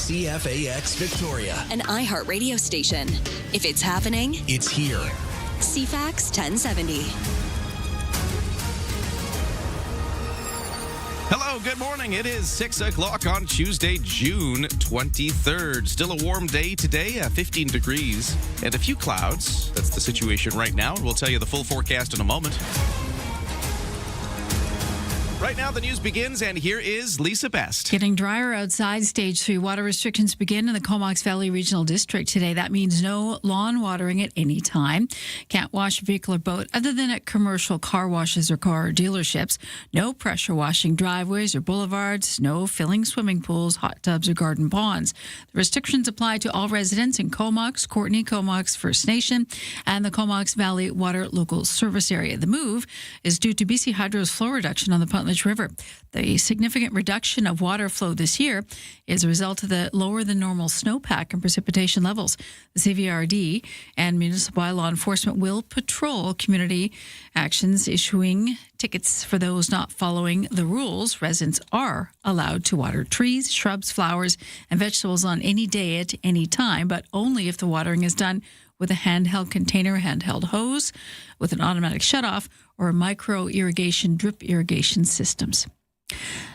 CFAX Victoria, an iHeart radio station. If it's happening, it's here. CFAX 1070. Hello, good morning. It is 6 o'clock on Tuesday, June 23rd. Still a warm day today, 15 degrees and a few clouds. That's the situation right now. We'll tell you the full forecast in a moment. Right now, the news begins, and here is Lisa Best. Getting drier outside. Stage 3 water restrictions begin in the Comox Valley Regional District today. That means no lawn watering at any time. Can't wash a vehicle or boat other than at commercial car washes or car dealerships. No pressure washing driveways or boulevards. No filling swimming pools, hot tubs, or garden ponds. The restrictions apply to all residents in Comox, Courtenay, Comox First Nation, and the Comox Valley Water Local Service Area. The move is due to BC Hydro's flow reduction on the Puntledge River. The significant reduction of water flow this year is a result of the lower than normal snowpack and precipitation levels. The CVRD and municipal law enforcement will patrol community actions, issuing tickets for those not following the rules. Residents are allowed to water trees, shrubs, flowers, and vegetables on any day at any time, but only if the watering is done with a handheld container, handheld hose, with an automatic shutoff, or micro-irrigation, drip irrigation systems.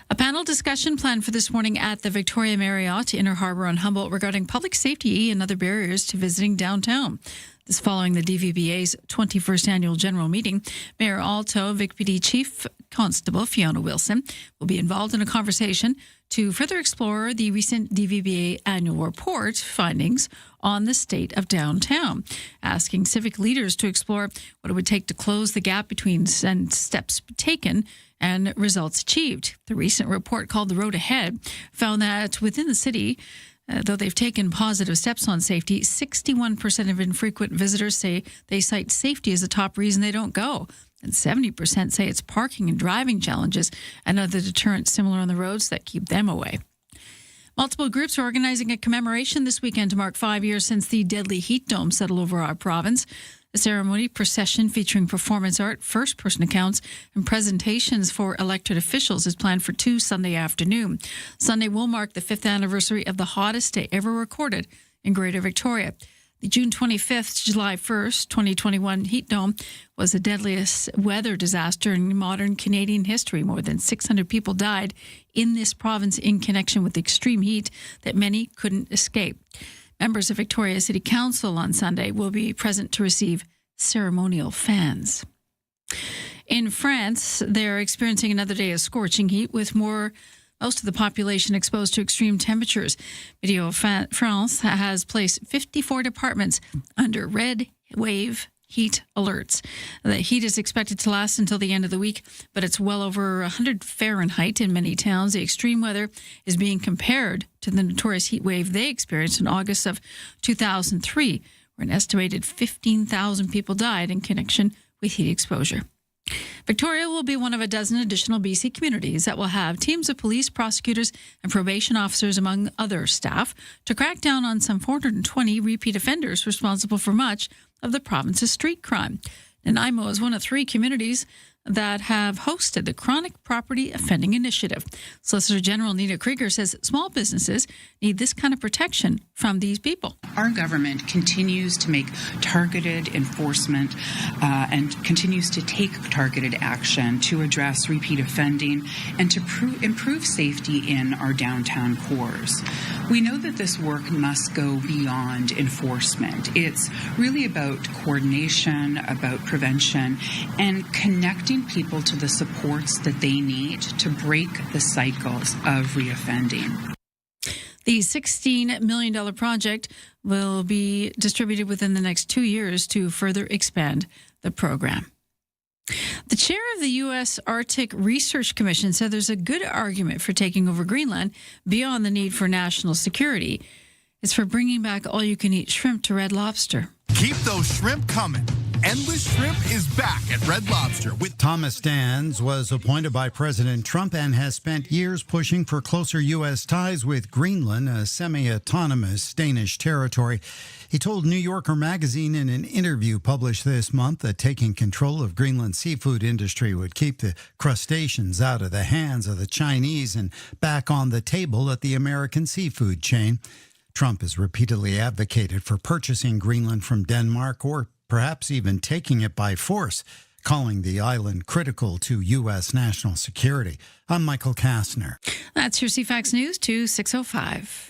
A panel discussion planned for this morning at the Victoria Marriott, Inner Harbour on Humboldt, regarding public safety and other barriers to visiting downtown. This following the DVBA's 21st annual general meeting. Mayor Alto, Vic PD Chief Constable Fiona Wilson will be involved in a conversation to further explore the recent DVBA annual report findings on the state of downtown, asking civic leaders to explore what it would take to close the gap between steps taken and results achieved. The recent report, called The Road Ahead, found that within the city, though they've taken positive steps on safety, 61% of infrequent visitors say they cite safety as the top reason they don't go. And 70% say it's parking and driving challenges and other deterrents similar on the roads that keep them away. Multiple groups are organizing a commemoration this weekend to mark 5 years since the deadly heat dome settled over our province. A ceremony procession featuring performance art, first-person accounts, and presentations for elected officials is planned for Sunday afternoon. Sunday will mark the 5th anniversary of the hottest day ever recorded in Greater Victoria. The June 25th to July 1st, 2021 heat dome was the deadliest weather disaster in modern Canadian history. More than 600 people died in this province in connection with extreme heat that many couldn't escape. Members of Victoria City Council on Sunday will be present to receive ceremonial fans. In France, they're experiencing another day of scorching heat with most of the population exposed to extreme temperatures. Video France has placed 54 departments under red wave heat alerts. The heat is expected to last until the end of the week, but it's well over 100 Fahrenheit in many towns. The extreme weather is being compared to the notorious heat wave they experienced in August of 2003, where an estimated 15,000 people died in connection with heat exposure. Victoria will be one of a dozen additional BC communities that will have teams of police, prosecutors, and probation officers, among other staff, to crack down on some 420 repeat offenders responsible for much of the province's street crime. Nanaimo is one of 3 communities that have hosted the Chronic Property Offending Initiative. Solicitor General Nina Krieger says small businesses need this kind of protection from these people. Our government continues to make targeted enforcement and continues to take targeted action to address repeat offending and to improve safety in our downtown cores. We know that this work must go beyond enforcement. It's really about coordination, about prevention, and connecting people to the supports that they need to break the cycles of reoffending. The $16 million project will be distributed within the next 2 years to further expand the program. The chair of the U.S. Arctic Research Commission said there's a good argument for taking over Greenland beyond the need for national security. It's for bringing back all-you-can-eat shrimp to Red Lobster. Keep those shrimp coming. Endless Shrimp is back at Red Lobster with Thomas Stans was appointed by President Trump and has spent years pushing for closer U.S. ties with Greenland, a semi-autonomous Danish territory. He told New Yorker magazine in an interview published this month that taking control of Greenland's seafood industry would keep the crustaceans out of the hands of the Chinese and back on the table at the American seafood chain. Trump has repeatedly advocated for purchasing Greenland from Denmark or perhaps even taking it by force, calling the island critical to U.S. national security. I'm Michael Kastner. That's your CFAX News to 6:05.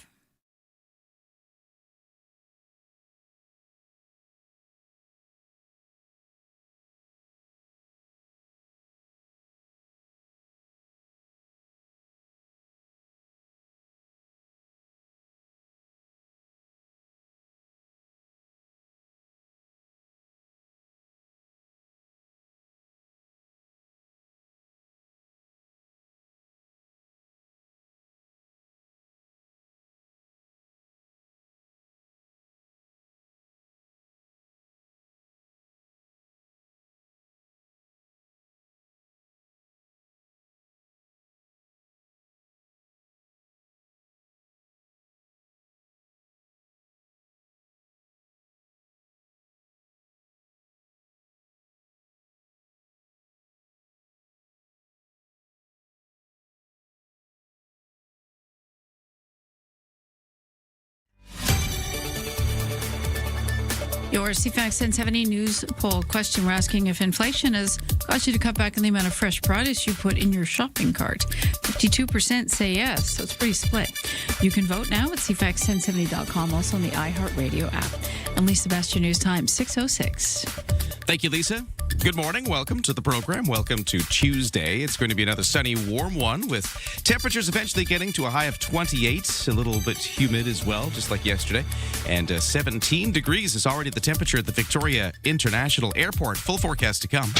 Your CFAX 1070 news poll question, we're asking if inflation has caused you to cut back on the amount of fresh produce you put in your shopping cart. 52% say yes, so it's pretty split. You can vote now at CFAX1070.com, also on the iHeartRadio app. And Lisa, that's your news time, 6:06. Thank you, Lisa. Good morning. Welcome to the program. Welcome to Tuesday. It's going to be another sunny, warm one with temperatures eventually getting to a high of 28, a little bit humid as well, just like yesterday. And 17 degrees is already the temperature at the Victoria International Airport. Full forecast to come.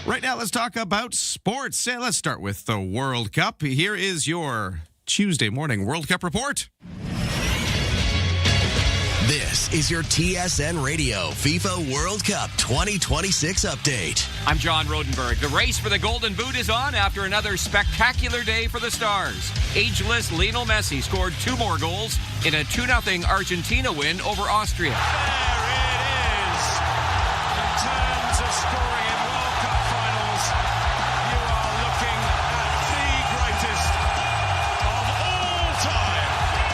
Right now, let's talk about sports. Let's start with the World Cup. Here is your Tuesday morning World Cup report. This is your TSN Radio FIFA World Cup 2026 update. I'm John Rodenberg. The race for the Golden Boot is on after another spectacular day for the Stars. Ageless Lionel Messi scored 2 more goals in a 2-0 Argentina win over Austria. There it is. In terms of scoring in World Cup finals, you are looking at the greatest of all time.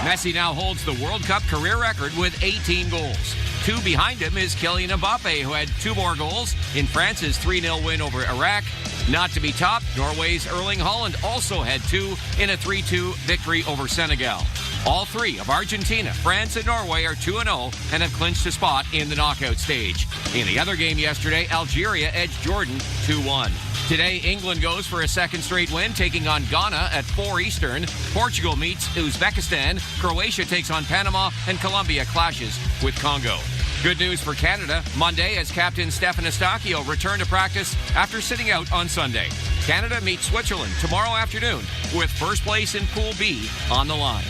Messi now holds the World Cup career record with 18 goals. 2 behind him is Kylian Mbappe, who had 2 more goals in France's 3-0 win over Iraq. Not to be topped, Norway's Erling Haaland also had 2 in a 3-2 victory over Senegal. All 3 of Argentina, France, and Norway are 2-0 and have clinched a spot in the knockout stage. In the other game yesterday, Algeria edged Jordan 2-1. Today, England goes for a second straight win, taking on Ghana at 4 Eastern. Portugal meets Uzbekistan. Croatia takes on Panama, and Colombia clashes with Congo. Good news for Canada. Monday, as captain Stefan Eustáquio returned to practice after sitting out on Sunday. Canada meets Switzerland tomorrow afternoon with first place in Pool B on the line.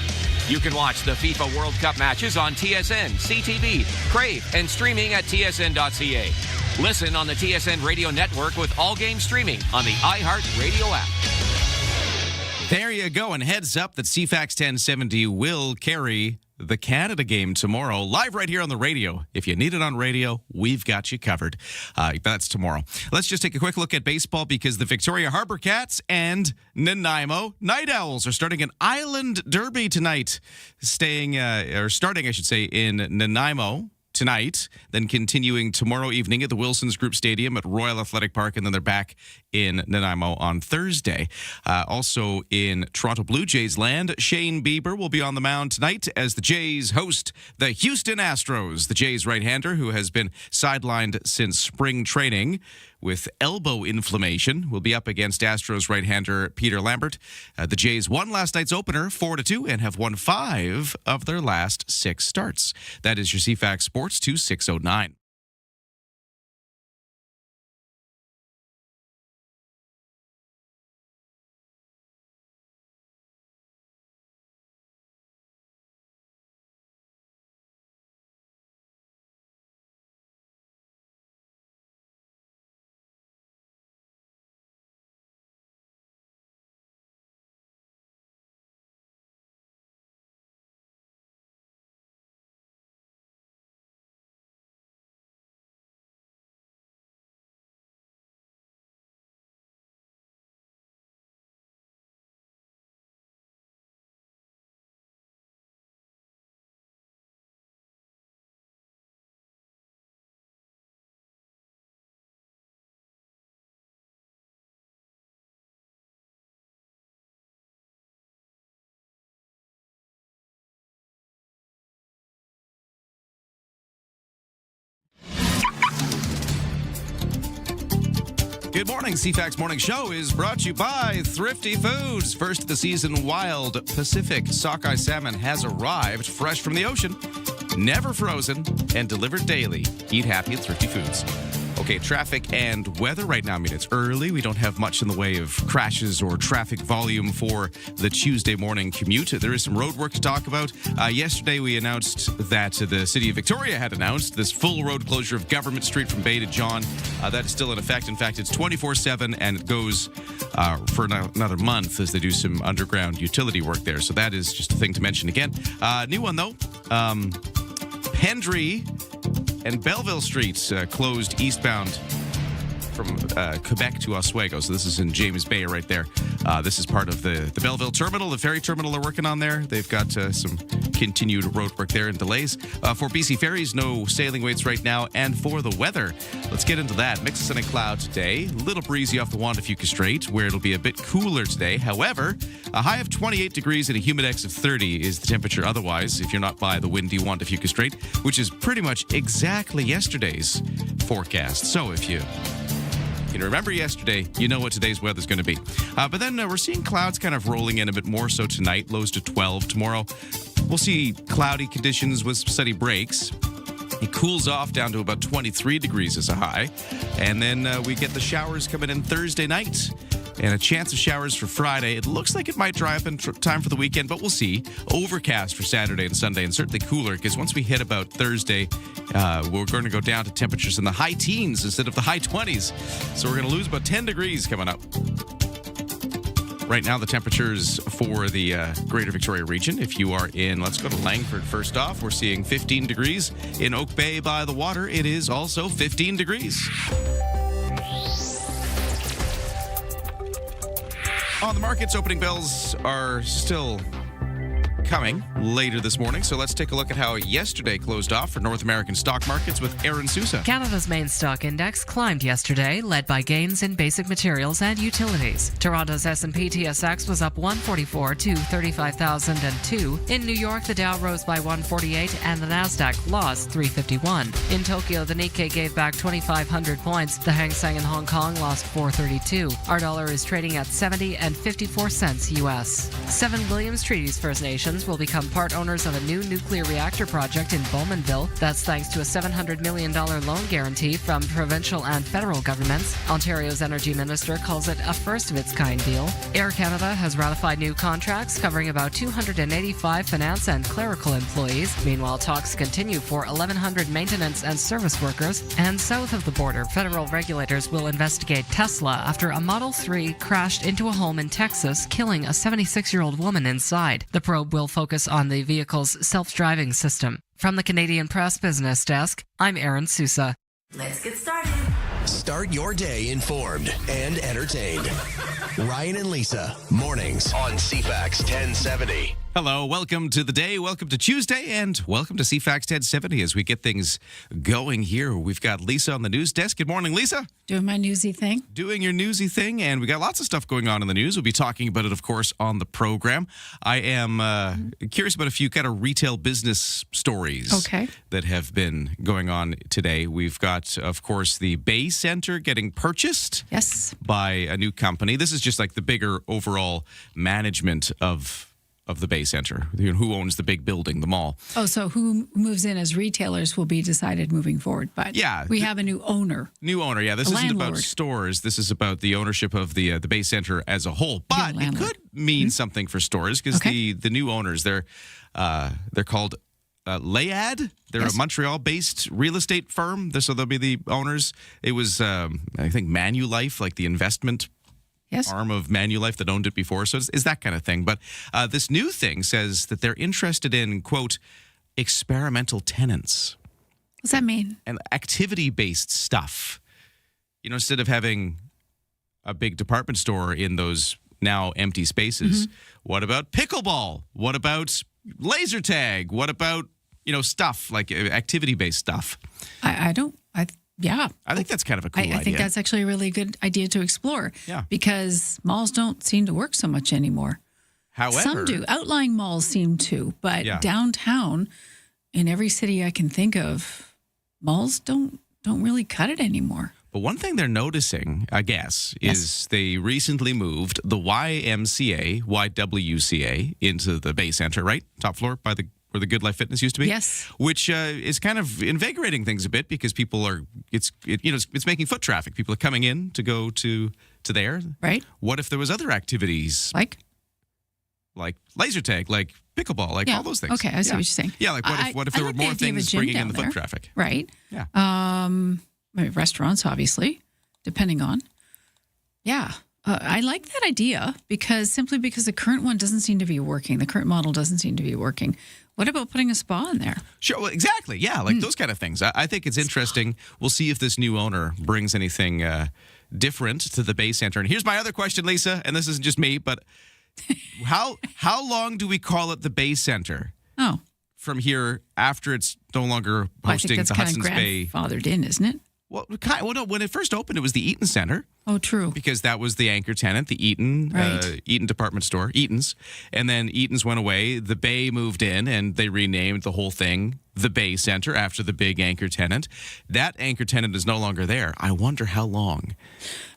You can watch the FIFA World Cup matches on TSN, CTV, Crave, and streaming at tsn.ca. Listen on the TSN Radio Network with all games streaming on the iHeartRadio app. There you go. And heads up that CFAX 1070 will carry the Canada game tomorrow, live right here on the radio. If you need it on radio, we've got you covered. That's tomorrow. Let's just take a quick look at baseball because the Victoria Harbour Cats and Nanaimo Night Owls are starting an Island Derby tonight. Starting, I should say, in Nanaimo tonight, then continuing tomorrow evening at the Wilsons Group Stadium at Royal Athletic Park, and then they're back in Nanaimo on Thursday. Also in Toronto Blue Jays land, Shane Bieber will be on the mound tonight as the Jays host the Houston Astros. The Jays right-hander, who has been sidelined since spring training with elbow inflammation, will be up against Astros right-hander Peter Lambert. The Jays won last night's opener 4-2 and have won 5 of their last 6 starts. That is your CFAX Sports 2609. Good morning. CFAX Morning Show is brought to you by Thrifty Foods. First of the season, wild Pacific sockeye salmon has arrived, fresh from the ocean, never frozen, and delivered daily. Eat happy at Thrifty Foods. Okay, traffic and weather right now. I mean, it's early. We don't have much in the way of crashes or traffic volume for the Tuesday morning commute. There is some road work to talk about. Yesterday, we announced that the City of Victoria had announced this full road closure of Government Street from Bay to John. That is still in effect. In fact, it's 24/7, and it goes for another month as they do some underground utility work there. So that is just a thing to mention again. New one, though. Hendry and Belleville Streets closed eastbound from Quebec to Oswego. So this is in James Bay right there. This is part of the Belleville terminal, the ferry terminal they're working on there. They've got some continued road work there and delays. For BC Ferries, no sailing waits right now. And for the weather, let's get into that. Mix of sun and cloud today. A little breezy off the Juan de Fuca Strait, where it'll be a bit cooler today. However, a high of 28 degrees and a humidex of 30 is the temperature otherwise, if you're not by the windy Juan de Fuca Strait, which is pretty much exactly yesterday's forecast. So if you remember yesterday, you know what today's weather's going to be. But then we're seeing clouds kind of rolling in a bit more so tonight, lows to 12 tomorrow. We'll see cloudy conditions with steady breaks. It cools off down to about 23 degrees as a high. And then we get the showers coming in Thursday night. And a chance of showers for Friday. It looks like it might dry up in time for the weekend, but we'll see. Overcast for Saturday and Sunday, and certainly cooler, because once we hit about Thursday, we're going to go down to temperatures in the high teens instead of the high 20s. So we're going to lose about 10 degrees coming up. Right now, the temperatures for the Greater Victoria region, if you are in, let's go to Langford first off, we're seeing 15 degrees. In Oak Bay by the water, it is also 15 degrees. On the markets, opening bells are still coming later this morning. So let's take a look at how yesterday closed off for North American stock markets with Aaron Sousa. Canada's main stock index climbed yesterday, led by gains in basic materials and utilities. Toronto's S&P TSX was up 144 to 35,002. In New York, the Dow rose by 148 and the Nasdaq lost 351. In Tokyo, the Nikkei gave back 2,500 points. The Hang Seng in Hong Kong lost 432. Our dollar is trading at 70 and 54 cents U.S. 7 Williams Treaties First Nations will become part owners of a new nuclear reactor project in Bowmanville. That's thanks to a $700 million loan guarantee from provincial and federal governments. Ontario's energy minister calls it a first-of-its-kind deal. Air Canada has ratified new contracts covering about 285 finance and clerical employees. Meanwhile, talks continue for 1,100 maintenance and service workers. And south of the border, federal regulators will investigate Tesla after a Model 3 crashed into a home in Texas, killing a 76-year-old woman inside. The probe will focus on the vehicle's self-driving system. From the Canadian Press Business Desk, I'm Aaron Sousa. Let's get started. Start your day informed and entertained. Ryan and Lisa, mornings on CFAX 1070. Hello, welcome to the day, welcome to Tuesday, and welcome to CFAX 1070 as we get things going here. We've got Lisa on the news desk. Good morning, Lisa. Doing my newsy thing. Doing your newsy thing, and we got lots of stuff going on in the news. We'll be talking about it, of course, on the program. I am curious about a few kind of retail business stories that have been going on today. We've got, of course, the Bay Center getting purchased by a new company. This is just like the bigger overall management of the Bay Center, who owns the big building, the mall. Oh, so who moves in as retailers will be decided moving forward. But we have a new owner. New owner, yeah. This isn't about stores. This is about the ownership of the Bay Center as a whole. But it could mean something for stores because the new owners, they're called Layad. They're a Montreal-based real estate firm. So they'll be the owners. It was, I think, Manulife, like the investment arm of Manulife that owned it before. So it's that kind of thing. But this new thing says that they're interested in, quote, experimental tenants. What's that mean? And activity-based stuff. You know, instead of having a big department store in those now empty spaces, what about pickleball? What about laser tag? What about, stuff like activity-based stuff? I think that's kind of a cool idea. I think that's actually a really good idea to explore. Yeah. Because malls don't seem to work so much anymore. However, some do. Outlying malls seem to, but downtown, in every city I can think of, malls don't really cut it anymore. But one thing they're noticing, I guess, is they recently moved the YWCA into the Bay Center, right? Top floor by where the Good Life Fitness used to be. Yes. Which is kind of invigorating things a bit because people are, it's making foot traffic. People are coming in to go to there. Right. What if there was other activities? Like laser tag, like pickleball, like all those things. Okay, I see what you're saying. Yeah, like what if there were more things bringing in the foot traffic? Right. Yeah. Maybe restaurants, obviously, depending on. Yeah. I like that idea because the current one doesn't seem to be working. The current model doesn't seem to be working. What about putting a spa in there? Sure, well, exactly. Yeah, like those kind of things. I think it's interesting. We'll see if this new owner brings anything different to the Bay Center. And here's my other question, Lisa, and this isn't just me, but how long do we call it the Bay Center? Oh. From here after it's no longer hosting the Hudson's Bay. Grandfathered in, isn't it? Well, no, when it first opened, it was the Eaton Center. Oh, true. Because that was the anchor tenant, the Eaton, Eaton department store, Eaton's. And then Eaton's went away. The Bay moved in, and they renamed the whole thing the Bay Center after the big anchor tenant. That anchor tenant is no longer there. I wonder how long.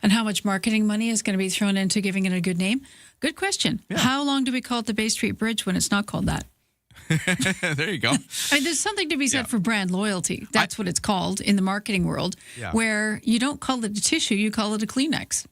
And how much marketing money is going to be thrown into giving it a good name? Good question. Yeah. How long do we call it the Bay Street Bridge when it's not called that? There you go. I mean, there's something to be said for brand loyalty. That's what it's called in the marketing world, where you don't call it a tissue, you call it a Kleenex.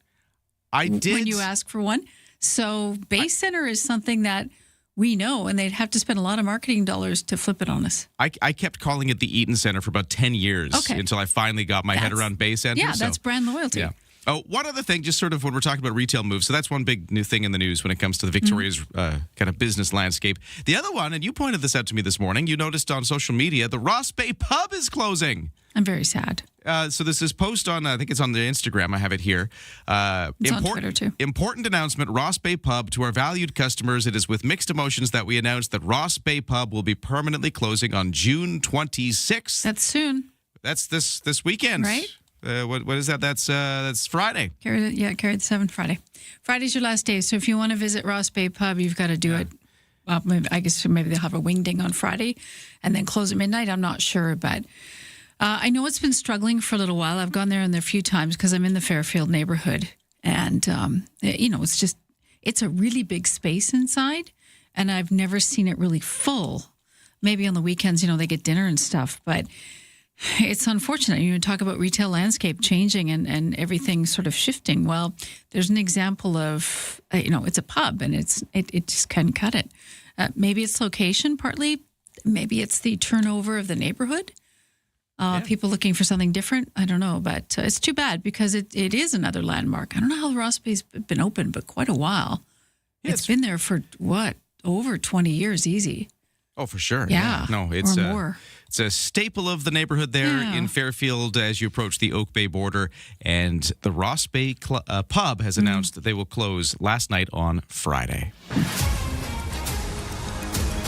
When you ask for one. So Bay Center is something that we know, and they'd have to spend a lot of marketing dollars to flip it on us. I kept calling it the Eaton Center for about 10 years until I finally got my head around Bay Center. Yeah, that's brand loyalty. Yeah. Oh, one other thing, just sort of when we're talking about retail moves, so that's one big new thing in the news when it comes to the Victoria's kind of business landscape. The other one, and you pointed this out to me this morning, you noticed on social media, the Ross Bay Pub is closing. I'm very sad. So this is post on, I think it's on the Instagram, I have it here. It's on Twitter too. Important announcement, Ross Bay Pub. To our valued customers, it is with mixed emotions that we announce that Ross Bay Pub will be permanently closing on June 26th. That's soon. That's this weekend. Right? What is that? That's Friday. Carry the 7th Friday. Friday's your last day, so if you want to visit Ross Bay Pub, you've got to do it. I guess maybe they'll have a wing ding on Friday and then close at midnight. I'm not sure, but I know it's been struggling for a little while. I've gone there a few times because I'm in the Fairfield neighborhood, and it's a really big space inside, and I've never seen it really full. Maybe on the weekends, they get dinner and stuff, but it's unfortunate. You talk about retail landscape changing and everything sort of shifting. Well, there's an example of, it's a pub and it just couldn't cut it. Maybe it's location partly. Maybe it's the turnover of the neighborhood. People looking for something different. I don't know, but it's too bad because it is another landmark. I don't know how Ross Bay's been open, but quite a while. Yeah, it's been there for over 20 years easy. Oh, for sure. Yeah. No, it's more. It's a staple of the neighborhood there in Fairfield as you approach the Oak Bay border. And the Ross Bay Pub has announced that they will close last night on Friday.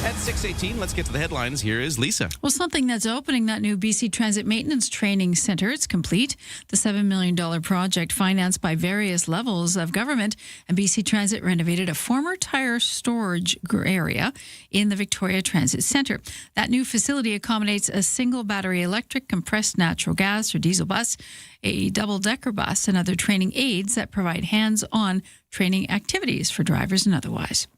At 6:18, let's get to the headlines. Here is Lisa. Well, something that's opening, that new BC Transit Maintenance Training Centre. It's complete. The $7 million project financed by various levels of government, and BC Transit renovated a former tire storage area in the Victoria Transit Centre. That new facility accommodates a single battery electric, compressed natural gas or diesel bus, a double-decker bus, and other training aids that provide hands-on training activities for drivers and otherwise.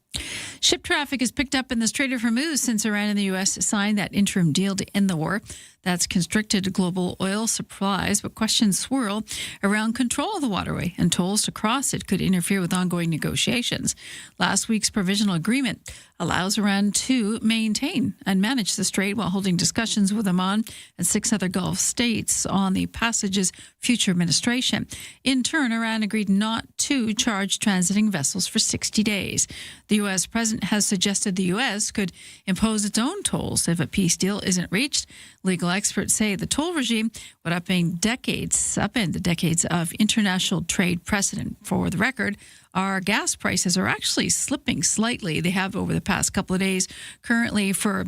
Ship traffic has picked up in the Strait of Hormuz since Iran and the U.S. signed that interim deal to end the war. That's constricted global oil supplies, but questions swirl around control of the waterway, and tolls to cross it could interfere with ongoing negotiations. Last week's provisional agreement allows Iran to maintain and manage the strait while holding discussions with Oman and 6 other Gulf states on the passage's future administration. In turn, Iran agreed not to charge transiting vessels for 60 days. The U.S. president has suggested the U.S. could impose its own tolls if a peace deal isn't reached. Legal experts say the toll regime would upend the decades of international trade precedent. For the record, our gas prices are actually slipping slightly. They have over the past couple of days. Currently for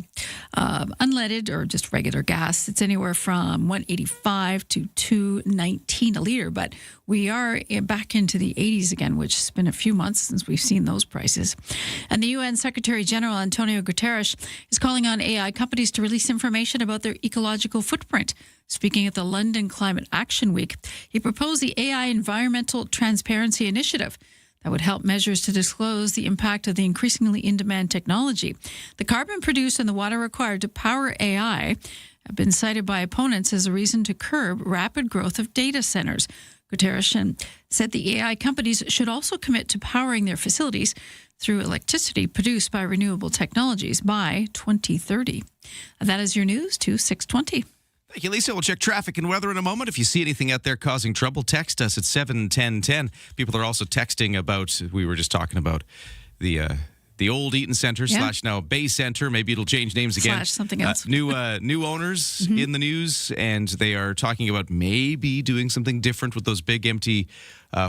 unleaded or just regular gas, it's anywhere from $1.85 to $2.19 a liter. But we are back into the 80s again, which has been a few months since we've seen those prices. And the UN Secretary General Antonio Guterres is calling on AI companies to release information about their ecological footprint. Speaking at the London Climate Action Week, he proposed the AI Environmental Transparency Initiative that would help measures to disclose the impact of the increasingly in-demand technology. The carbon produced and the water required to power AI have been cited by opponents as a reason to curb rapid growth of data centers. Guterres said the AI companies should also commit to powering their facilities through electricity produced by renewable technologies by 2030. That is your news to 620. Thank you, Lisa. We'll check traffic and weather in a moment. If you see anything out there causing trouble, text us at 71010. People are also texting about, we were just talking about the old Eaton Center / now Bay Center. Maybe it'll change names again. / something else. New owners in the news, and they are talking about maybe doing something different with those big empty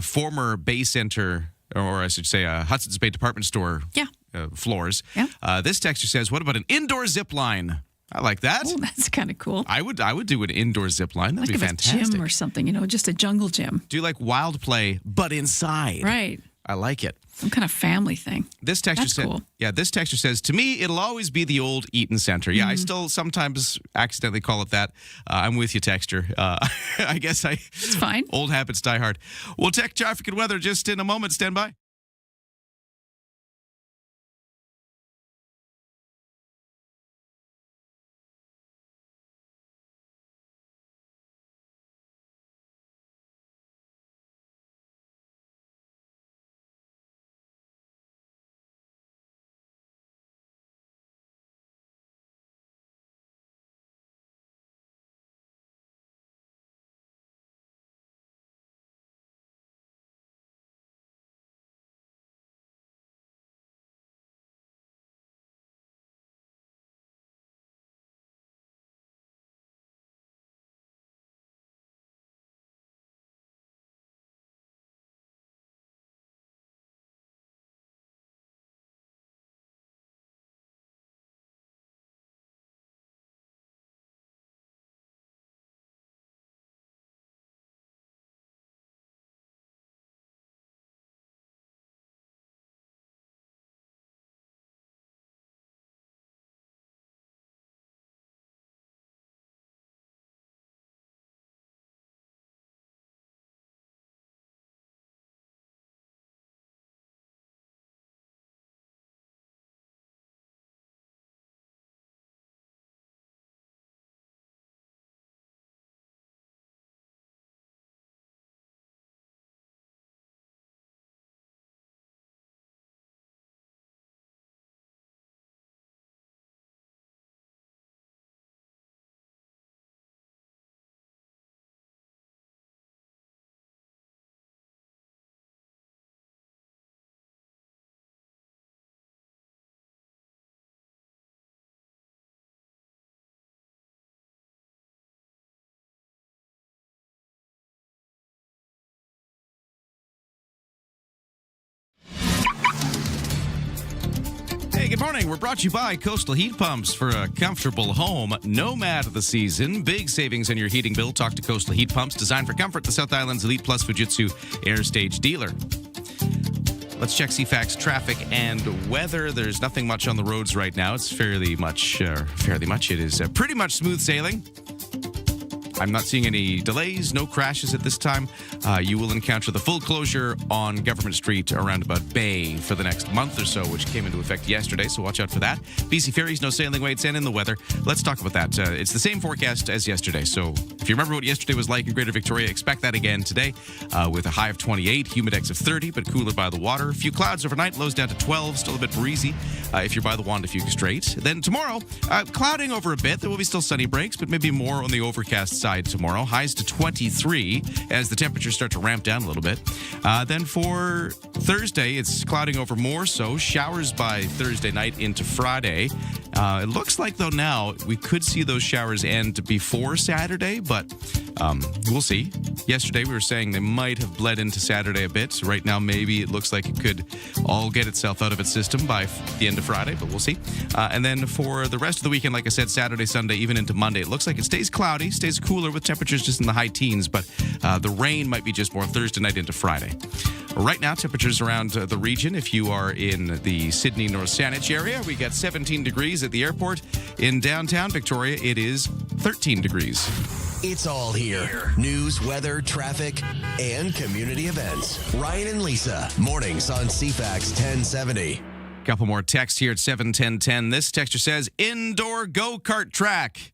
former Bay Center, or I should say Hudson's Bay department store floors. Yeah. This texter says, what about an indoor zip line? I like that. Oh, that's kind of cool. I would do an indoor zip line. That'd be fantastic. A gym or something, just a jungle gym. Do like wild play, but inside. Right. I like it. Some kind of family thing. This texter cool. This texter says, to me, it'll always be the old Eaton Center. Yeah, I still sometimes accidentally call it that. I'm with you, texter. I guess it's fine. Old habits die hard. We'll check traffic and weather just in a moment. Stand by. Hey, good morning. We're brought to you by Coastal Heat Pumps for a comfortable home. Nomad of the season. Big savings on your heating bill. Talk to Coastal Heat Pumps, designed for comfort. The South Island's Elite Plus Fujitsu Air Stage dealer. Let's check CFAX traffic and weather. There's nothing much on the roads right now. It's fairly much. It is pretty much smooth sailing. I'm not seeing any delays, no crashes at this time. You will encounter the full closure on Government Street around about Bay for the next month or so, which came into effect yesterday, so watch out for that. BC Ferries, no sailing weights, and in the weather. Let's talk about that. It's the same forecast as yesterday, so if you remember what yesterday was like in Greater Victoria, expect that again today with a high of 28, humidex of 30, but cooler by the water. A few clouds overnight, lows down to 12, still a bit breezy if you're by the Wandafuk Strait. Then tomorrow, clouding over a bit. There will be still sunny breaks, but maybe more on the overcast side tomorrow. Highs to 23 as the temperatures start to ramp down a little bit. Then for Thursday, it's clouding over more so. Showers by Thursday night into Friday. It looks like, though, now we could see those showers end before Saturday, but We'll see. Yesterday, we were saying they might have bled into Saturday a bit. So right now, maybe it looks like it could all get itself out of its system by the end of Friday, but we'll see. And then for the rest of the weekend, like I said, Saturday, Sunday, even into Monday, it looks like it stays cloudy, stays cooler with temperatures just in the high teens, but the rain might be just more Thursday night into Friday. Right now, temperatures around the region. If you are in the Sydney, North Saanich area, we got 17 degrees at the airport. In downtown Victoria, it is 13 degrees. It's all here. News, weather, traffic, and community events. Ryan and Lisa, mornings on CFAX 1070. Couple more texts here at 71010. This texter says, indoor go-kart track.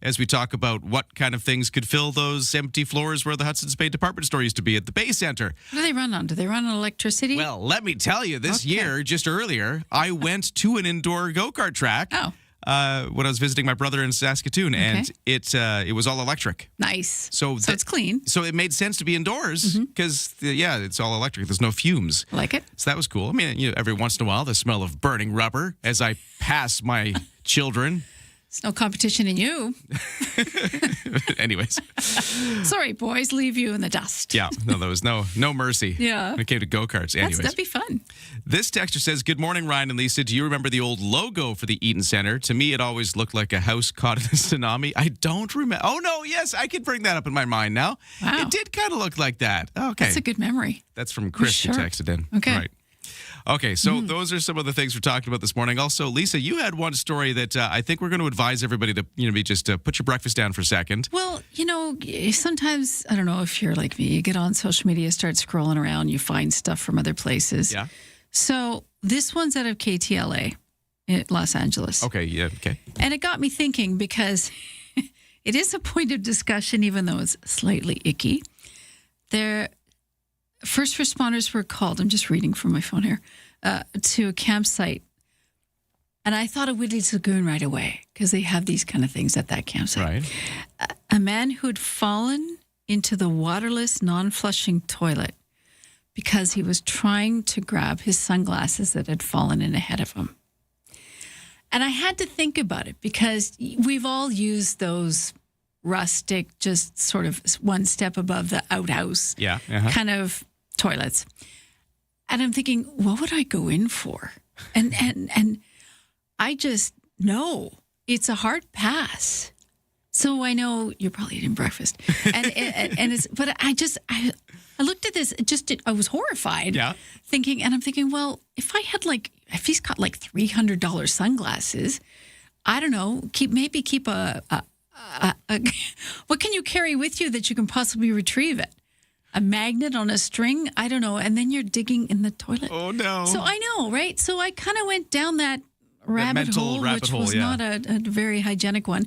As we talk about what kind of things could fill those empty floors where the Hudson's Bay department store used to be at the Bay Center. What do they run on? Do they run on electricity? Well, let me tell you, this year, just earlier, I went to an indoor go-kart track. Oh. When I was visiting my brother in Saskatoon, and it was all electric. Nice. So it's clean. So it made sense to be indoors because, it's all electric. There's no fumes. Like it. So that was cool. I mean, every once in a while, the smell of burning rubber as I pass my children. There's no competition in you. Anyways. Sorry, boys. Leave you in the dust. Yeah. No, there was no mercy. Yeah. When it came to go-karts. Anyways. That'd be fun. This texter says, good morning, Ryan and Lisa. Do you remember the old logo for the Eaton Center? To me, it always looked like a house caught in a tsunami. I don't remember. Oh, no. Yes, I can bring that up in my mind now. Wow. It did kind of look like that. Okay. That's a good memory. That's from Chris who texted in. Okay. Right. Okay, so those are some of the things we're talking about this morning. Also, Lisa, you had one story that I think we're going to advise everybody to, put your breakfast down for a second. Well, sometimes, I don't know if you're like me, you get on social media, start scrolling around, you find stuff from other places. Yeah. So this one's out of KTLA in Los Angeles. Okay, yeah, okay. And it got me thinking because it is a point of discussion, even though it's slightly icky. First responders were called, I'm just reading from my phone here, to a campsite. And I thought of Whitley's Lagoon right away because they have these kind of things at that campsite. Right. A man who had fallen into the waterless, non-flushing toilet because he was trying to grab his sunglasses that had fallen in ahead of him. And I had to think about it because we've all used those rustic, just sort of one step above the outhouse kind of toilets. And I'm thinking, what would I go in for? And I just know it's a hard pass. So I know you're probably eating breakfast. And it's, but I looked at this, I was horrified thinking, and I'm thinking, well, if he's got like $300 sunglasses, I don't know, keep a what can you carry with you that you can possibly retrieve it? A magnet on a string? I don't know. And then you're digging in the toilet. Oh, no. So I know, right? So I kind of went down that rabbit hole, which was not a very hygienic one.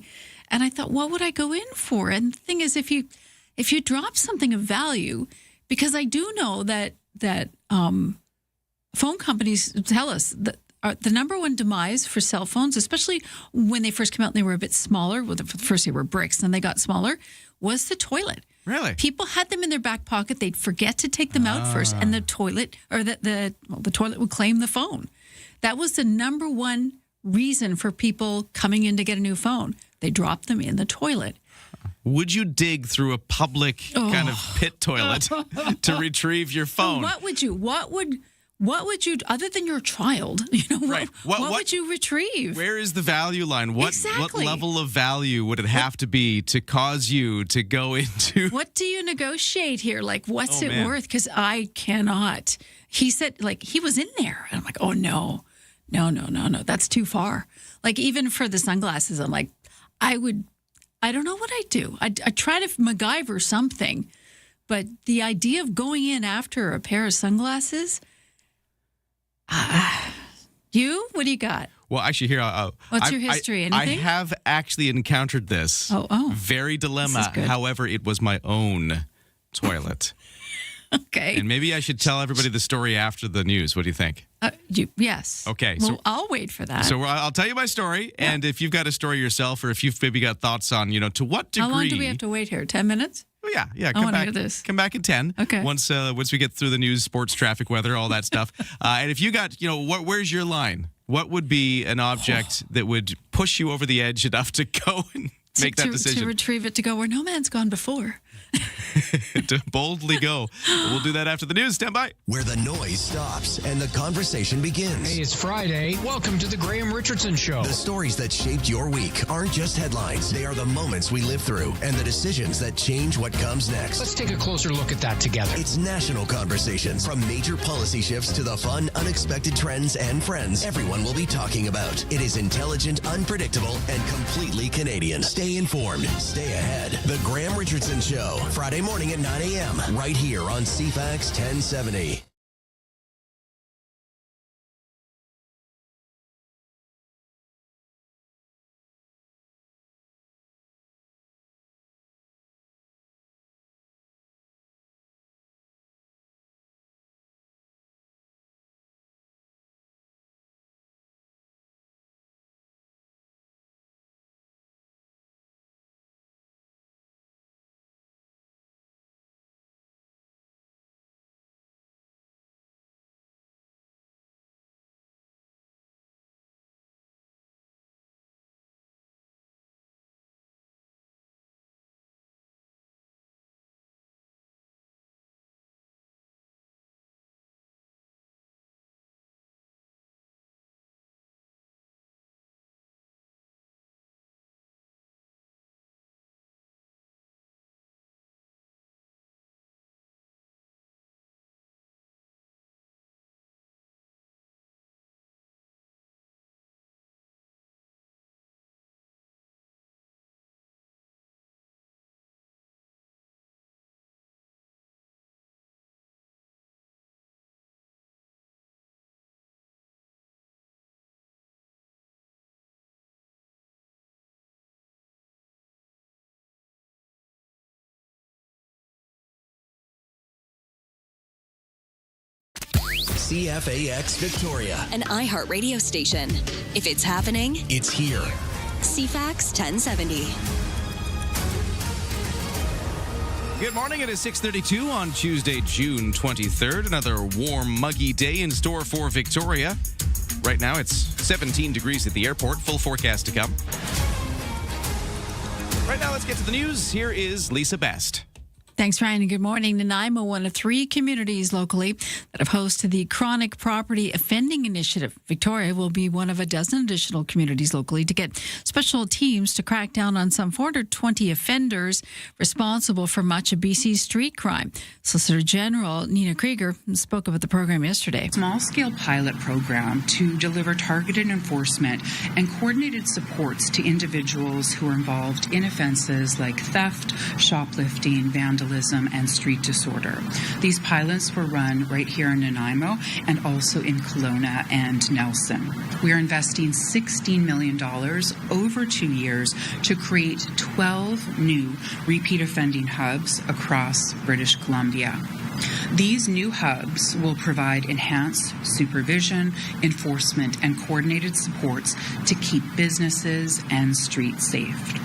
And I thought, what would I go in for? And the thing is, if you drop something of value, because I do know that phone companies tell us that the number one demise for cell phones, especially when they first came out and they were a bit smaller, well, first they were bricks, then they got smaller, was the toilet. Really? People had them in their back pocket. They'd forget to take them out first, and the toilet, or the toilet would claim the phone. That was the number one reason for people coming in to get a new phone. They dropped them in the toilet. Would you dig through a public kind of pit toilet to retrieve your phone? What would you, other than your child, right. what would you retrieve? Where is the value line? What Exactly. level of value would it have to be to cause you to go into? What do you negotiate here? Like, what's it worth? Because I cannot. He said, he was in there. And I'm like, oh, no. That's too far. Like, even for the sunglasses, I'm like, I don't know what I'd do. I try to MacGyver something. But the idea of going in after a pair of sunglasses... What do you got? Well, actually, here. What's your history? Anything? I have actually encountered this. Oh. Very dilemma. However, it was my own toilet. Okay. And maybe I should tell everybody the story after the news. What do you think? Yes. Okay. Well, I'll wait for that. So I'll tell you my story, and if you've got a story yourself, or if you've maybe got thoughts on, to what degree. How long do we have to wait here? 10 minutes? Oh, yeah. I want to hear this. Come back in 10. Okay. Once we get through the news, sports, traffic, weather, all that stuff. And if you got, where's your line? What would be an object that would push you over the edge enough to go and make that decision. To retrieve it, to go where no man's gone before. To boldly go. We'll do that after the news. Stand by. Where the noise stops and the conversation begins. Hey, it's Friday. Welcome to the Graham Richardson Show. The stories that shaped your week aren't just headlines. They are the moments we live through and the decisions that change what comes next. Let's take a closer look at that together. It's national conversations. From major policy shifts to the fun, unexpected trends and friends everyone will be talking about. It is intelligent, unpredictable, and completely Canadian. Stay informed. Stay ahead. The Graham Richardson Show. Friday morning at 9 a.m. right here on CFAX 1070. CFAX Victoria. An iHeart radio station. If it's happening, It's here. CFAX 1070. Good morning. It is 6:32 on Tuesday, June 23rd. Another warm, muggy day in store for Victoria. Right now, it's 17 degrees at the airport. Full forecast to come. Right now, let's get to the news. Here is Lisa Best. Thanks, Ryan, and good morning. Nanaimo, one of 3 communities locally that have hosted the Chronic Property Offending Initiative. Victoria will be one of a dozen additional communities locally to get special teams to crack down on some 420 offenders responsible for much of BC's street crime. Solicitor General Nina Krieger spoke about the program yesterday. Small-scale pilot program to deliver targeted enforcement and coordinated supports to individuals who are involved in offenses like theft, shoplifting, vandalism, and street disorder. These pilots were run right here in Nanaimo and also in Kelowna and Nelson. We are investing $16 million over 2 years to create 12 new repeat offending hubs across British Columbia. These new hubs will provide enhanced supervision, enforcement, and coordinated supports to keep businesses and streets safe.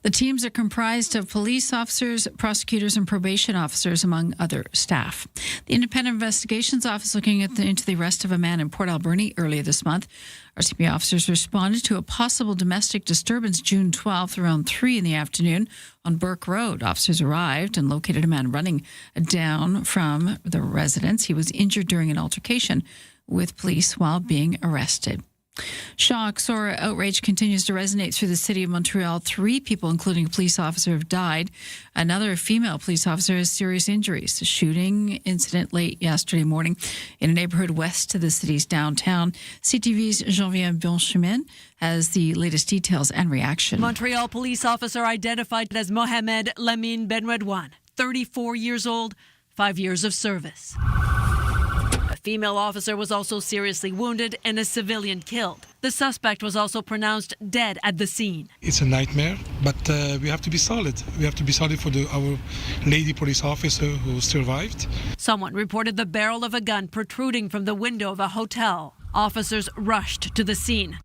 The teams are comprised of police officers, prosecutors, and probation officers, among other staff. The Independent Investigations Office looking into the arrest of a man in Port Alberni earlier this month. RCMP officers responded to a possible domestic disturbance June 12th around 3 in the afternoon on Burke Road. Officers arrived and located a man running down from the residence. He was injured during an altercation with police while being arrested. Shock, sorrow, outrage continues to resonate through the city of Montreal. 3 people, including a police officer, have died. Another female police officer has serious injuries. A shooting incident late yesterday morning in a neighborhood west to the city's downtown. CTV's Jean-Viens Bonchemin has the latest details and reaction. Montreal police officer identified as Mohamed Lamine Benredouane, 34 years old, 5 years of service. A female officer was also seriously wounded and a civilian killed. The suspect was also pronounced dead at the scene. It's a nightmare, but we have to be solid. We have to be solid for our lady police officer who survived. Someone reported the barrel of a gun protruding from the window of a hotel. Officers rushed to the scene.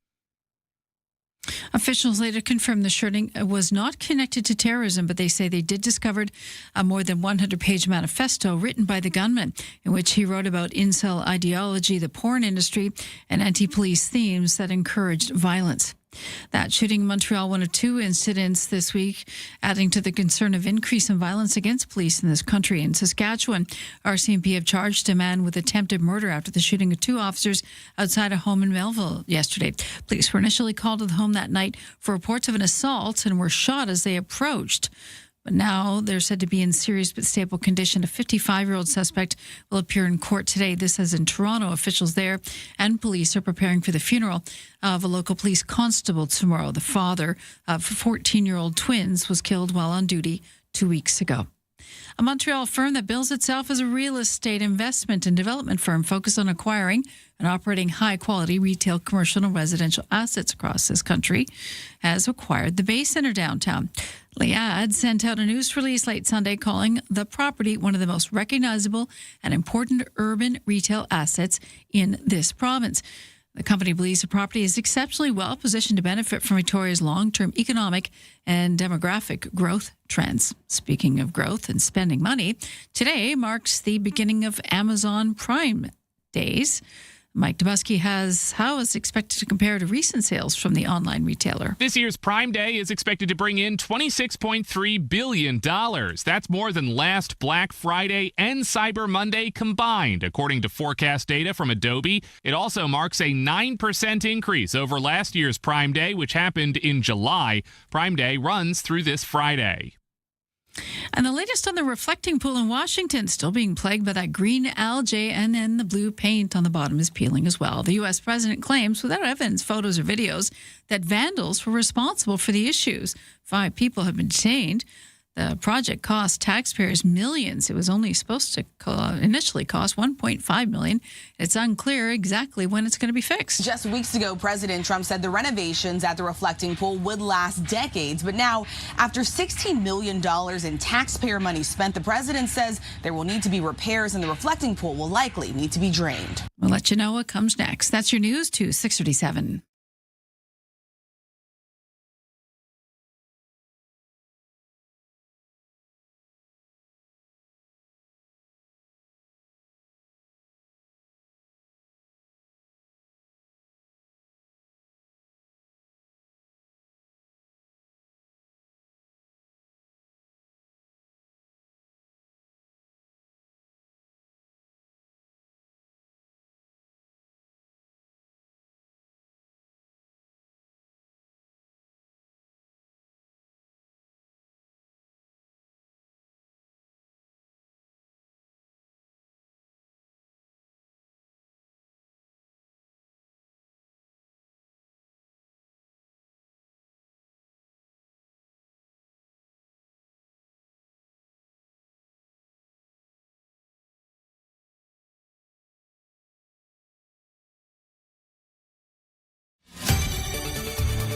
Officials later confirmed the shooting was not connected to terrorism, but they say they did discover a more than 100-page manifesto written by the gunman in which he wrote about incel ideology, the porn industry, and anti-police themes that encouraged violence. That shooting in Montreal, one of two incidents this week, adding to the concern of increase in violence against police in this country. In Saskatchewan, RCMP have charged a man with attempted murder after the shooting of two officers outside a home in Melville yesterday. Police were initially called to the home that night for reports of an assault and were shot as they approached. But now they're said to be in serious but stable condition. A 55-year-old suspect will appear in court today. This as in Toronto. Officials there and police are preparing for the funeral of a local police constable tomorrow. The father of 14-year-old twins was killed while on duty 2 weeks ago. A Montreal firm that bills itself as a real estate investment and development firm focused on acquiring and operating high-quality retail, commercial, and residential assets across this country has acquired the Bay Centre downtown. Liad sent out a news release late Sunday calling the property one of the most recognizable and important urban retail assets in this province. The company believes the property is exceptionally well positioned to benefit from Victoria's long-term economic and demographic growth trends. Speaking of growth and spending money, today marks the beginning of Amazon Prime Days. Mike Dubusky has how it's expected to compare to recent sales from the online retailer. This year's Prime Day is expected to bring in $26.3 billion. That's more than last Black Friday and Cyber Monday combined, according to forecast data from Adobe. It also marks a 9% increase over last year's Prime Day, which happened in July. Prime Day runs through this Friday. And the latest on the reflecting pool in Washington, still being plagued by that green algae, and then the blue paint on the bottom is peeling as well. The U.S. president claims, without evidence, photos or videos, that vandals were responsible for the issues. 5 people have been detained. The project cost taxpayers millions. It was only supposed to initially cost $1.5 million. It's unclear exactly when it's going to be fixed. Just weeks ago, President Trump said the renovations at the reflecting pool would last decades. But now, after $16 million in taxpayer money spent, the president says there will need to be repairs and the reflecting pool will likely need to be drained. We'll let you know what comes next. That's your news to 6:37.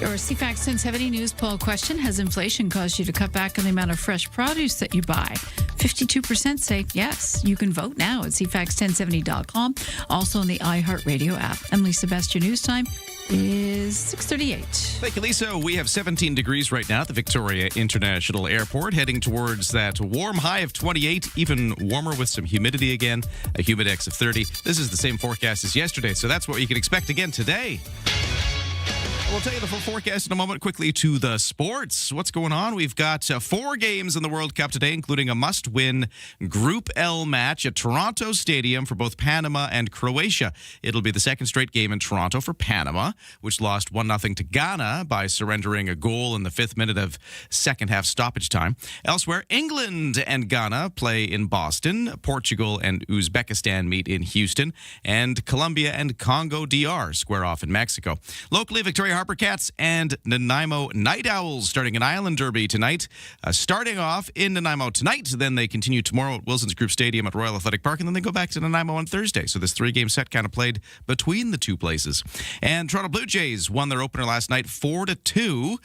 Your CFAX 1070 news poll question: has inflation caused you to cut back on the amount of fresh produce that you buy? 52% say yes. You can vote now at CFAX1070.com. Also on the iHeartRadio app. I'm Lisa Best. Your news time is 6:38. Thank you, Lisa. We have 17 degrees right now at the Victoria International Airport, heading towards that warm high of 28, even warmer with some humidity again, a humidex of 30. This is the same forecast as yesterday, so that's what you can expect again today. We'll tell you the full forecast in a moment. Quickly to the sports. What's going on? We've got 4 games in the World Cup today, including a must-win Group L match at Toronto Stadium for both Panama and Croatia. It'll be the second straight game in Toronto for Panama, which lost 1-0 to Ghana by surrendering a goal in the 5th minute of second-half stoppage time. Elsewhere, England and Ghana play in Boston. Portugal and Uzbekistan meet in Houston. And Colombia and Congo DR square off in Mexico. Locally, Victoria Harper Cats and Nanaimo Night Owls starting an Island Derby tonight. Starting off in Nanaimo tonight, then they continue tomorrow at Wilson's Group Stadium at Royal Athletic Park, and then they go back to Nanaimo on Thursday. So this 3-game set kind of played between the two places. And Toronto Blue Jays won their opener last night 4-2.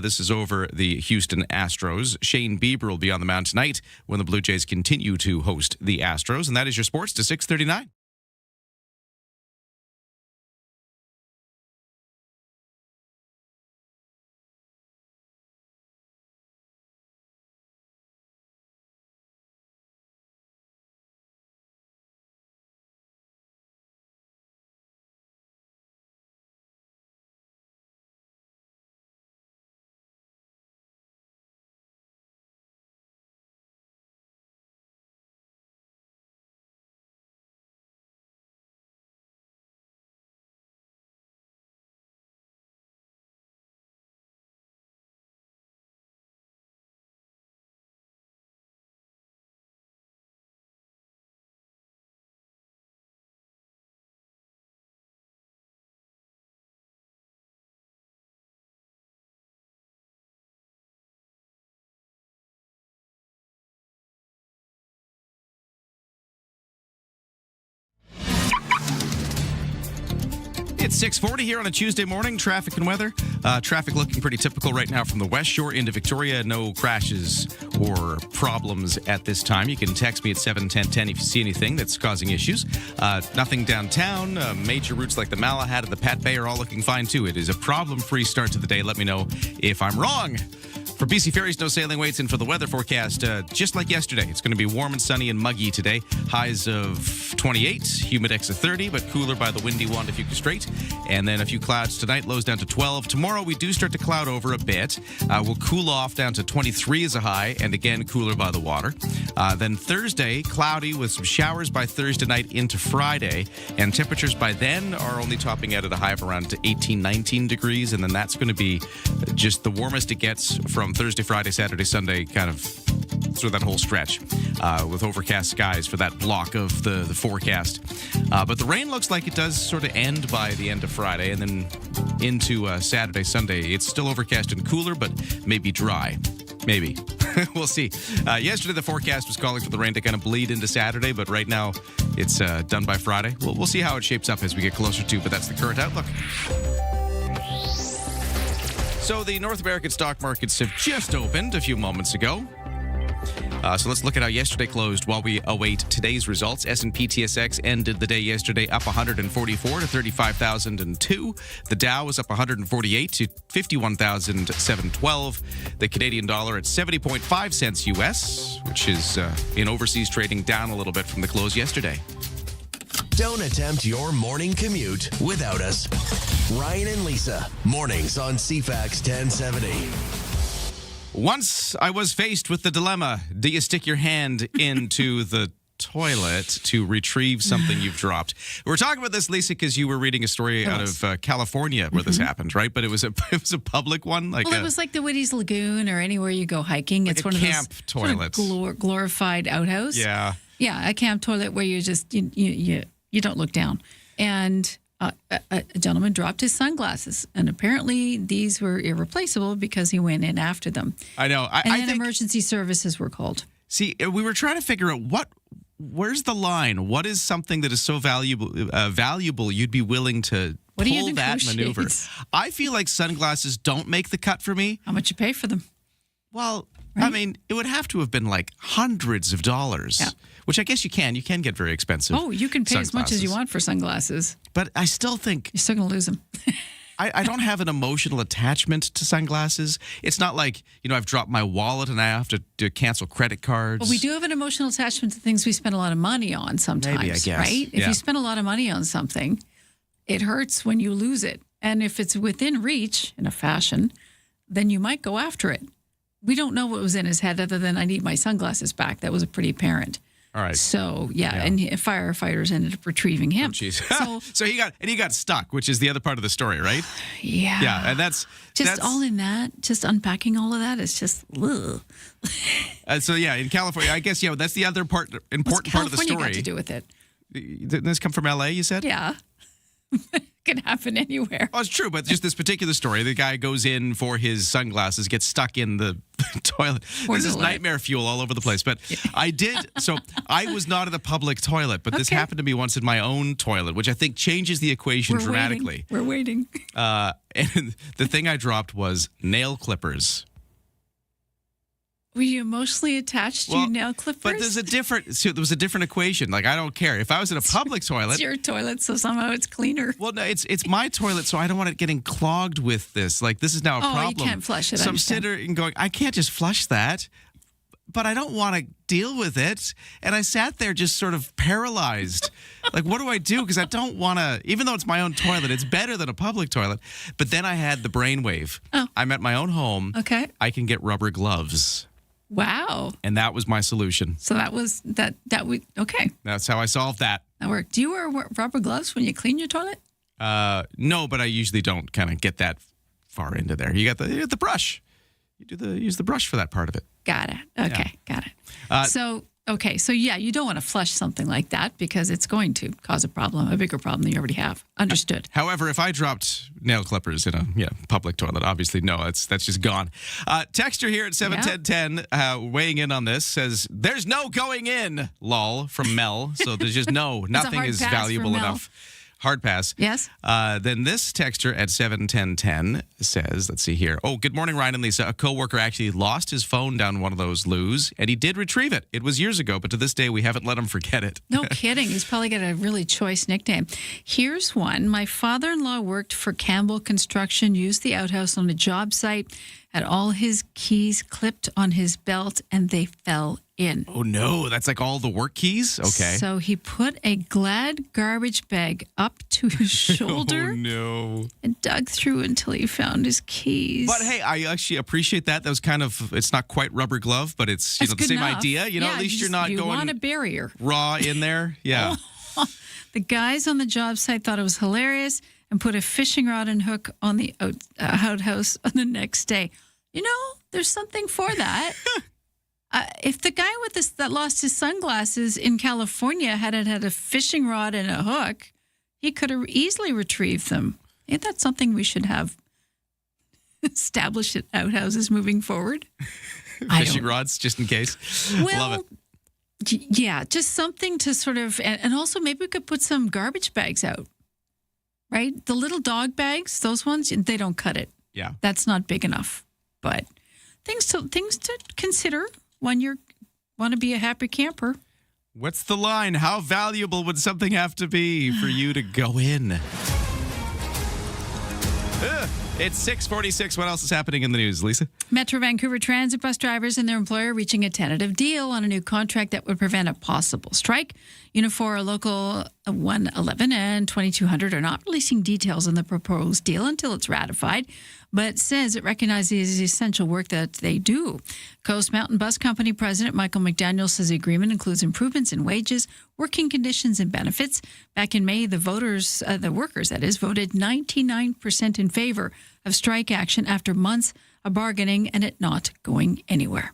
This is over the Houston Astros. Shane Bieber will be on the mound tonight when the Blue Jays continue to host the Astros. And that is your sports to 6:39. It's 6:40 here on a Tuesday morning. Traffic and weather. Traffic looking pretty typical right now from the West Shore into Victoria. No crashes or problems at this time. You can text me at 71010 if you see anything that's causing issues. Nothing downtown. Major routes like the Malahat and the Pat Bay are all looking fine too. It is a problem-free start to the day. Let me know if I'm wrong. For BC Ferries, no sailing waits. And for the weather forecast, just like yesterday, it's going to be warm and sunny and muggy today. Highs of 28, humidex of 30, but cooler by the windy one to Fuca Strait. And then a few clouds tonight, lows down to 12. Tomorrow, we do start to cloud over a bit. We'll cool off down to 23 as a high, and again, cooler by the water. Then Thursday, cloudy with some showers by Thursday night into Friday. And temperatures by then are only topping out at a high of around 18, 19 degrees. And then that's going to be just the warmest it gets from Thursday, Friday, Saturday, Sunday, kind of through that whole stretch with overcast skies for that block of the forecast. But the rain looks like it does sort of end by the end of Friday and then into Saturday, Sunday. It's still overcast and cooler, but maybe dry. Maybe. We'll see. Yesterday, the forecast was calling for the rain to kind of bleed into Saturday, but right now it's done by Friday. We'll see how it shapes up as we get closer to, but that's the current outlook. So the North American stock markets have just opened a few moments ago. So let's look at how yesterday closed while we await today's results. S&P TSX ended the day yesterday up 144 to 35,002. The Dow was up 148 to 51,712. The Canadian dollar at 70.5 cents US, which is in overseas trading down a little bit from the close yesterday. Don't attempt your morning commute without us. Ryan and Lisa, mornings on CFAX 1070. Once I was faced with the dilemma, do you stick your hand into the toilet to retrieve something you've dropped? We're talking about this, Lisa, because you were reading a story out of California where this happened, right? But it was a public one? It was like the Woody's Lagoon or anywhere you go hiking. Like it's one camp of those toilets. Sort of glorified outhouse. Yeah. Yeah, a camp toilet where you just, you don't look down. And a gentleman dropped his sunglasses, and apparently these were irreplaceable because he went in after them. I know. I think emergency services were called. See, we were trying to figure out where's the line? What is something that is so valuable you'd be willing to pull that maneuver? I feel like sunglasses don't make the cut for me. How much you pay for them? Well, right? I mean, it would have to have been like hundreds of dollars. Yeah. Which I guess you can. You can get very expensive. Oh, you can pay as much as you want for sunglasses. But I still think... You're still going to lose them. I don't have an emotional attachment to sunglasses. It's not like, I've dropped my wallet and I have to cancel credit cards. But we do have an emotional attachment to things we spend a lot of money on sometimes, maybe, I guess. Right? If you spend a lot of money on something, it hurts when you lose it. And if it's within reach in a fashion, then you might go after it. We don't know what was in his head other than I need my sunglasses back. That was pretty apparent. All right. So, and firefighters ended up retrieving him. Oh, jeez. So he got stuck, which is the other part of the story, right? Yeah. Yeah, and that's all in that, just unpacking all of that is just ugh. So, in California, I guess, that's the other important part of the story. What's California got to do with it? Didn't this come from L.A., you said? Yeah. It can happen anywhere. Oh, it's true, but just this particular story, the guy goes in for his sunglasses, gets stuck in the toilet. This is nightmare fuel all over the place. But I was not in a public toilet, but this happened to me once in my own toilet, which I think changes the equation dramatically. We're waiting. And the thing I dropped was nail clippers. Were you emotionally attached to your nail clippers? But there was a different equation. Like, I don't care. If I was in a public toilet... It's your toilet, so somehow it's cleaner. Well, no, it's my toilet, so I don't want it getting clogged with this. Like, this is now a problem. Oh, you can't flush it. So I'm sitting there and going, I can't just flush that, but I don't want to deal with it. And I sat there just sort of paralyzed. Like, what do I do? Because I don't want to... Even though it's my own toilet, it's better than a public toilet. But then I had the brainwave. Oh. I'm at my own home. Okay. I can get rubber gloves. Wow. And that was my solution. So that was that we okay. That's how I solved that. That worked. Do you wear rubber gloves when you clean your toilet? No, but I usually don't kind of get that far into there. You got the brush. You use the brush for that part of it. Got it. Okay, got it. So you don't want to flush something like that because it's going to cause a bigger problem than you already have. Understood. However, if I dropped nail clippers in a public toilet, obviously, no, that's just gone. Texter here at 71010 weighing in on this says, there's no going in, lol, from Mel. So there's just nothing is valuable enough. Hard pass. Yes. Then this texter at 71010 says, let's see here. Oh, good morning, Ryan and Lisa. A coworker actually lost his phone down one of those loos, and he did retrieve it. It was years ago, but to this day, we haven't let him forget it. No kidding. He's probably got a really choice nickname. Here's one. My father-in-law worked for Campbell Construction, used the outhouse on a job site, had all his keys clipped on his belt, and they fell in. Oh, no. That's like all the work keys? Okay. So he put a Glad garbage bag up to his shoulder Oh, no. and dug through until he found his keys. But hey, I actually appreciate that. That was kind of, it's not quite rubber glove, but it's That's the good same enough. idea. Yeah, At least you're not you going want a barrier. raw in there. Yeah. The guys on the job site thought it was hilarious and put a fishing rod and hook on the outhouse on the next day. You know, there's something for that. If the guy that lost his sunglasses in California had a fishing rod and a hook, he could have easily retrieved them. Ain't that something we should have established at outhouses moving forward? Fishing rods, just in case. Well, Love it. Yeah, just something to sort of, and also maybe we could put some garbage bags out, right? The little dog bags, those ones, they don't cut it. Yeah. That's not big enough. But things to consider when you want to be a happy camper. What's the line? How valuable would something have to be for you to go in? It's 6:46. What else is happening in the news, Lisa? Metro Vancouver transit bus drivers and their employer reaching a tentative deal on a new contract that would prevent a possible strike. Unifor Local 111 and 2200 are not releasing details on the proposed deal until it's ratified, but says it recognizes the essential work that they do. Coast Mountain Bus Company President Michael McDaniel says the agreement includes improvements in wages, working conditions, and benefits. Back in May, the workers, voted 99% in favor of strike action after months of bargaining and it not going anywhere.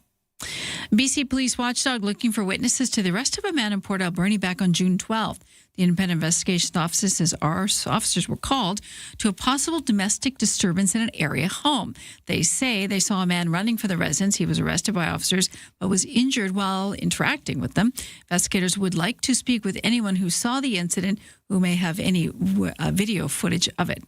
BC Police Watchdog looking for witnesses to the arrest of a man in Port Alberni back on June 12th. The Independent Investigations Office says our officers were called to a possible domestic disturbance in an area home. They say they saw a man running for the residence. He was arrested by officers but was injured while interacting with them. Investigators would like to speak with anyone who saw the incident who may have any video footage of it.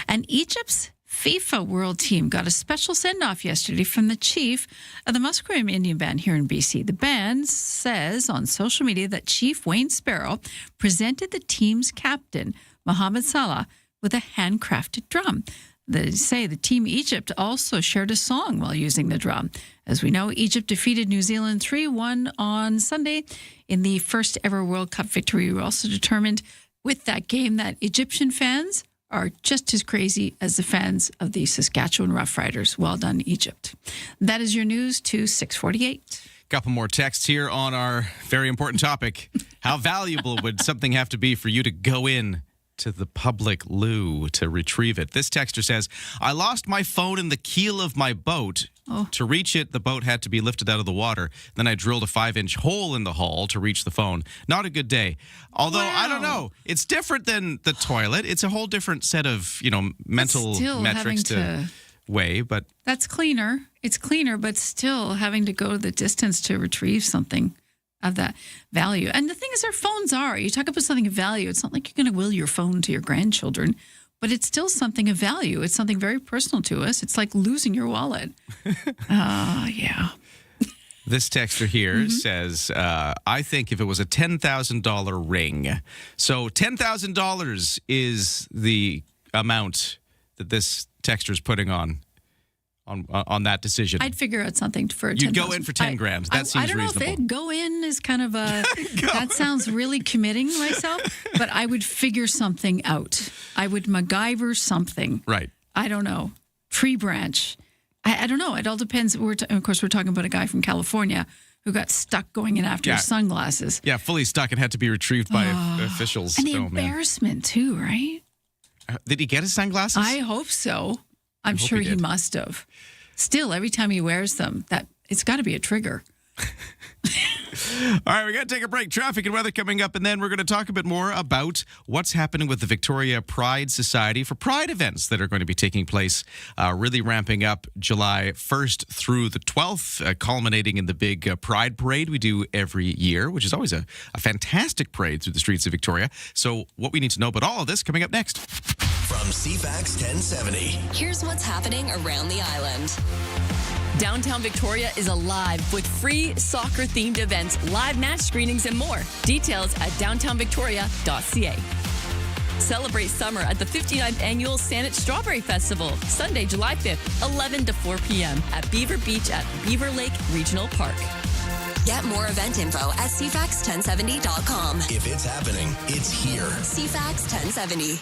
And Egypt's FIFA World Team got a special send-off yesterday from the chief of the Musqueam Indian Band here in BC. The band says on social media that Chief Wayne Sparrow presented the team's captain, Mohamed Salah, with a handcrafted drum. They say the Team Egypt also shared a song while using the drum. As we know, Egypt defeated New Zealand 3-1 on Sunday in the first ever World Cup victory. We were also determined with that game that Egyptian fans are just as crazy as the fans of the Saskatchewan Roughriders. Well done, Egypt. That is your news to 648. Couple more texts here on our very important topic. How valuable would something have to be for you to go in to the public loo to retrieve it? This texter says, I lost my phone in the keel of my boat. To reach it, the boat had to be lifted out of the water. Then I drilled a 5-inch hole in the hull to reach the phone. Not a good day. Although, I don't know. It's different than the toilet. It's a whole different set of, mental metrics to weigh. But that's cleaner. It's cleaner, but still having to go the distance to retrieve something of that value. And the thing is, our phones are. You talk about something of value. It's not like you're going to will your phone to your grandchildren. But it's still something of value. It's something very personal to us. It's like losing your wallet. Yeah. This texter here says, I think if it was a $10,000 ring. So $10,000 is the amount that this texter is putting on that decision. I'd figure out something for You'd go in for 10 grand. That seems reasonable. I don't know if go in is kind of a, that sounds really committing myself, but I would figure something out. I would MacGyver something. Right. I don't know. Tree branch. I don't know. It all depends. Of course, we're talking about a guy from California who got stuck going in after his sunglasses. Yeah, fully stuck and had to be retrieved by officials. And the embarrassment too, right? Did he get his sunglasses? I hope so. I'm sure he must have. Still, every time he wears them, that it's got to be a trigger. All right, we got to take a break. Traffic and weather coming up, and then we're going to talk a bit more about what's happening with the Victoria Pride Society for Pride events that are going to be taking place, really ramping up July 1st through the 12th, culminating in the big Pride Parade we do every year, which is always a fantastic parade through the streets of Victoria. So what we need to know about all of this coming up next. From CFAX 1070. Here's what's happening around the island. Downtown Victoria is alive with free soccer-themed events, live match screenings, and more. Details at downtownvictoria.ca. Celebrate summer at the 59th Annual Saanich Strawberry Festival, Sunday, July 5th, 11 to 4 p.m. at Beaver Beach at Beaver Lake Regional Park. Get more event info at CFAX1070.com. If it's happening, it's here. CFAX 1070.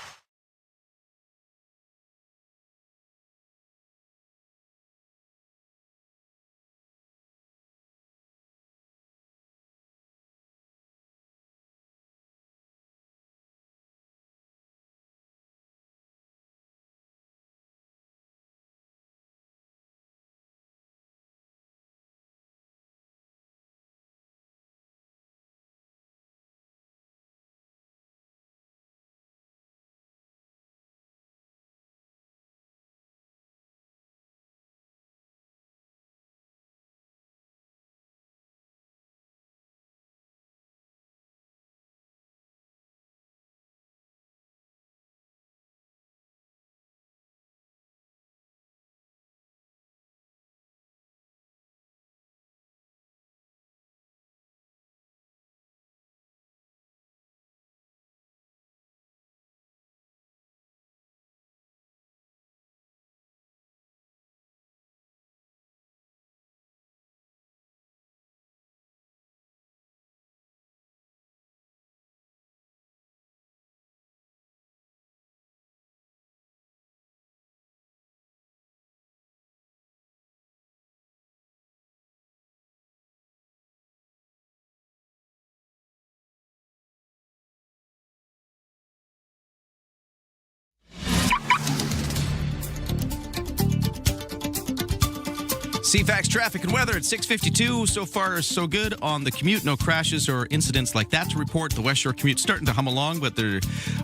CFAX traffic and weather at 6:52. So far, so good on the commute. No crashes or incidents like that to report. The West Shore commute starting to hum along, but there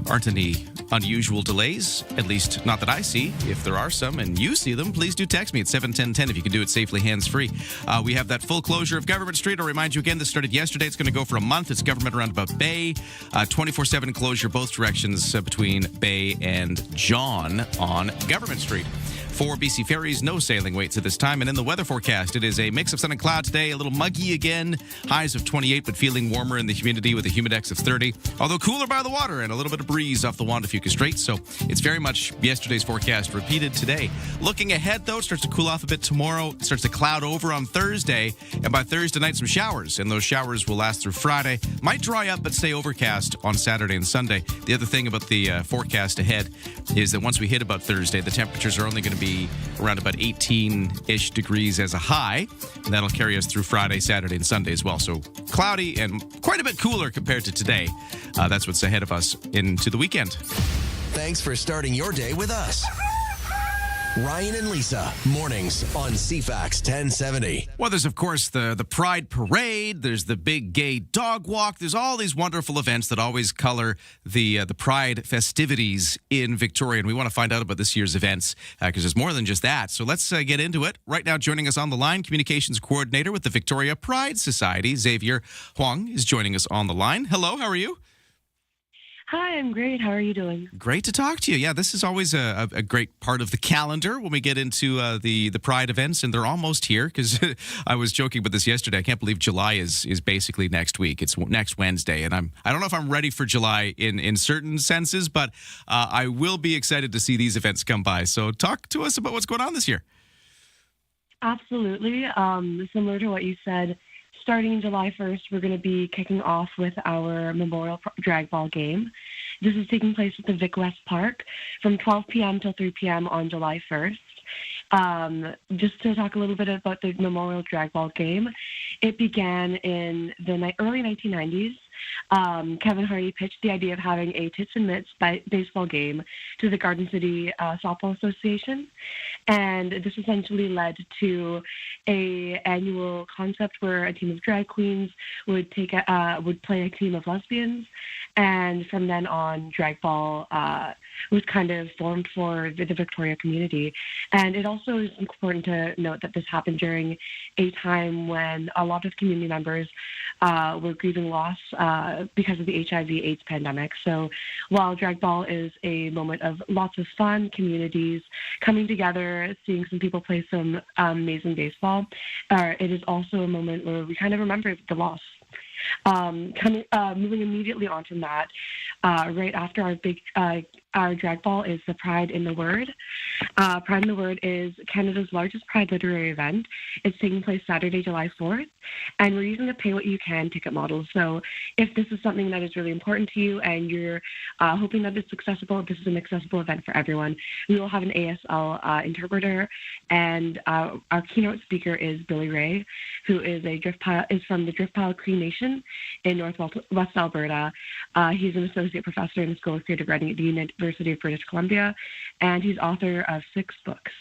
aren't any unusual delays, at least not that I see. If there are some and you see them, please do text me at 71010 if you can do it safely, hands-free. We have that full closure of Government Street. I'll remind you again, this started yesterday. It's going to go for a month. It's Government Roundabout Bay. 24/7 closure, both directions between Bay and John on Government Street. For BC Ferries, no sailing waits at this time. And in the weather forecast, it is a mix of sun and cloud today, a little muggy again, highs of 28, but feeling warmer in the humidity with a humidex of 30, although cooler by the water and a little bit of breeze off the Juan de Fuca Strait. So it's very much yesterday's forecast repeated today. Looking ahead, though, it starts to cool off a bit tomorrow. It starts to cloud over on Thursday. And by Thursday night, some showers. And those showers will last through Friday. Might dry up, but stay overcast on Saturday and Sunday. The other thing about the forecast ahead is that once we hit about Thursday, the temperatures are only going to be around about 18-ish degrees as a high, and that'll carry us through Friday, Saturday, and Sunday as well. So cloudy and quite a bit cooler compared to today. That's what's ahead of us into the weekend. Thanks for starting your day with us. Ryan and Lisa, mornings on CFAX 1070. Well, there's, of course, the Pride Parade. There's the big gay dog walk. There's all these wonderful events that always color the Pride festivities in Victoria. And we want to find out about this year's events because there's more than just that. So let's get into it. Right now, joining us on the line, Communications Coordinator with the Victoria Pride Society, Xavier Huang, is joining us on the line. Hello, how are you? Hi, I'm great. How are you doing? Great to talk to you. Yeah, this is always a great part of the calendar when we get into the Pride events, and they're almost here because I was joking about this yesterday. I can't believe July is basically next week. It's next Wednesday, and I don't know if I'm ready for July in certain senses, but I will be excited to see these events come by. So talk to us about what's going on this year. Absolutely. Similar to what you said, starting July 1st, we're going to be kicking off with our Memorial Drag Ball game. This is taking place at the Vic West Park from 12 p.m. till 3 p.m. on July 1st. Just to talk a little bit about the Memorial Drag Ball game, it began in the early 1990s Kevin Harney pitched the idea of having a tits and mitts baseball game to the Garden City Softball Association, and this essentially led to a annual concept where a team of drag queens would play a team of lesbians, and from then on, drag ball was kind of formed for the Victoria community. And it also is important to note that this happened during a time when a lot of community members were grieving loss because of the HIV/AIDS pandemic. So while drag ball is a moment of lots of fun, communities coming together, seeing some people play some amazing baseball, it is also a moment where we kind of remember the loss. Moving immediately on from that, right after our drag ball is the Pride in the Word. Pride in the Word is Canada's largest Pride literary event. It's taking place Saturday, July 4th, and we're using a pay what you can ticket model. So if this is something that is really important to you and you're hoping that it's accessible, this is an accessible event for everyone. We will have an ASL interpreter, and our keynote speaker is Billy Ray, who is from the Driftpile Cree Nation in Northwest Alberta. He's an associate professor in the School of Creative Writing at the University of British Columbia, and he's author of 6 books.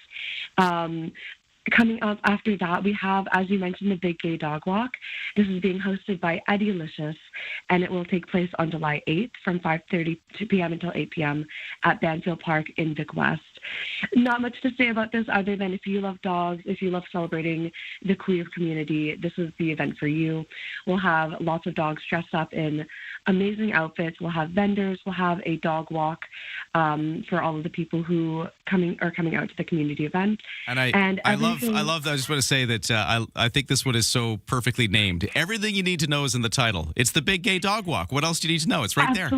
Coming up after that, we have, as you mentioned, the Big Gay Dog Walk. This is being hosted by Eddie Licious, and it will take place on July 8th from 5:30 p.m. until 8 p.m. at Banfield Park in Vic West. Not much to say about this other than if you love dogs, if you love celebrating the queer community, this is the event for you. We'll have lots of dogs dressed up in amazing outfits. We'll have vendors. We'll have a dog walk for all of the people who are coming out to the community event. And I love. I just want to say that I think this one is so perfectly named. Everything you need to know is in the title. It's the Big Gay Dog Walk. What else do you need to know? It's right there.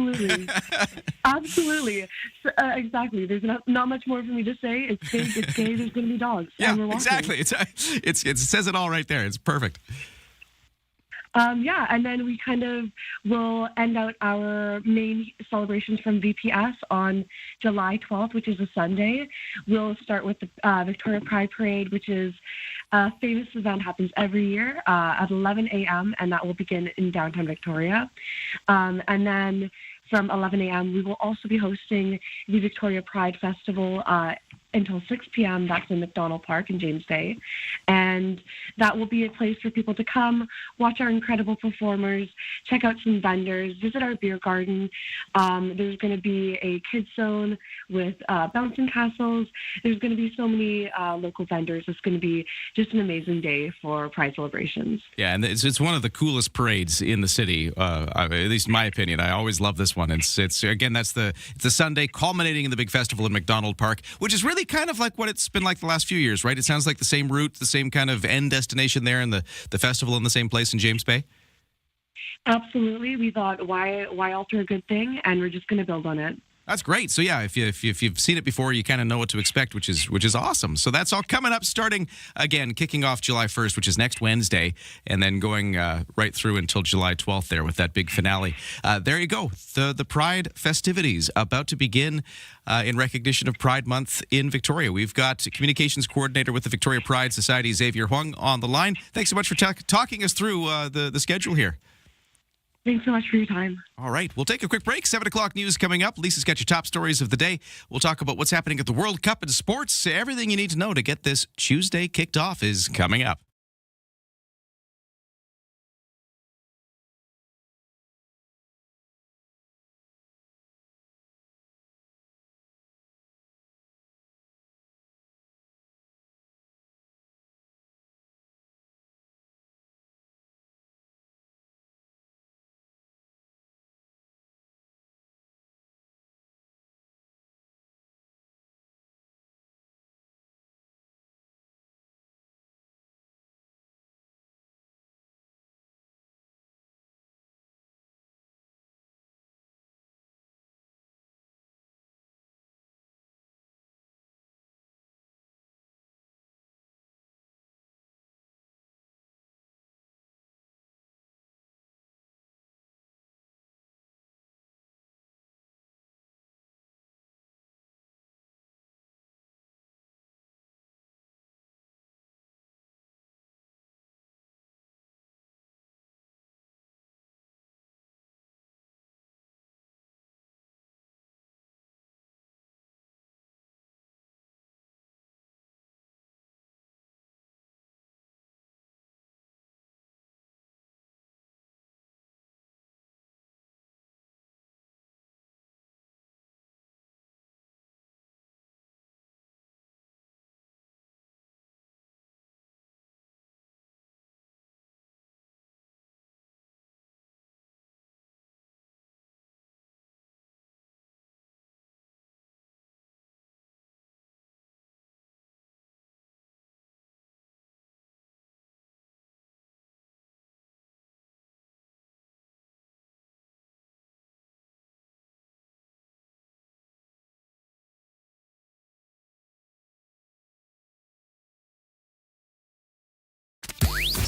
Absolutely. So, exactly. There's not much more for me to say. It's big. It's gay. There's going to be dogs. Yeah, and we're walking. Exactly. It says it all right there. It's perfect. And then we kind of will end out our main celebrations from VPS on July 12th, which is a Sunday. We'll start with the Victoria Pride Parade, which is a famous event, happens every year at 11 a.m., and that will begin in downtown Victoria. And then from 11 a.m., we will also be hosting the Victoria Pride Festival until 6 p.m. That's in McDonald Park in James Bay. And that will be a place for people to come, watch our incredible performers, check out some vendors, visit our beer garden. There's going to be a kids zone with bouncing castles. There's going to be so many local vendors. It's going to be just an amazing day for Pride celebrations. Yeah, and it's one of the coolest parades in the city, at least in my opinion. I always love this one. It's again, it's the Sunday culminating in the big festival in McDonald Park, which is really kind of like what it's been like the last few years, right? It sounds like the same route, the same kind of end destination there, and the festival in the same place in James Bay. Absolutely. We thought, why alter a good thing? And we're just going to build on it. That's great. So yeah, if you've seen it before, you kind of know what to expect, which is awesome. So that's all coming up, starting again, kicking off July 1st, which is next Wednesday, and then going right through until July 12th there with that big finale. There you go. The Pride festivities about to begin in recognition of Pride Month in Victoria. We've got communications coordinator with the Victoria Pride Society, Xavier Huang, on the line. Thanks so much for talking us through the schedule here. Thanks so much for your time. All right. We'll take a quick break. 7 o'clock news coming up. Lisa's got your top stories of the day. We'll talk about what's happening at the World Cup in sports. Everything you need to know to get this Tuesday kicked off is coming up.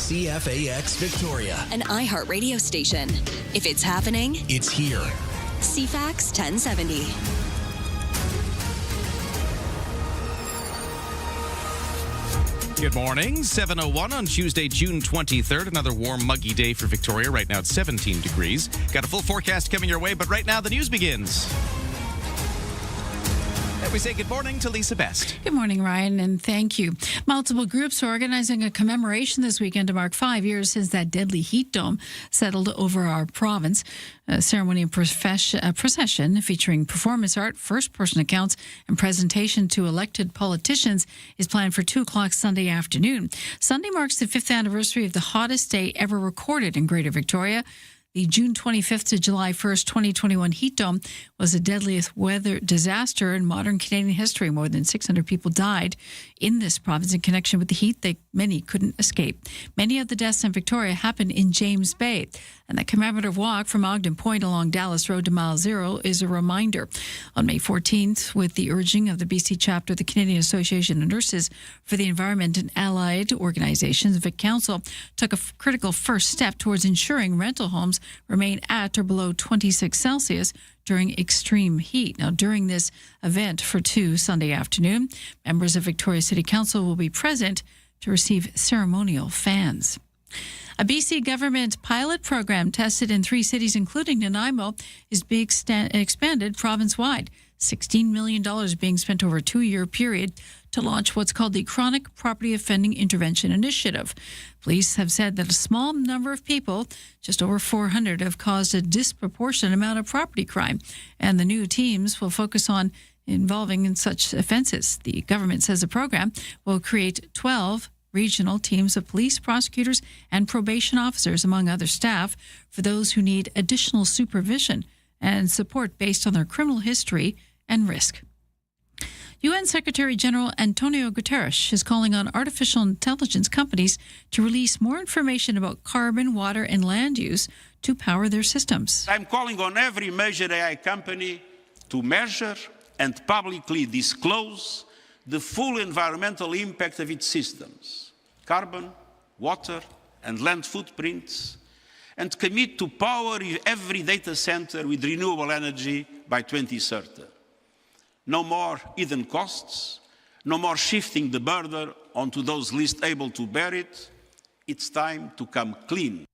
CFAX Victoria. An iHeart radio station. If it's happening, It's here. CFAX 1070. Good morning. 7:01 on Tuesday, June 23rd. Another warm, muggy day for Victoria. Right now it's 17 degrees. Got a full forecast coming your way, but right now the news begins. And we say good morning to Lisa Best. Good morning, Ryan, and thank you. Multiple groups are organizing a commemoration this weekend to mark 5 years since that deadly heat dome settled over our province. A ceremony and procession featuring performance art, first-person accounts, and presentation to elected politicians is planned for 2 o'clock Sunday afternoon. Sunday marks the 5th anniversary of the hottest day ever recorded in Greater Victoria. The June 25th to July 1st, 2021 heat dome was the deadliest weather disaster in modern Canadian history. More than 600 people died in this province in connection with the heat. Many couldn't escape. Many of the deaths in Victoria happened in James Bay. And the commemorative walk from Ogden Point along Dallas Road to Mile Zero is a reminder. On May 14th, with the urging of the BC chapter of the Canadian Association of Nurses for the Environment and Allied Organizations, Vic Council took a critical first step towards ensuring rental homes remain at or below 26 Celsius during extreme heat. Now, during this event for 2 Sunday afternoon, members of Victoria City Council will be present to receive ceremonial fans. A BC government pilot program tested in 3 cities, including Nanaimo, is being expanded province-wide. $16 million being spent over a 2-year period to launch what's called the Chronic Property Offending Intervention Initiative. Police have said that a small number of people, just over 400, have caused a disproportionate amount of property crime, and the new teams will focus on involving in such offenses. The government says the program will create 12 regional teams of police, prosecutors, and probation officers, among other staff, for those who need additional supervision and support based on their criminal history and risk. UN Secretary General Antonio Guterres is calling on artificial intelligence companies to release more information about carbon, water, and land use to power their systems. I'm calling on every major AI company to measure and publicly disclose the full environmental impact of its systems, carbon, water, and land footprints, and commit to power every data center with renewable energy by 2030. No more hidden costs, no more shifting the burden onto those least able to bear it. It's time to come clean.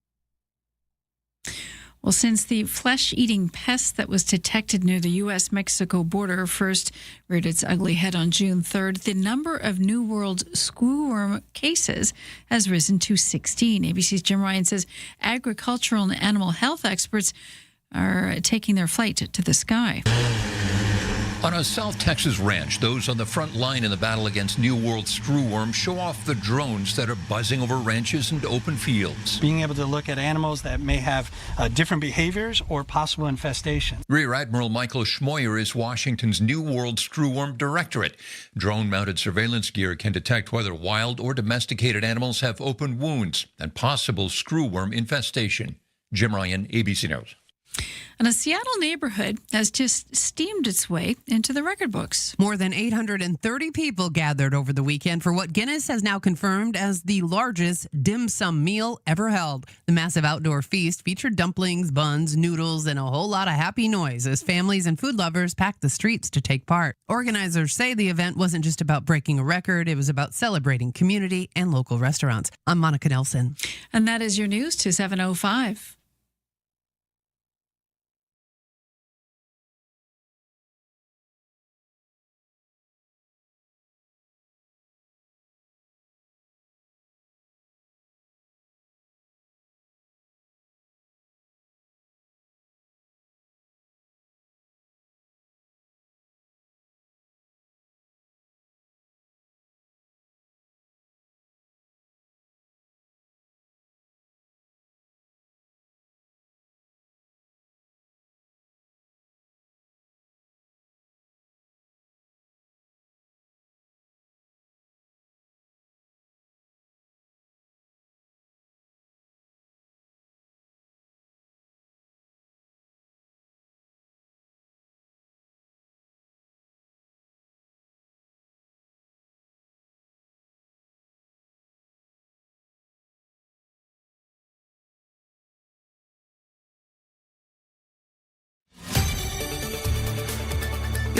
Well, since the flesh-eating pest that was detected near the U.S.-Mexico border first reared its ugly head on June 3rd, the number of New World screwworm cases has risen to 16. ABC's Jim Ryan says agricultural and animal health experts are taking their flight to the sky. On a South Texas ranch, those on the front line in the battle against New World screwworm show off the drones that are buzzing over ranches and open fields. Being able to look at animals that may have different behaviors or possible infestation. Rear Admiral Michael Schmoyer is Washington's New World Screwworm Directorate. Drone-mounted surveillance gear can detect whether wild or domesticated animals have open wounds and possible screwworm infestation. Jim Ryan, ABC News. And a Seattle neighborhood has just steamed its way into the record books. More than 830 people gathered over the weekend for what Guinness has now confirmed as the largest dim sum meal ever held. The massive outdoor feast featured dumplings, buns, noodles, and a whole lot of happy noise as families and food lovers packed the streets to take part. Organizers say the event wasn't just about breaking a record, it was about celebrating community and local restaurants. I'm Monica Nelson. And that is your news to 7:05.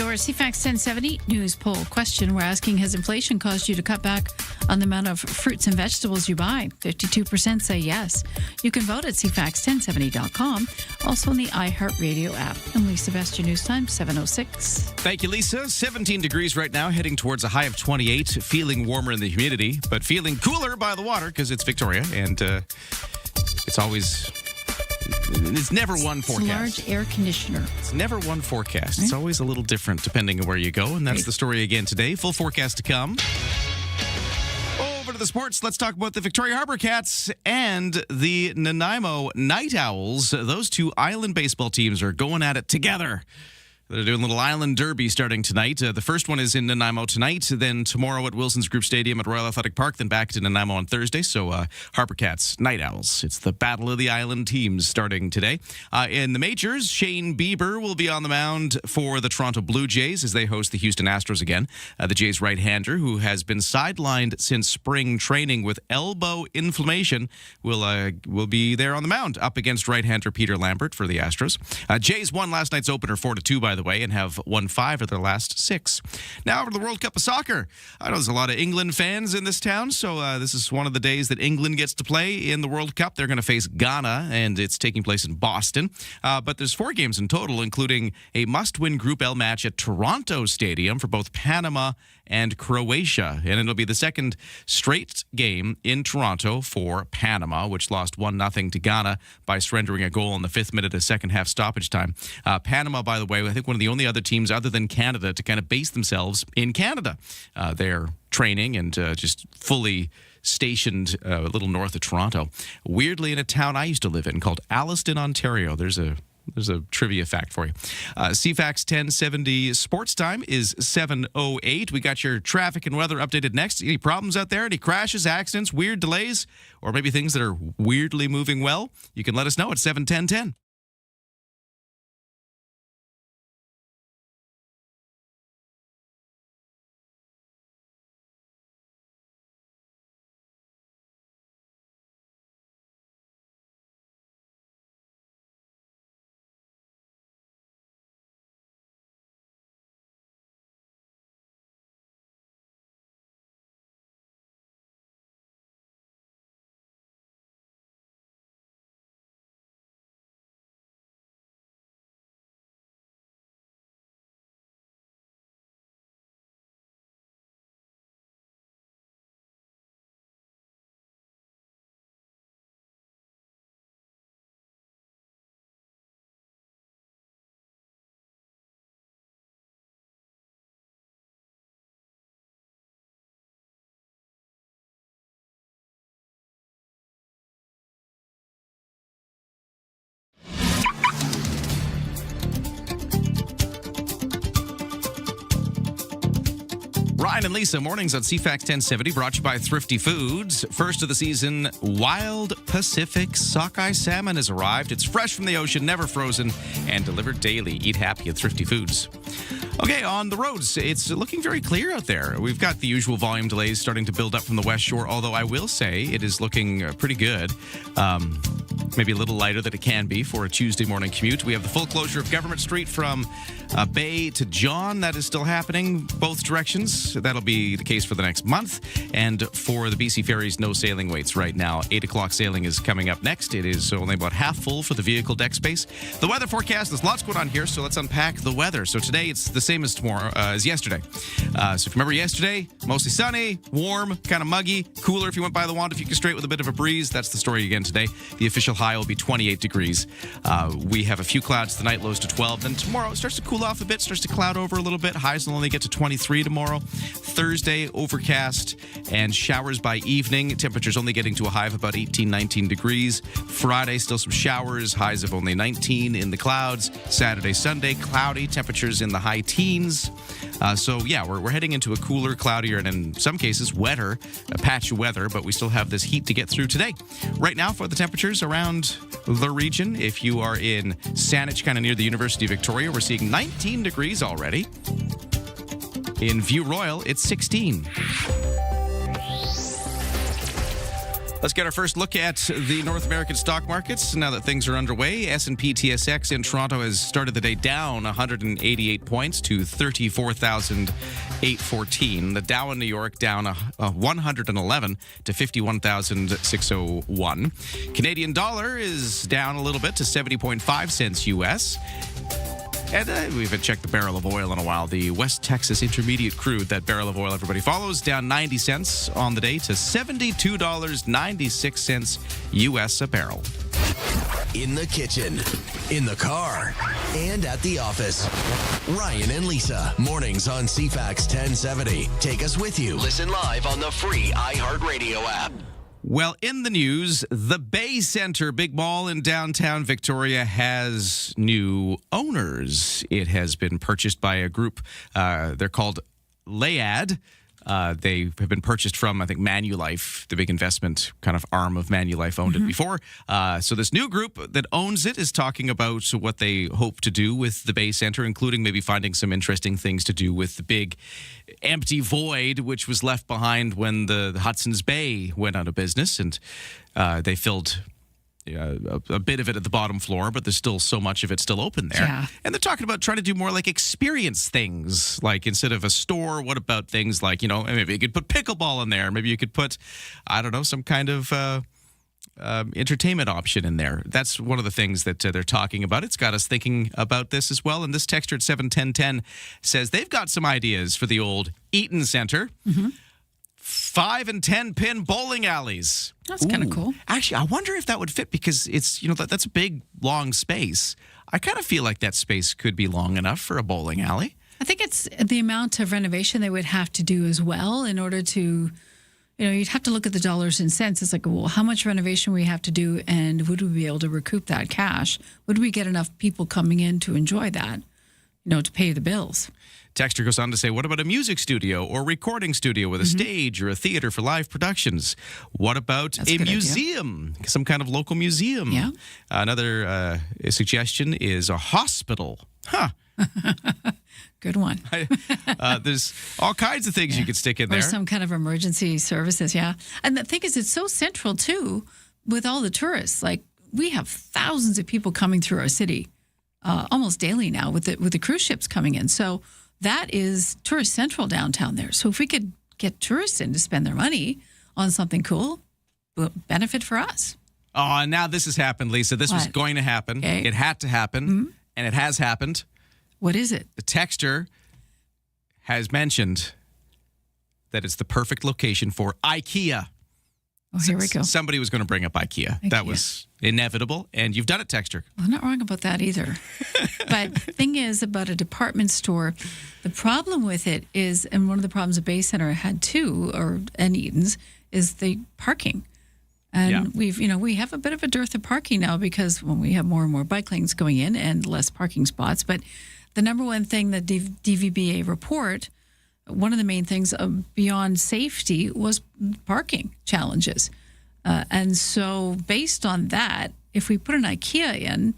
Your CFAX 1070 news poll question. We're asking, has inflation caused you to cut back on the amount of fruits and vegetables you buy? 52% say yes. You can vote at CFAX1070.com. Also on the iHeartRadio app. I'm Lisa Best, your news time, 7:06. Thank you, Lisa. 17 degrees right now, heading towards a high of 28. Feeling warmer in the humidity, but feeling cooler by the water because it's Victoria, and it's never one forecast. It's a large air conditioner. It's never one forecast. It's always a little different depending on where you go, and that's the story again today. Full forecast to come. Over to the sports. Let's talk about the Victoria Harbour Cats and the Nanaimo Night Owls. Those two island baseball teams are going at it together. They're doing a little island derby starting tonight. The first one is in Nanaimo tonight, then tomorrow at Wilson's Group Stadium at Royal Athletic Park, then back to Nanaimo on Thursday. So Harbour Cats, Night Owls. It's the battle of the island teams starting today. In the majors, Shane Bieber will be on the mound for the Toronto Blue Jays as they host the Houston Astros again. The Jays right-hander, who has been sidelined since spring training with elbow inflammation, will be there on the mound up against right-hander Peter Lambert for the Astros. Jays won last night's opener 4-2, by the way, and have won 5 of their last 6. Now over to the World Cup of Soccer. I know there's a lot of England fans in this town, so this is one of the days that England gets to play in the World Cup. They're going to face Ghana, and it's taking place in Boston. But there's 4 games in total, including a must-win Group L match at Toronto Stadium for both Panama and Croatia. And it'll be the second straight game in Toronto for Panama, which lost 1-0 to Ghana by surrendering a goal in the 5th minute of second half stoppage time. Panama, by the way, I think one of the only other teams other than Canada to kind of base themselves in Canada. They're training and just fully stationed a little north of Toronto. Weirdly, in a town I used to live in called Alliston, Ontario. There's a trivia fact for you. CFAX 1070 sports time is 7:08. We got your traffic and weather updated next. Any problems out there? Any crashes, accidents, weird delays, or maybe things that are weirdly moving well? You can let us know at 71010. Ryan and Lisa, mornings on CFAX 1070, brought to you by Thrifty Foods. First of the season, Wild Pacific Sockeye Salmon has arrived. It's fresh from the ocean, never frozen, and delivered daily. Eat happy at Thrifty Foods. Okay, on the roads, it's looking very clear out there. We've got the usual volume delays starting to build up from the West Shore, although I will say it is looking pretty good. Maybe a little lighter than it can be for a Tuesday morning commute. We have the full closure of Government Street from Bay to John. That is still happening both directions. That'll be the case for the next month. And for the BC Ferries, no sailing waits right now. 8 o'clock sailing is coming up next. It is only about half full for the vehicle deck space. The weather forecast, there's lots going on here, so let's unpack the weather. So today it's the same as tomorrow, as yesterday. So if you remember yesterday, mostly sunny, warm, kind of muggy, cooler if you went by the Wandafuka Strait with a bit of a breeze. That's the story again today. The official high will be 28 degrees. We have a few clouds tonight, lows to 12. Then tomorrow it starts to cool off a bit, starts to cloud over a little bit. Highs will only get to 23 tomorrow. Thursday, overcast and showers by evening. Temperatures only getting to a high of about 18, 19 degrees. Friday, still some showers. Highs of only 19 in the clouds. Saturday, Sunday, cloudy. Temperatures in the high teens. So, yeah, we're heading into a cooler, cloudier, and in some cases, wetter patch of weather, but we still have this heat to get through today. Right now, for the temperatures around the region, if you are in Saanich, kind of near the University of Victoria, we're seeing 19 degrees already. In View Royal, it's 16. Let's get our first look at the North American stock markets now that things are underway. S&P TSX in Toronto has started the day down 188 points to 34,814. The Dow in New York down 111 to 51,601. Canadian dollar is down a little bit to 70.5 cents U.S. And we haven't checked the barrel of oil in a while. The West Texas Intermediate crude, that barrel of oil everybody follows, down 90 cents on the day to $72.96 U.S. a barrel. In the kitchen, in the car, and at the office. Ryan and Lisa, mornings on CFAX 1070. Take us with you. Listen live on the free iHeartRadio app. Well, in the news, the Bay Center Big Mall in downtown Victoria has new owners. It has been purchased by a group. They're called Layad. They have been purchased from, I think, Manulife, the big investment kind of arm of Manulife owned it before. So this new group that owns it is talking about what they hope to do with the Bay Center, including maybe finding some interesting things to do with the big empty void which was left behind when the Hudson's Bay went out of business. And they filled a bit of it at the bottom floor, but there's still so much of it still open there. Yeah. And they're talking about trying to do more like experience things. Like instead of a store, what about things like, maybe you could put pickleball in there. Maybe you could put, I don't know, some kind of entertainment option in there. That's one of the things that they're talking about. It's got us thinking about this as well. And this texter at 71010 says they've got some ideas for the old Eaton Center. 5 and 10 pin bowling alleys. That's kind of cool. Actually, I wonder if that would fit because it's, that's a big, long space. I kind of feel like that space could be long enough for a bowling alley. I think it's the amount of renovation they would have to do as well in order to, you'd have to look at the dollars and cents. It's like, well, how much renovation we have to do and would we be able to recoup that cash? Would we get enough people coming in to enjoy that, to pay the bills? Texter goes on to say, what about a music studio or recording studio with a stage or a theater for live productions? What about a museum, some kind of local museum? Yeah. Another suggestion is a hospital. Huh. Good one. There's all kinds of things you could stick in there. Or some kind of emergency services, yeah. And the thing is, it's so central, too, with all the tourists. Like, we have thousands of people coming through our city almost daily now with the cruise ships coming in. So that is tourist central downtown there. So if we could get tourists in to spend their money on something cool, benefit for us. Oh, and now this has happened, Lisa. This was going to happen. Okay. It had to happen, and it has happened. What is it? The texter has mentioned that it's the perfect location for IKEA. Oh, here we go. Somebody was going to bring up IKEA. That was inevitable, and you've done it, texter. Well, I'm not wrong about that either. But the thing is about a department store, the problem with it is, and one of the problems the Bay Center had too, and Eaton's, is the parking. And we have a bit of a dearth of parking now because we have more and more bike lanes going in and less parking spots. But the number one thing that DVBA report, one of the main things beyond safety was parking challenges. And so based on that, if we put an IKEA in,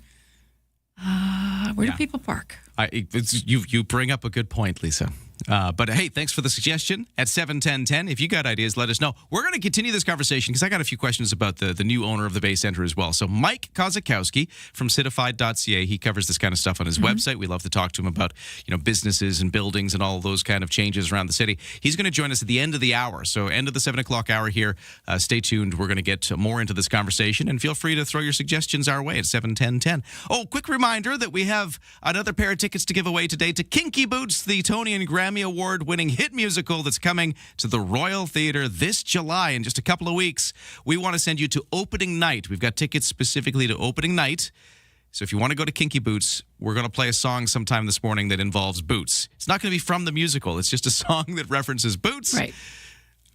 where do people park? You bring up a good point, Lisa. But hey, thanks for the suggestion at 71010. If you got ideas, let us know. We're going to continue this conversation because I got a few questions about the new owner of the Bay Center as well. So Mike Kozakowski from Citified.ca, he covers this kind of stuff on his website. We love to talk to him about businesses and buildings and all of those kind of changes around the city. He's going to join us at the end of the hour. So end of the 7 o'clock hour here. Stay tuned. We're going to get more into this conversation, and feel free to throw your suggestions our way at 71010. Oh, quick reminder that we have another pair of tickets to give away today to Kinky Boots, the Tony and Grammy Award-winning hit musical that's coming to the Royal Theatre this July in just a couple of weeks. We want to send you to opening night. We've got tickets specifically to opening night. So if you want to go to Kinky Boots, we're going to play a song sometime this morning that involves boots. It's not going to be from the musical. It's just a song that references boots. Right.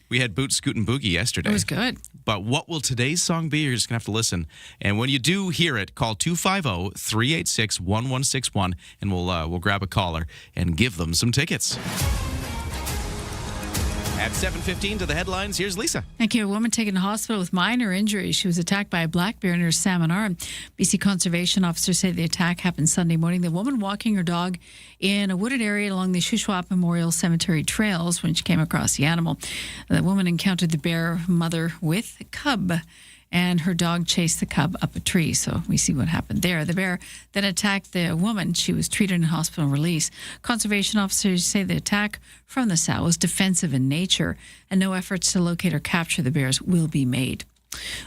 We had Boots, Scoot, and Boogie yesterday. It was good. But what will today's song be? You're just going to have to listen. And when you do hear it, call 250-386-1161, and we'll grab a caller and give them some tickets. At 7:15 to the headlines, here's Lisa. Thank you. A woman taken to hospital with minor injuries. She was attacked by a black bear near Salmon Arm. BC conservation officers say the attack happened Sunday morning. The woman walking her dog in a wooded area along the Shuswap Memorial Cemetery trails when she came across the animal. The woman encountered the bear mother with a cub, and her dog chased the cub up a tree. So we see what happened there. The bear then attacked the woman. She was treated in hospital and released. Conservation officers say the attack from the sow was defensive in nature, and no efforts to locate or capture the bears will be made.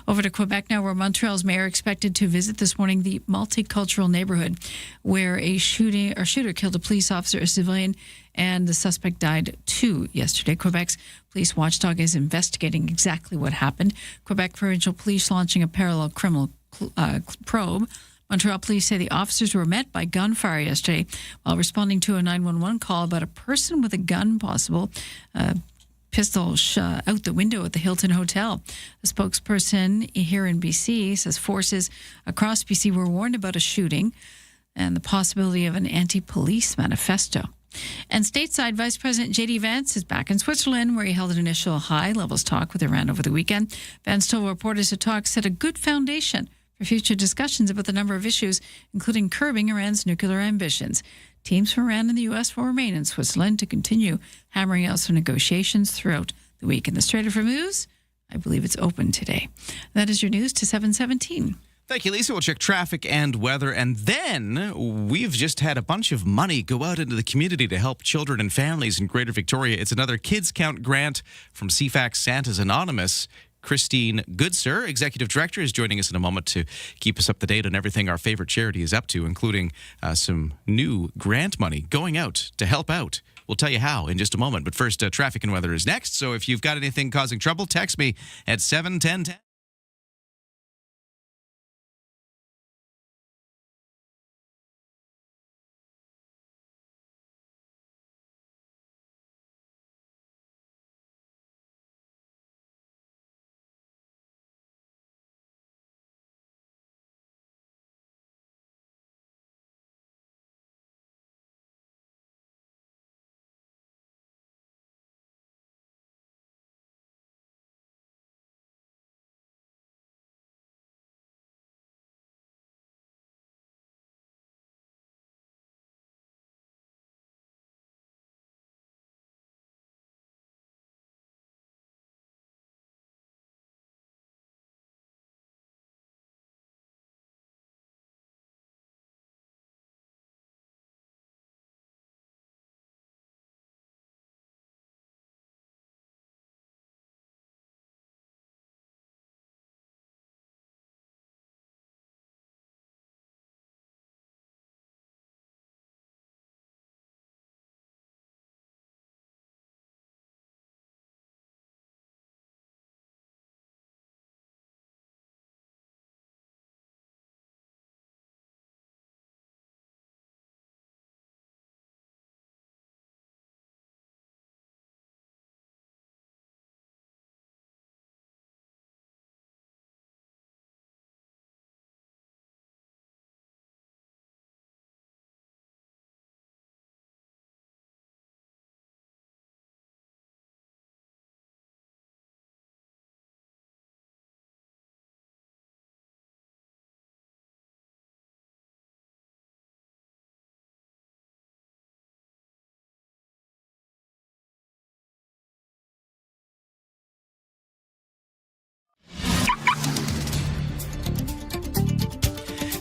Over to Quebec now, where Montreal's mayor expected to visit this morning the multicultural neighborhood where a shooter killed a police officer, a civilian, and the suspect died too yesterday. Quebec's police watchdog is investigating exactly what happened. Quebec Provincial Police launching a parallel criminal probe. Montreal police say the officers were met by gunfire yesterday while responding to a 911 call about a person with a gun, possible pistol out the window at the Hilton Hotel. A spokesperson here in BC says forces across BC were warned about a shooting and the possibility of an anti-police manifesto. And stateside, Vice President J.D. Vance is back in Switzerland, where he held an initial high-levels talk with Iran over the weekend. Vance told reporters the talk set a good foundation for future discussions about the number of issues, including curbing Iran's nuclear ambitions. Teams from Iran and the U.S. will remain in Switzerland to continue hammering out some negotiations throughout the week. In the Strait of Hormuz, I believe it's open today. That is your news to 7:17. Thank you, Lisa. We'll check traffic and weather. And then we've just had a bunch of money go out into the community to help children and families in Greater Victoria. It's another Kids Count grant from CFAX Santa's Anonymous. Christine Goodsir, Executive Director, is joining us in a moment to keep us up to date on everything our favorite charity is up to, including some new grant money going out to help out. We'll tell you how in just a moment. But first, traffic and weather is next. So if you've got anything causing trouble, text me at 71010.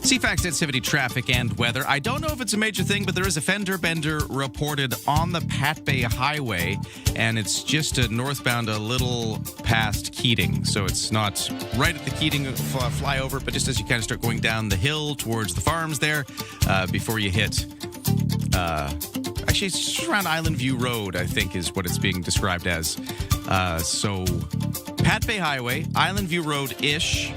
CFAX activity, traffic, and weather. I don't know if it's a major thing, but there is a fender bender reported on the Pat Bay Highway, and it's just northbound a little past Keating. So it's not right at the Keating flyover, but just as you kind of start going down the hill towards the farms there, before you hit... actually, it's just around Island View Road, I think, is what it's being described as. So, Pat Bay Highway, Island View Road-ish.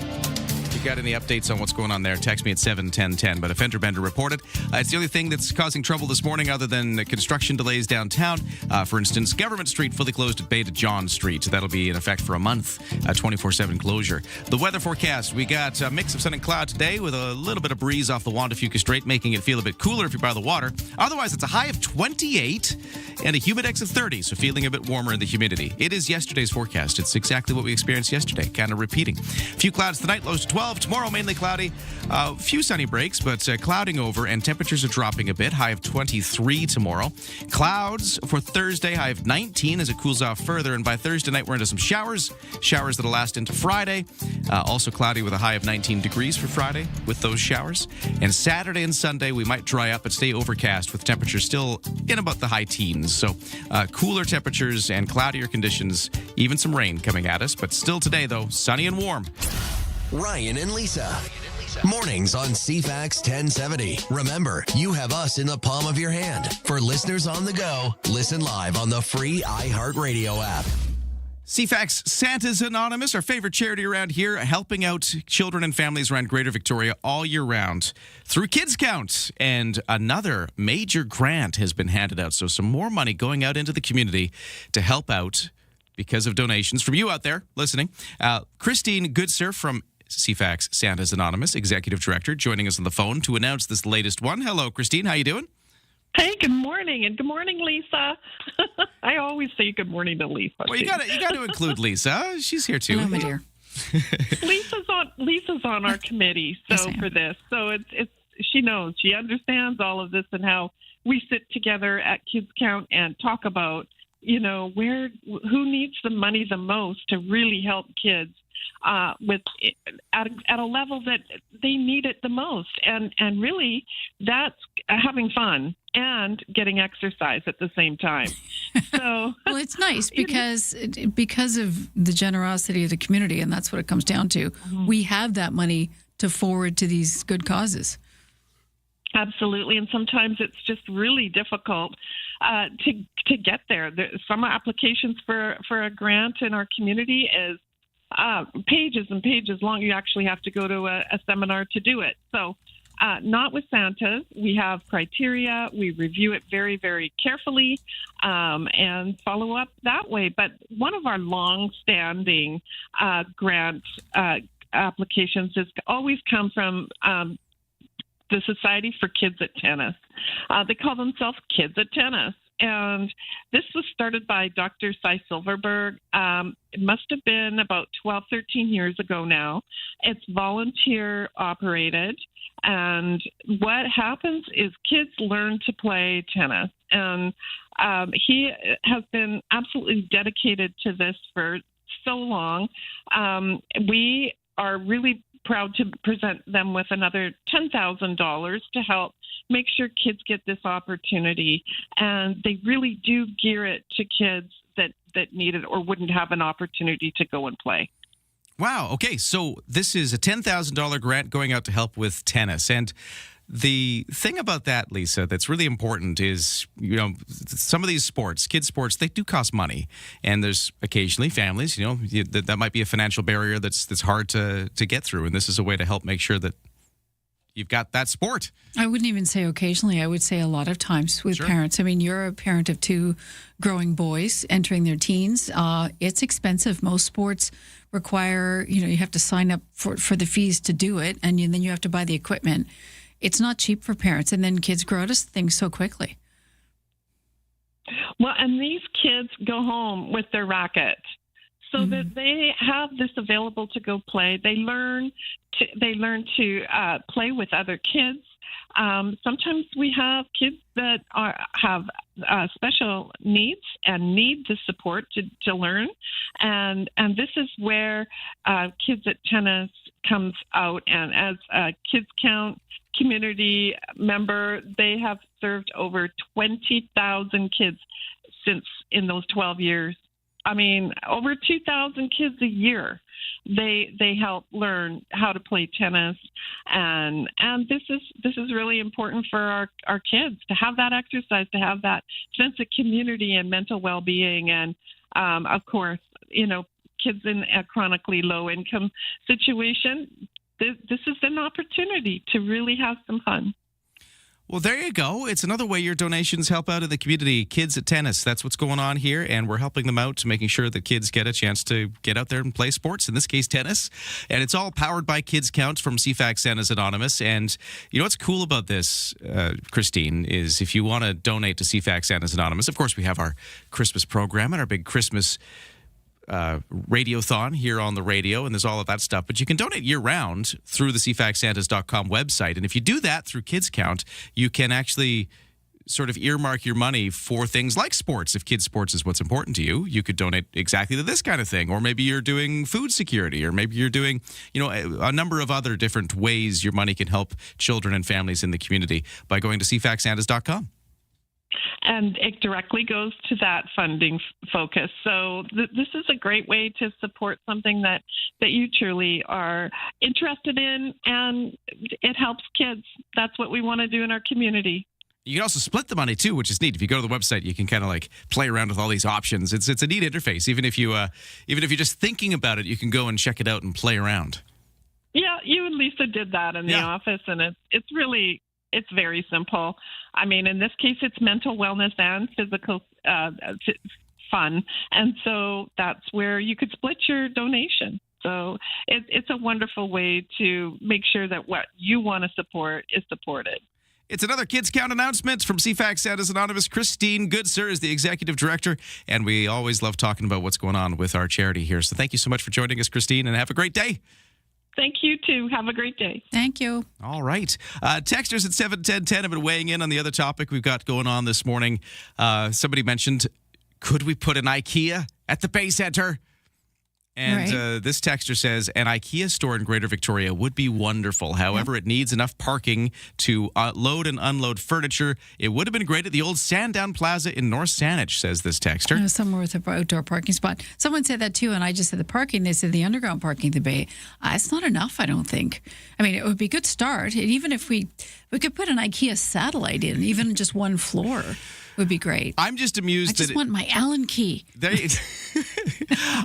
You got any updates on what's going on there, text me at 71010. But a fender bender reported. It's the only thing that's causing trouble this morning other than construction delays downtown. For instance, Government Street fully closed at Bay to John Street. That'll be in effect for a month, 24/7 closure. The weather forecast, we got a mix of sun and cloud today with a little bit of breeze off the Juan de Fuca Strait, making it feel a bit cooler if you're by the water. Otherwise, it's a high of 28 and a humidex of 30, so feeling a bit warmer in the humidity. It is yesterday's forecast. It's exactly what we experienced yesterday, kind of repeating. A few clouds tonight, lows to 12. Tomorrow, mainly cloudy. A few sunny breaks, but clouding over, and temperatures are dropping a bit. High of 23 tomorrow. Clouds for Thursday, high of 19 as it cools off further. And by Thursday night, we're into some showers. Showers that'll last into Friday. Also cloudy with a high of 19 degrees for Friday with those showers. And Saturday and Sunday, we might dry up but stay overcast with temperatures still in about the high teens. So cooler temperatures and cloudier conditions, even some rain coming at us. But still today, though, sunny and warm. Ryan and Lisa. Mornings on CFAX 1070. Remember, you have us in the palm of your hand. For listeners on the go, listen live on the free iHeartRadio app. CFAX Santa's Anonymous, our favorite charity around here, helping out children and families around Greater Victoria all year round through Kids Count. And another major grant has been handed out. So some more money going out into the community to help out because of donations from you out there listening. Christine Goodser from CFAX Santa's Anonymous, Executive Director, joining us on the phone to announce this latest one. Hello, Christine. How you doing? Hey, good morning, and good morning, Lisa. I always say good morning to Lisa. Well, you got to include Lisa. She's here too. Hello, my dear. Lisa's on our committee, so for this, so it's she knows, she understands all of this and how we sit together at Kids Count and talk about who needs the money the most to really help kids with at a level that they need it the most, and really that's having fun and getting exercise at the same time. So well, it's nice because of the generosity of the community, and that's what it comes down to. Mm-hmm. We have that money to forward to these good causes. Absolutely, and sometimes it's just really difficult to get there. Some applications for a grant in our community is pages and pages long. You actually have to go to a seminar to do it. So not with Santa's. We have criteria. We review it very, very carefully and follow up that way. But one of our long-standing grant applications has always come from the Society for Kids at Tennis. They call themselves Kids at Tennis. And this was started by Dr. Cy Silverberg. It must have been about 12, 13 years ago now. It's volunteer operated. And what happens is kids learn to play tennis. And he has been absolutely dedicated to this for so long. We are really proud to present them with another $10,000 to help make sure kids get this opportunity. And they really do gear it to kids that need it or wouldn't have an opportunity to go and play. Wow. Okay. So this is a $10,000 grant going out to help with tennis. And the thing about that, Lisa, that's really important is, some of these sports, kids sports, they do cost money. And there's occasionally families, that might be a financial barrier that's hard to get through. And this is a way to help make sure that you've got that sport. I wouldn't even say occasionally. I would say a lot of times with parents. I mean, you're a parent of two growing boys entering their teens. It's expensive. Most sports require, you have to sign up for the fees to do it. And then you have to buy the equipment. It's not cheap for parents. And then kids grow out of things so quickly. Well, and these kids go home with their racket so that they have this available to go play. They learn to play with other kids. Sometimes we have kids that have special needs and need the support to learn. And this is where Kids at Tennis comes out. And as a Kids Count community member, they have served over 20,000 kids in those 12 years. I mean, over 2,000 kids a year. They help learn how to play tennis, and this is really important for our kids to have that exercise, to have that sense of community and mental well-being, and of course, kids in a chronically low income situation this is an opportunity to really have some fun. Well, there you go. It's another way your donations help out in the community. Kids at Tennis, that's what's going on here, and we're helping them out, making sure that kids get a chance to get out there and play sports, in this case, tennis. And it's all powered by Kids Count from CFAX Santa's Anonymous. And you know what's cool about this, Christine, is if you want to donate to CFAX Santa's Anonymous, of course, we have our Christmas program and our big Christmas radiothon here on the radio, and there's all of that stuff. But you can donate year-round through the CFAXSantas.com website. And if you do that through Kids Count, you can actually sort of earmark your money for things like sports. If kids' sports is what's important to you, you could donate exactly to this kind of thing. Or maybe you're doing food security, or maybe you're doing, a number of other different ways your money can help children and families in the community by going to CFAXSantas.com. And it directly goes to that funding focus. So this is a great way to support something that you truly are interested in, and it helps kids. That's what we want to do in our community. You can also split the money too, which is neat. If you go to the website, you can kind of like play around with all these options. It's a neat interface. Even if you're just thinking about it, you can go and check it out and play around. Yeah, you and Lisa did that in the office, and it's very simple. I mean, in this case, it's mental wellness and physical fun. And so that's where you could split your donation. So it's a wonderful way to make sure that what you want to support is supported. It's another Kids Count announcement from CFAX Santa's Anonymous. Christine Goodsir is the executive director, and we always love talking about what's going on with our charity here. So thank you so much for joining us, Christine, and have a great day. Thank you, too. Have a great day. Thank you. All right. Texters at 71010 have been weighing in on the other topic we've got going on this morning. Somebody mentioned, could we put an IKEA at the Bay Center? And this texter says, an IKEA store in Greater Victoria would be wonderful. However, it needs enough parking to load and unload furniture. It would have been great at the old Sandown Plaza in North Saanich, says this texter. Somewhere with an outdoor parking spot. Someone said that too, and I just said the parking. They said the underground parking at the Bay. It's not enough, I don't think. I mean, it would be a good start. And even if we could put an IKEA satellite in, even just one floor would be great. I'm just amused I just want my Allen key.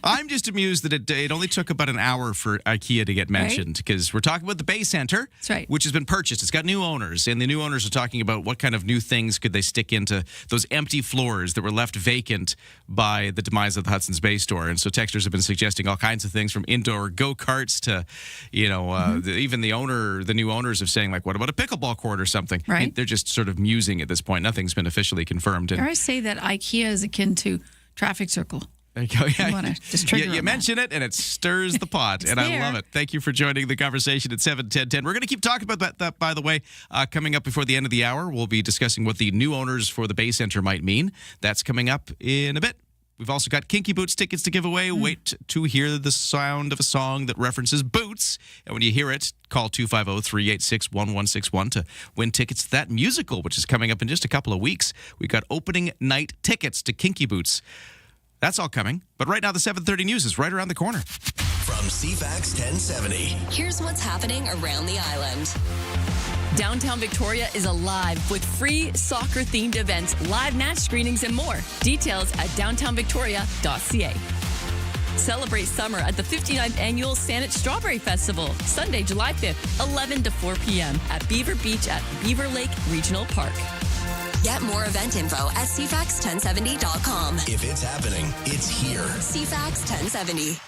I'm just amused that it only took about an hour for IKEA to get mentioned, because we're talking about the Bay Center, That's right, which has been purchased. It's got new owners, and the new owners are talking about what kind of new things could they stick into those empty floors that were left vacant by the demise of the Hudson's Bay store. And so texters have been suggesting all kinds of things, from indoor go-karts to, even the new owners of saying, like, what about a pickleball court or something? Right. They're just sort of musing at this point. Nothing's been officially confirmed. Dare I say that IKEA is akin to traffic circle? There you go. Yeah. You mention it, and it stirs the pot, and I love it. Thank you for joining the conversation at 71010. We're going to keep talking about that, by the way. Coming up before the end of the hour, we'll be discussing what the new owners for the Bay Center might mean. That's coming up in a bit. We've also got Kinky Boots tickets to give away. Wait to hear the sound of a song that references boots. And when you hear it, call 250-386-1161 to win tickets to that musical, which is coming up in just a couple of weeks. We've got opening night tickets to Kinky Boots. That's all coming. But right now, the 7:30 news is right around the corner. From CFAX 1070. Here's what's happening around the island. Downtown Victoria is alive with free soccer-themed events, live match screenings, and more. Details at downtownvictoria.ca. Celebrate summer at the 59th Annual Saanich Strawberry Festival, Sunday, July 5th, 11 to 4 p.m. at Beaver Beach at Beaver Lake Regional Park. Get more event info at CFAX1070.com. If it's happening, it's here. CFAX 1070.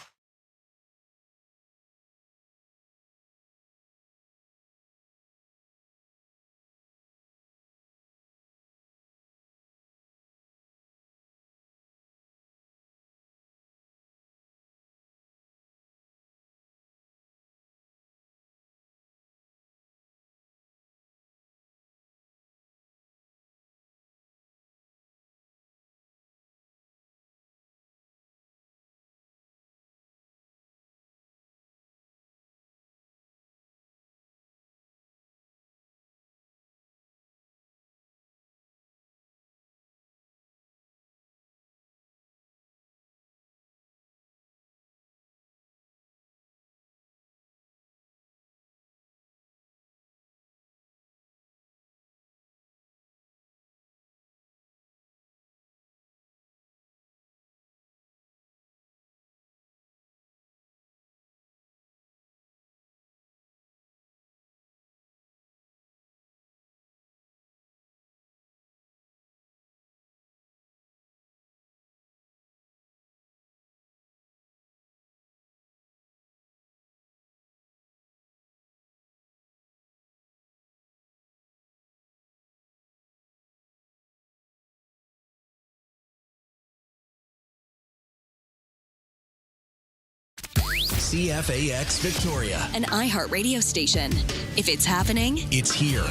CFAX Victoria. An iHeart radio station. If it's happening, It's here.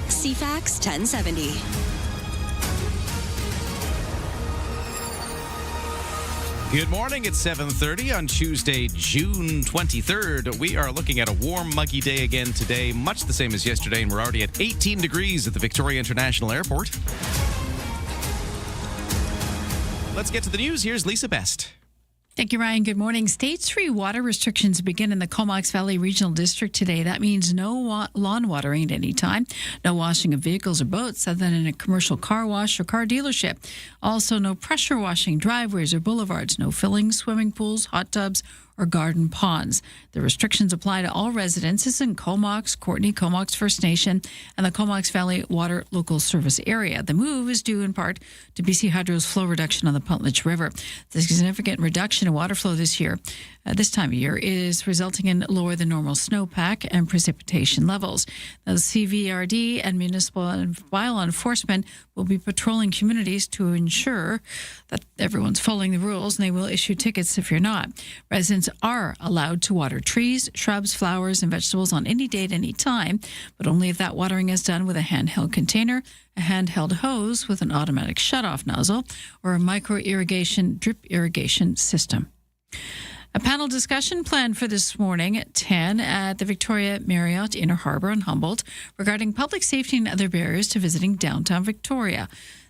CFAX 1070. Good morning. It's 7:30 on Tuesday, June 23rd. We are looking at a warm, muggy day again today, much the same as yesterday, and we're already at 18 degrees at the Victoria International Airport. Let's get to the news. Here's Lisa Best. Thank you, Ryan. Good morning. Stage 3 water restrictions begin in the Comox Valley Regional District today. That means no lawn watering at any time, no washing of vehicles or boats other than in a commercial car wash or car dealership. Also, no pressure washing driveways or boulevards, no filling swimming pools, hot tubs, or garden ponds. The restrictions apply to all residences in Comox, Courtenay, Comox First Nation, and the Comox Valley Water Local Service area. The move is due in part to BC Hydro's flow reduction on the Puntledge River. The significant reduction in water flow this year, this time of year, is resulting in lower than normal snowpack and precipitation levels. Now, the CVRD and municipal and bylaw enforcement will be patrolling communities to ensure that everyone's following the rules, and they will issue tickets if you're not. Residents are allowed to water trees, shrubs, flowers, and vegetables on any date, any time, but only if that watering is done with a handheld container, a handheld hose with an automatic shutoff nozzle, or a micro-irrigation drip irrigation system. A panel discussion planned for this morning at 10 at the Victoria Marriott Inner Harbour in Humboldt regarding public safety and other barriers to visiting downtown Victoria.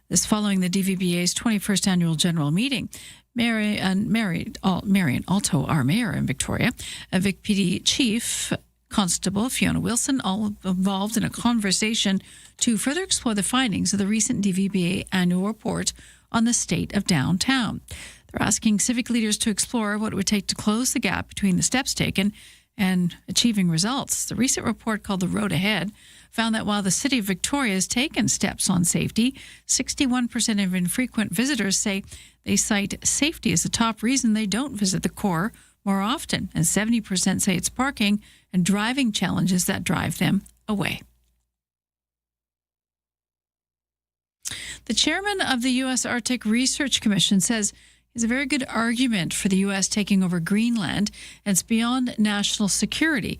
This following the DVBA's 21st annual general meeting. Marion Alto, our mayor in Victoria, a Vic PD chief Constable Fiona Wilson, all involved in a conversation to further explore the findings of the recent DVBA annual report on the state of downtown. They're asking civic leaders to explore what it would take to close the gap between the steps taken and achieving results. The recent report, called The Road Ahead, found that while the city of Victoria has taken steps on safety, 61% of infrequent visitors say they cite safety as the top reason they don't visit the core more often, and 70% say it's parking and driving challenges that drive them away. The chairman of the U.S. Arctic Research Commission says is a very good argument for the U.S. taking over Greenland, and it's beyond national security.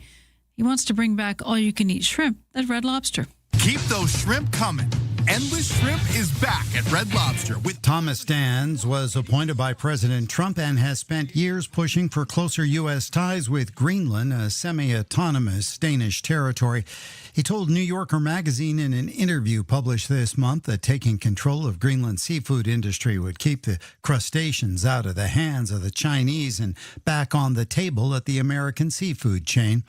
He wants to bring back all-you-can-eat shrimp at Red Lobster. Keep those shrimp coming. Endless Shrimp is back at Red Lobster with Thomas Stans was appointed by President Trump and has spent years pushing for closer U.S. ties with Greenland, a semi-autonomous Danish territory. He told New Yorker magazine in an interview published this month that taking control of Greenland's seafood industry would keep the crustaceans out of the hands of the Chinese and back on the table at the American seafood chain.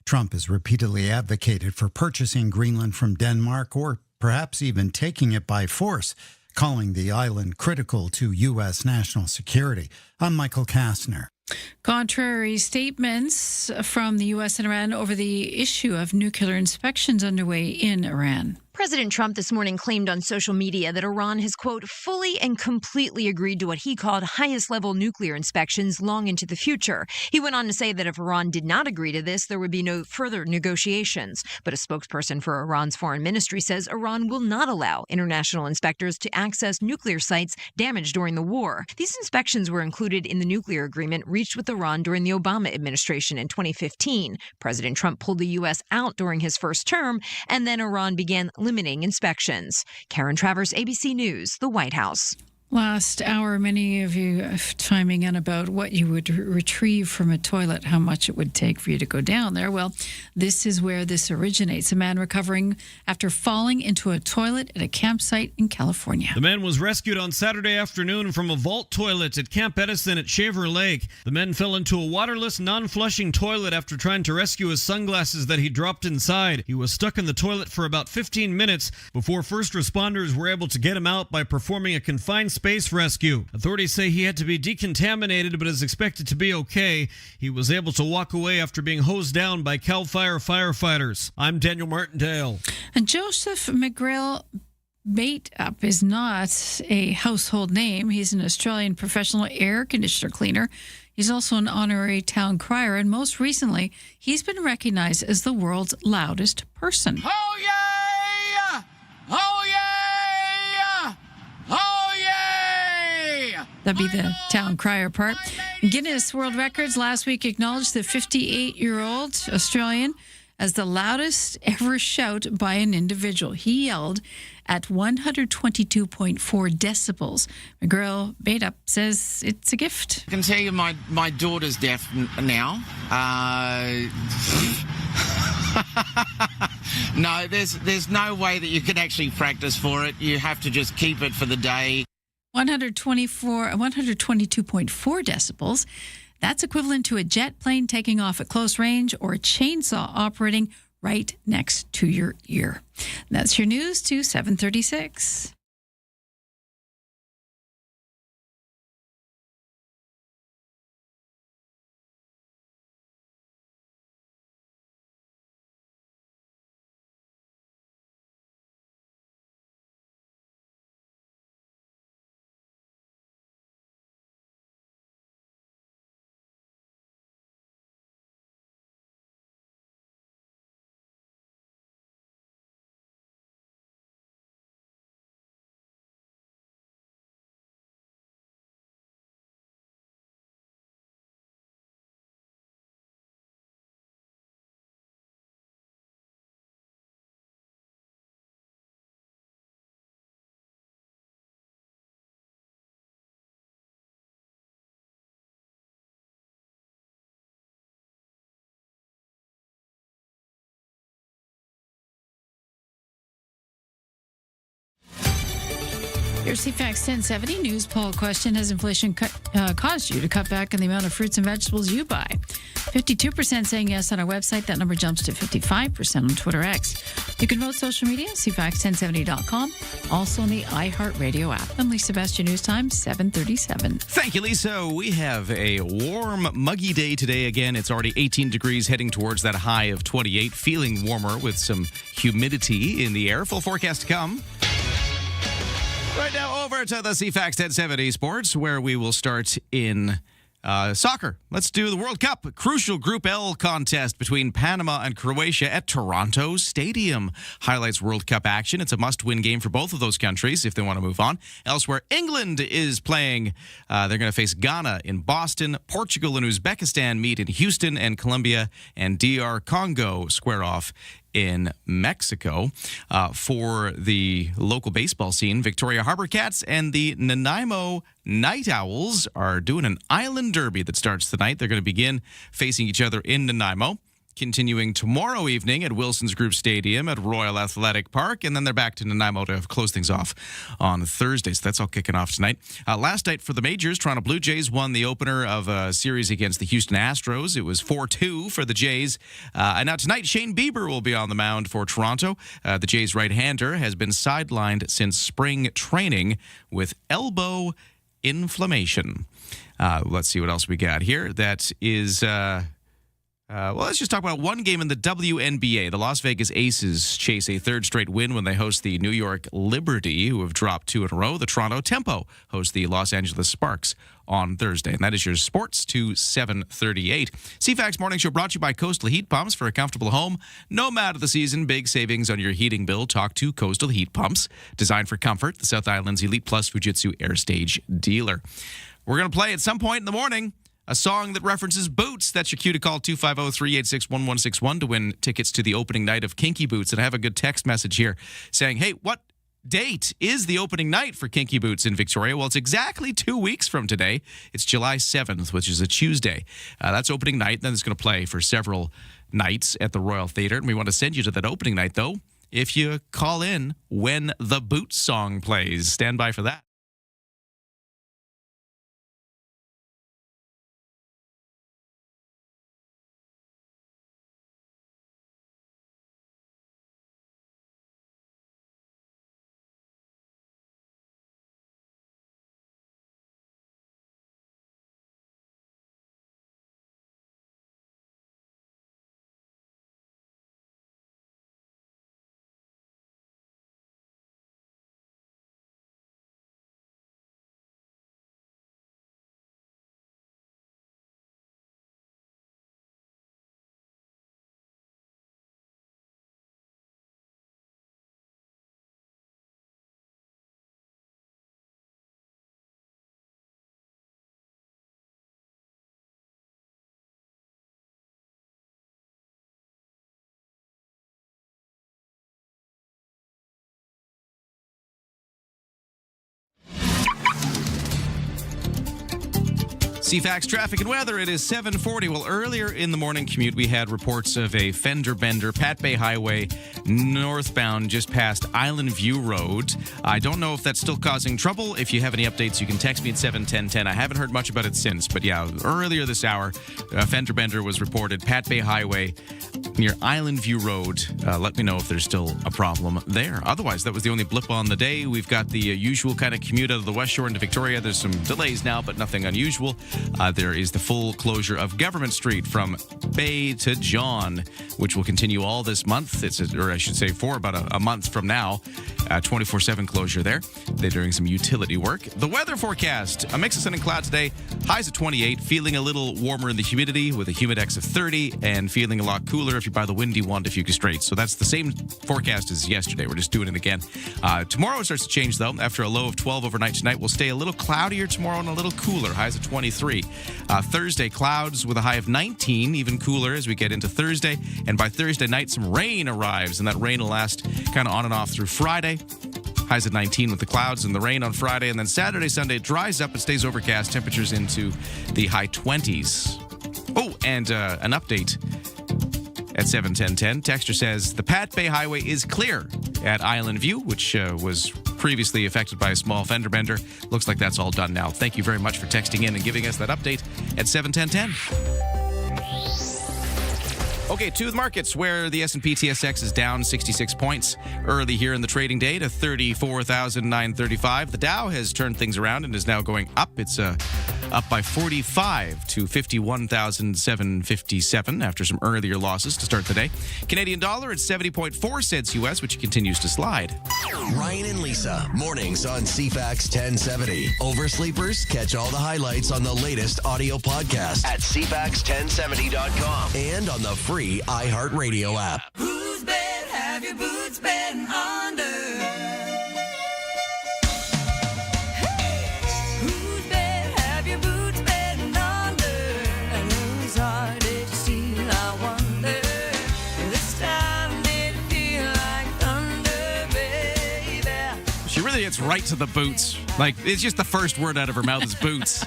Trump has repeatedly advocated for purchasing Greenland from Denmark or perhaps even taking it by force, calling the island critical to U.S. national security. I'm Michael Kastner. Contrary statements from the U.S. and Iran over the issue of nuclear inspections underway in Iran. President Trump this morning claimed on social media that Iran has, quote, fully and completely agreed to what he called highest-level nuclear inspections long into the future. He went on to say that if Iran did not agree to this, there would be no further negotiations. But a spokesperson for Iran's foreign ministry says Iran will not allow international inspectors to access nuclear sites damaged during the war. These inspections were included in the nuclear agreement reached with Iran during the Obama administration in 2015. President Trump pulled the U.S. out during his first term, and then Iran began limiting inspections. Karen Travers, ABC News, the White House. Last hour, many of you chiming in about what you would retrieve from a toilet, how much it would take for you to go down there. Well, this is where this originates. A man recovering after falling into a toilet at a campsite in California. The man was rescued on Saturday afternoon from a vault toilet at Camp Edison at Shaver Lake. The man fell into a waterless, non-flushing toilet after trying to rescue his sunglasses that he dropped inside. He was stuck in the toilet for about 15 minutes before first responders were able to get him out by performing a confined space rescue. Authorities say he had to be decontaminated but is expected to be okay. He was able to walk away after being hosed down by CAL FIRE firefighters. I'm Daniel Martindale. And Joseph McGrail Bate-Up is not a household name. He's an Australian professional air conditioner cleaner. He's also an honorary town crier, and most recently, he's been recognized as the world's loudest person. Oh, yeah! Oh, yeah! Oh, yeah! That'd be the town crier part. Guinness World Records last week acknowledged the 58-year-old Australian as the loudest ever shout by an individual. He yelled at 122.4 decibels. McGrill Badeup says it's a gift. I can tell you my daughter's deaf now. No, there's no way that you can actually practice for it. You have to just keep it for the day. 122.4 decibels. That's equivalent to a jet plane taking off at close range or a chainsaw operating right next to your ear. That's your news to 7:36. Your CFAX 1070 news poll question: has inflation caused you to cut back on the amount of fruits and vegetables you buy? 52% saying yes on our website. That number jumps to 55% on Twitter X. You can vote social media, CFAX1070.com. Also on the iHeartRadio app. I'm Lisa Best, your news time, 7:37. Thank you, Lisa. We have a warm, muggy day today. Again, it's already 18 degrees, heading towards that high of 28, feeling warmer with some humidity in the air. Full forecast to come. Right now, over to the CFAX 1070 Sports, where we will start in soccer. Let's do the World Cup. A crucial Group L contest between Panama and Croatia at Toronto Stadium. Highlights World Cup action. It's a must-win game for both of those countries if they want to move on. Elsewhere, England is playing. They're going to face Ghana in Boston. Portugal and Uzbekistan meet in Houston, and Colombia and DR Congo square off in Mexico. For the local baseball scene, Victoria Harbor Cats and the Nanaimo Night Owls are doing an island derby that starts tonight. They're going to begin facing each other in Nanaimo, continuing tomorrow evening at Wilson's Group Stadium at Royal Athletic Park, and then they're back to Nanaimo to close things off on Thursday. So that's all kicking off tonight. Last night for the majors, Toronto Blue Jays won the opener of a series against the Houston Astros. It was 4-2 for the Jays. And now tonight, Shane Bieber will be on the mound for Toronto. The Jays right-hander has been sidelined since spring training with elbow inflammation. Let's see what else we got here. That is... well, let's just talk about one game in the WNBA. The Las Vegas Aces chase a third straight win when they host the New York Liberty, who have dropped 2 in a row. The Toronto Tempo host the Los Angeles Sparks on Thursday. And that is your sports to 7:38. CFAX Morning Show brought to you by Coastal Heat Pumps. For a comfortable home, no matter the season, big savings on your heating bill. Talk to Coastal Heat Pumps. Designed for comfort, the South Island's Elite Plus Fujitsu Air Stage dealer. We're going to play at some point in the morning a song that references boots. That's your cue to call 250-386-1161 to win tickets to the opening night of Kinky Boots. And I have a good text message here saying, hey, what date is the opening night for Kinky Boots in Victoria? Well, it's exactly 2 weeks from today. It's July 7th, which is a Tuesday. That's opening night. Then it's going to play for several nights at the Royal Theatre. And we want to send you to that opening night, though, if you call in when the Boots song plays. Stand by for that. CFAX traffic and weather. It is 7:40. Well, earlier in the morning commute, we had reports of a fender bender, Pat Bay Highway, northbound, just past Island View Road. I don't know if that's still causing trouble. If you have any updates, you can text me at 71010. I haven't heard much about it since, but yeah, earlier this hour, a fender bender was reported, Pat Bay Highway, near Island View Road. Let me know if there's still a problem there. Otherwise, that was the only blip on the day. We've got the usual kind of commute out of the West Shore into Victoria. There's some delays now, but nothing unusual. There is the full closure of Government Street from Bay to John, which will continue all this month. Or I should say for about a month from now. 24/7 closure there. They're doing some utility work. The weather forecast, a mix of sun and cloud today. Highs of 28, feeling a little warmer in the humidity with a humidex of 30, and feeling a lot cooler if you buy the windy one to few straits. So that's the same forecast as yesterday. We're just doing it again. Tomorrow starts to change, though. After a low of 12 overnight tonight, we'll stay a little cloudier tomorrow and a little cooler. Highs of 23. Thursday, clouds with a high of 19, even cooler as we get into Thursday. And by Thursday night, some rain arrives, and that rain will last kind of on and off through Friday. Highs at 19 with the clouds and the rain on Friday. And then Saturday, Sunday, it dries up and stays overcast. Temperatures into the high 20s. Oh, and an update at 71010. Texter says the Pat Bay Highway is clear at Island View, which was previously affected by a small fender bender. Looks like that's all done now. Thank you very much for texting in and giving us that update at 71010. Okay, to the markets, where the S&P TSX is down 66 points early here in the trading day to 34,935. The Dow has turned things around and is now going up. It's up by 45 to 51,757 after some earlier losses to start the day. Canadian dollar at 70.4 cents US, which continues to slide. Ryan and Lisa, mornings on CFAX 1070. Oversleepers, catch all the highlights on the latest audio podcast at CFAX1070.com and on the free iHeartRadio app. Whose bed have your boots been under? Whose bed have your boots been under? And whose heart did you steal, I wonder? This time did it feel like thunder, baby? She really gets right to the boots. Like, it's just the first word out of her mouth is boots.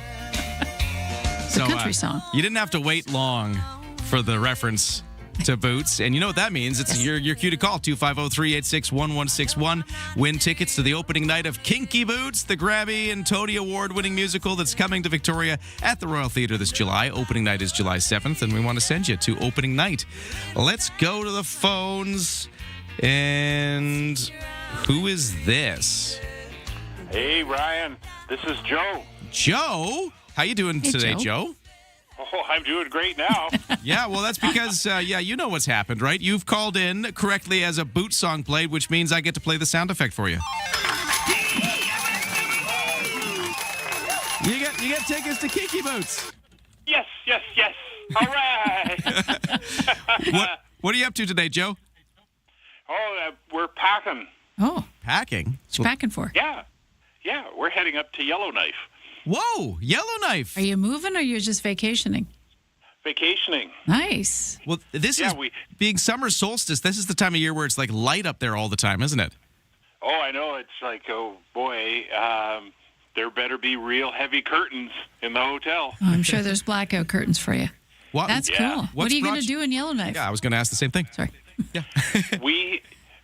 It's a country song. You didn't have to wait long for the reference to boots. And you know what that means. It's your cue to call 250-386-1161. Win tickets to the opening night of Kinky Boots, the Grammy and Tony Award-winning musical that's coming to Victoria at the Royal Theatre this July. Opening night is July 7th, and we want to send you to opening night. Let's go to the phones. And who is this? Hey, Ryan. This is Joe. Joe? How you doing today, Joe? Oh, I'm doing great now. Yeah, well, that's because, you know what's happened, right? You've called in correctly as a boot song played, which means I get to play the sound effect for you. You get tickets to Kinky Boots. Yes. All right. What are you up to today, Joe? Oh, we're packing. Oh. Packing? What you packing for? Yeah, we're heading up to Yellowknife. Whoa, Yellowknife. Are you moving or you're just vacationing? Vacationing. Nice. Well, being summer solstice, this is the time of year where it's like light up there all the time, isn't it? Oh, I know. It's like, oh, boy, there better be real heavy curtains in the hotel. Oh, I'm sure there's blackout curtains for you. What? That's cool. What are you going to do in Yellowknife? Yeah, I was going to ask the same thing. Sorry. Yeah.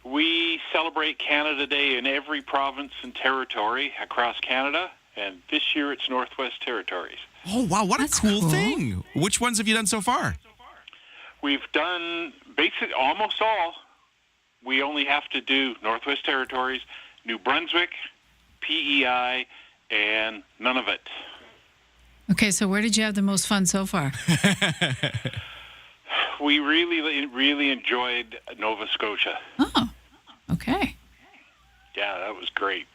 We celebrate Canada Day in every province and territory across Canada, and this year it's Northwest Territories. Oh, wow, what a cool thing. Which ones have you done so far? We've done basically almost all. We only have to do Northwest Territories, New Brunswick, PEI, and Nunavut. Okay, so where did you have the most fun so far? We really enjoyed Nova Scotia. Oh, okay. Yeah, that was great.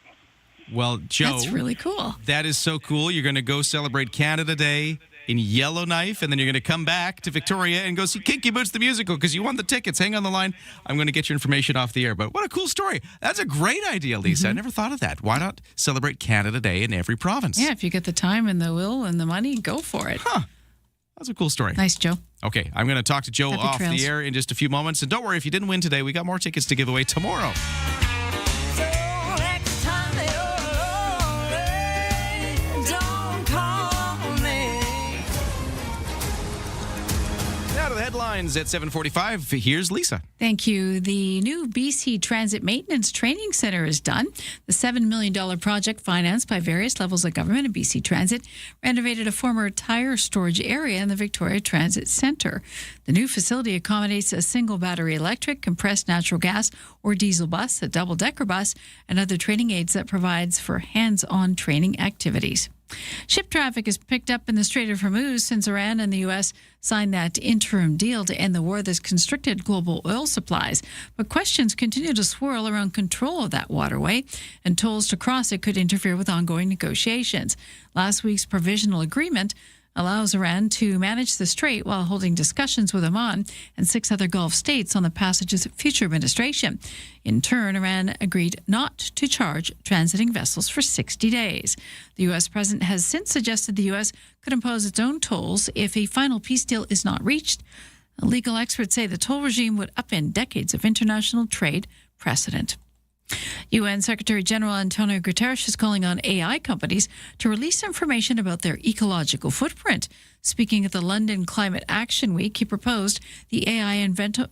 Well, Joe. That's really cool. That is so cool. You're going to go celebrate Canada Day in Yellowknife, and then you're going to come back to Victoria and go see Kinky Boots the musical because you won the tickets. Hang on the line. I'm going to get your information off the air. But what a cool story. That's a great idea, Lisa. I never thought of that. Why not celebrate Canada Day in every province? Yeah, if you get the time and the will and the money, go for it. Huh. That's a cool story. Nice, Joe. Okay, I'm going to talk to Joe Happy off trails. the air in just a few moments. And don't worry, if you didn't win today, we got more tickets to give away tomorrow. Don't call me. headlines at 7:45. Here's Lisa. Thank you. The new BC Transit Maintenance Training Centre is done. The $7 million project, financed by various levels of government and BC Transit, renovated a former tire storage area in the Victoria Transit Centre. The new facility accommodates a single battery electric, compressed natural gas or diesel bus, a double-decker bus, and other training aids that provides for hands-on training activities. Ship traffic has picked up in the Strait of Hormuz since Iran and the U.S. signed that interim deal to end the war that's constricted global oil supplies. But questions continue to swirl around control of that waterway, and tolls to cross it could interfere with ongoing negotiations. Last week's provisional agreement allows Iran to manage the strait while holding discussions with Oman and 6 other Gulf states on the passage's future administration. In turn, Iran agreed not to charge transiting vessels for 60 days. The U.S. president has since suggested the U.S. could impose its own tolls if a final peace deal is not reached. Legal experts say the toll regime would upend decades of international trade precedent. UN Secretary General Antonio Guterres is calling on AI companies to release information about their ecological footprint. Speaking at the London Climate Action Week, he proposed the AI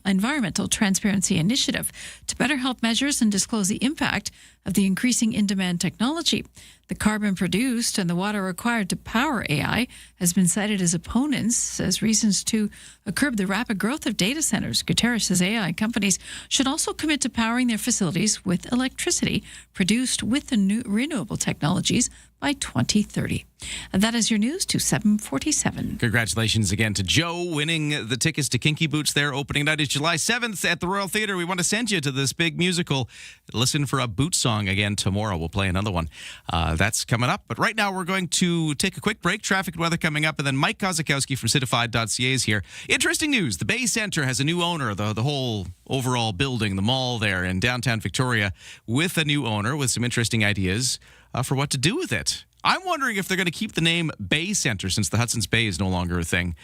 Environmental Transparency Initiative to better help measures and disclose the impact of the increasing in-demand technology. The carbon produced and the water required to power AI has been cited as opponents as reasons to curb the rapid growth of data centers. Guterres says AI companies should also commit to powering their facilities with electricity produced with the new renewable technologies by 2030. And that is your news to 747. Congratulations again to Joe winning the tickets to Kinky Boots. Their opening night is July 7th at the Royal Theatre. We want to send you to this big musical. Listen for a boot song again tomorrow. We'll play another one. That's coming up. But right now we're going to take a quick break. Traffic and weather coming up. And then Mike Kozakowski from Citified.ca is here. Interesting news. The Bay Centre has a new owner. The whole overall building, the mall there in downtown Victoria, with a new owner with some interesting ideas for what to do with it. I'm wondering if they're going to keep the name Bay Centre since the Hudson's Bay is no longer a thing.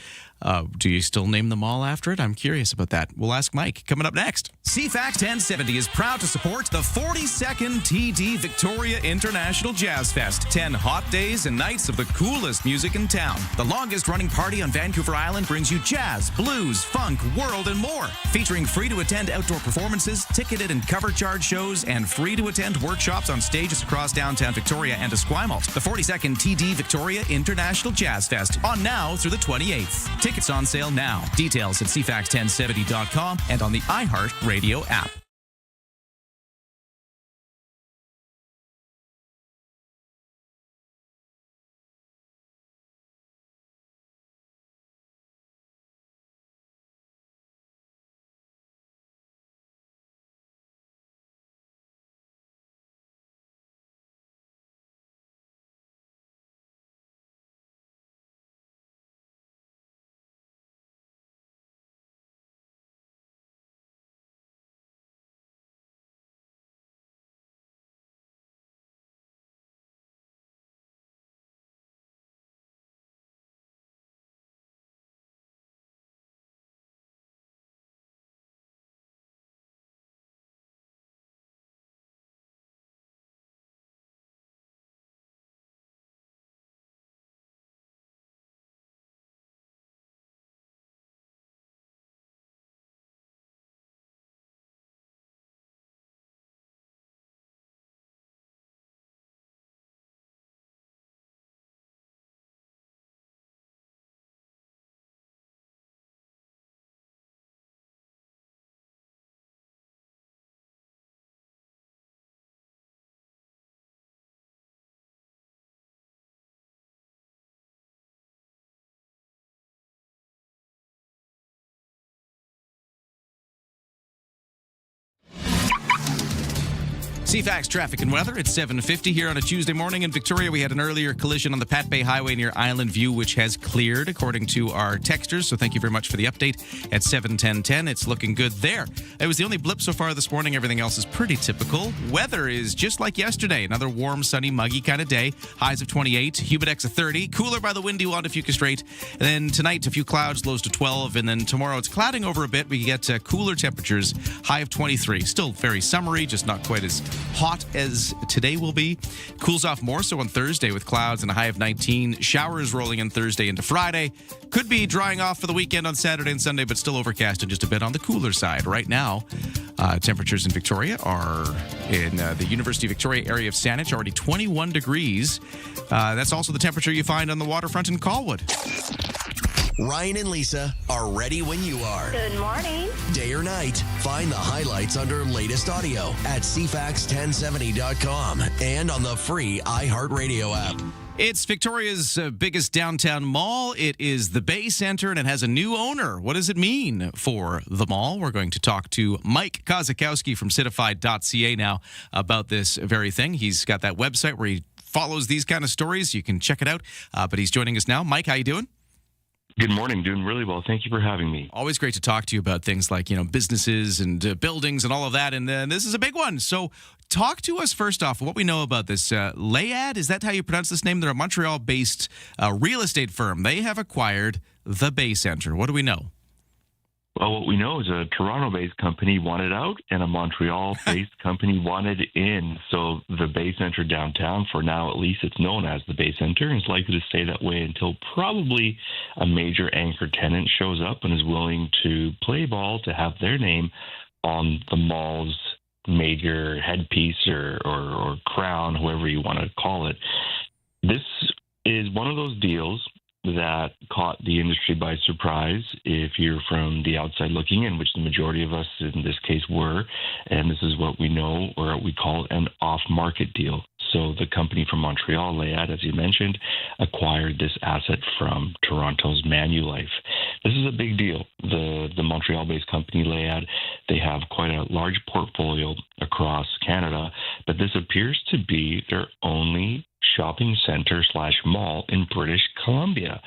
Do you still name the mall after it? I'm curious about that. We'll ask Mike coming up next. CFAX 1070 is proud to support the 42nd TD Victoria International Jazz Fest. 10 hot days and nights of the coolest music in town. The longest running party on Vancouver Island brings you jazz, blues, funk, world, and more. Featuring free-to-attend outdoor performances, ticketed and cover charge shows, and free-to-attend workshops on stages across downtown Victoria and Esquimalt. The 42nd TD Victoria International Jazz Fest, on now through the 28th. Tickets on sale now. Details at CFAX1070.com and on the iHeart Radio app. CFAX traffic and weather. It's 7:50 here on a Tuesday morning in Victoria. We had an earlier collision on the Pat Bay Highway near Island View, which has cleared according to our texters. So thank you very much for the update at 7:10:10. It's looking good there. It was the only blip so far this morning. Everything else is pretty typical. Weather is just like yesterday. Another warm, sunny, muggy kind of day. Highs of 28, humidex of 30. Cooler by the windy one to Fuca Strait. And then tonight, a few clouds, lows to 12. And then tomorrow, it's clouding over a bit. We get cooler temperatures, high of 23. Still very summery, just not quite as hot as today will be. Cools off more so on Thursday with clouds and a high of 19. Showers rolling in Thursday into Friday. Could be drying off for the weekend on Saturday and Sunday, but still overcast and just a bit on the cooler side. Right now, temperatures in Victoria are in the University of Victoria area of Saanich, already 21 degrees. That's also the temperature you find on the waterfront in Colwood. Ryan and Lisa are ready when you are. Good morning. Day or night, find the highlights under latest audio at CFAX1070.com and on the free iHeartRadio app. It's Victoria's biggest downtown mall. It is the Bay Centre, and it has a new owner. What does it mean for the mall? We're going to talk to Mike Kozakowski from Citified.ca now about this very thing. He's got that website where he follows these kind of stories. You can check it out. But he's joining us now. Mike, how you doing? Good morning. Doing really well. Thank you for having me. Always great to talk to you about things like, businesses and buildings and all of that. And this is a big one. So talk to us first off, what we know about this. Layad, is that how you pronounce this name? They're a Montreal-based real estate firm. They have acquired the Bay Centre. What do we know? Well, what we know is a Toronto-based company wanted out and a Montreal-based company wanted in. So the Bay Centre downtown, for now at least, it's known as the Bay Centre, and is likely to stay that way until probably a major anchor tenant shows up and is willing to play ball to have their name on the mall's major headpiece or crown, however you want to call it. This is one of those deals that caught the industry by surprise if you're from the outside looking in, which the majority of us in this case were. And this is what we know, or we call an off-market deal. So the company from Montreal, Layad, as you mentioned, acquired this asset from Toronto's Manulife. This is a big deal. The Montreal-based company, Layad, they have quite a large portfolio across Canada, but this appears to be their only shopping center / mall in British Columbia,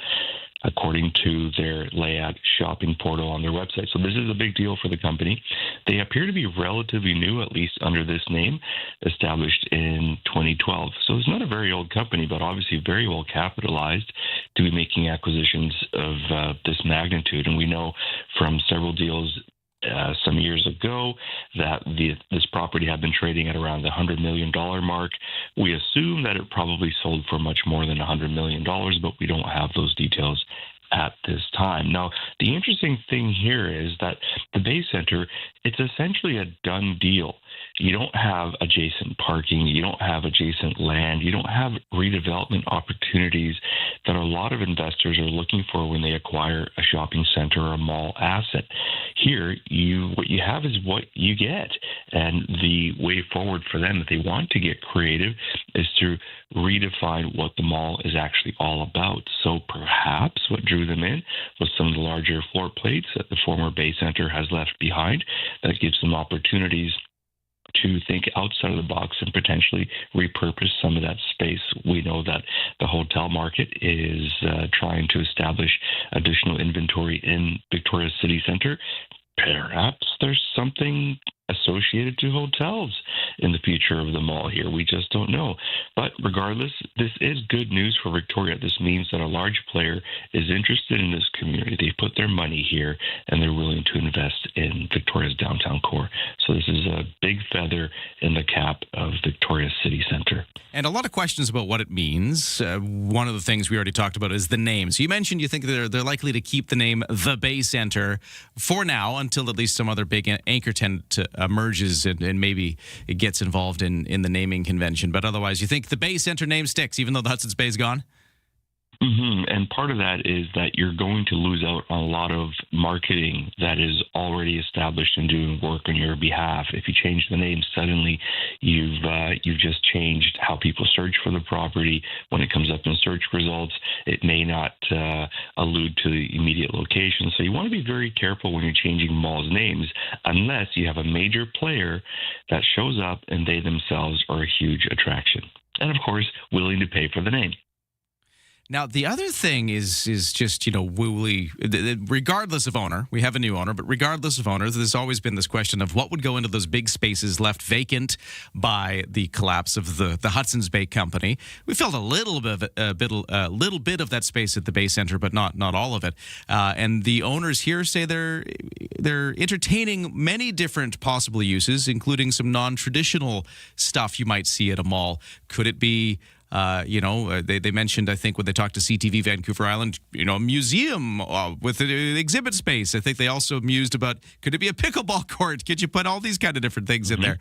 according to their Layad shopping portal on their website. So this is a big deal for the company. They appear to be relatively new, at least under this name, established in 2012. So it's not a very old company, but obviously very well capitalized to be making acquisitions of this magnitude. And we know from several deals some years ago that this property had been trading at around the $100 million mark. We assume that it probably sold for much more than $100 million, but we don't have those details at this time. Now, the interesting thing here is that the Bay Centre, it's essentially a done deal. You don't have adjacent parking. You don't have adjacent land. You don't have redevelopment opportunities that a lot of investors are looking for when they acquire a shopping center or a mall asset. Here, what you have is what you get. And the way forward for them, if they want to get creative, is to redefine what the mall is actually all about. So perhaps what drew them in was some of the larger floor plates that the former Bay Centre has left behind. That gives them opportunities to think outside of the box and potentially repurpose some of that space. We know that the hotel market is trying to establish additional inventory in Victoria's city centre. Perhaps there's something associated to hotels in the future of the mall here. We just don't know. But regardless, this is good news for Victoria. This means that a large player is interested in this community. They put their money here and they're willing to invest in Victoria's downtown core. So this is a big feather in the cap of Victoria's city centre. And a lot of questions about what it means. One of the things we already talked about is the name. So you mentioned you think they're likely to keep the name The Bay Centre for now until at least some other big anchor tenant emerges and maybe it gets involved in the naming convention. But otherwise, you think the Bay Centre name sticks, even though the Hudson's Bay is gone? Mm-hmm. And part of that is that you're going to lose out on a lot of marketing that is already established and doing work on your behalf. If you change the name, suddenly you've just changed how people search for the property. When it comes up in search results, it may not allude to the immediate location. So you want to be very careful when you're changing malls' names, unless you have a major player that shows up and they themselves are a huge attraction. And of course, willing to pay for the name. Now, the other thing is just, woolly, regardless of owner, we have a new owner, but regardless of owner, there's always been this question of what would go into those big spaces left vacant by the collapse of the Hudson's Bay Company. We felt a little bit of that space at the Bay Center, but not all of it. And the owners here say they're entertaining many different possible uses, including some non-traditional stuff you might see at a mall. Could it be they mentioned, I think, when they talked to CTV Vancouver Island, a museum with an exhibit space. I think they also mused about, could it be a pickleball court? Could you put all these kind of different things in there?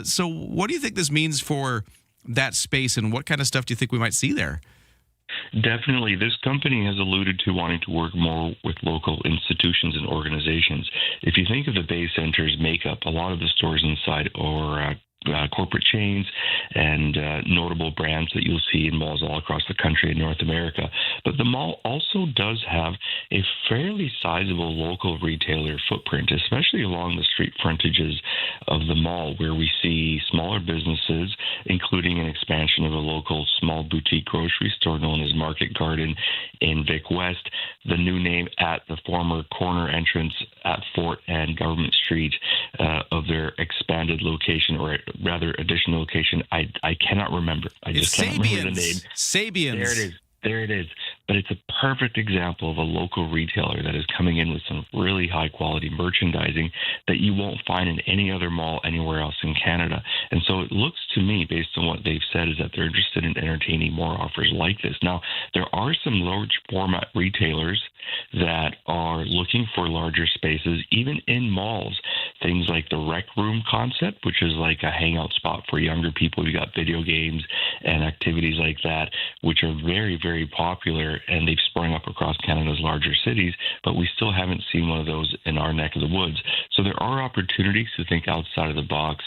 So what do you think this means for that space, and what kind of stuff do you think we might see there? Definitely. This company has alluded to wanting to work more with local institutions and organizations. If you think of the Bay Center's makeup, a lot of the stores inside are corporate chains and notable brands that you'll see in malls all across the country in North America. But the mall also does have a fairly sizable local retailer footprint, especially along the street frontages of the mall, where we see smaller businesses, including an expansion of a local small boutique grocery store known as Market Garden in Vic West, the new name at the former corner entrance at Fort and Government Street of their expanded location, or rather additional location. I cannot remember. I just can't remember the name. Sabians. There it is. But it's a perfect example of a local retailer that is coming in with some really high quality merchandising that you won't find in any other mall anywhere else in Canada. And so it looks to me, based on what they've said, is that they're interested in entertaining more offers like this. Now, there are some large format retailers that are looking for larger spaces, even in malls. Things like the Rec Room concept, which is like a hangout spot for younger people. You got video games and activities like that, which are very, very popular, and they've sprung up across Canada's larger cities, but we still haven't seen one of those in our neck of the woods. So there are opportunities to think outside of the box.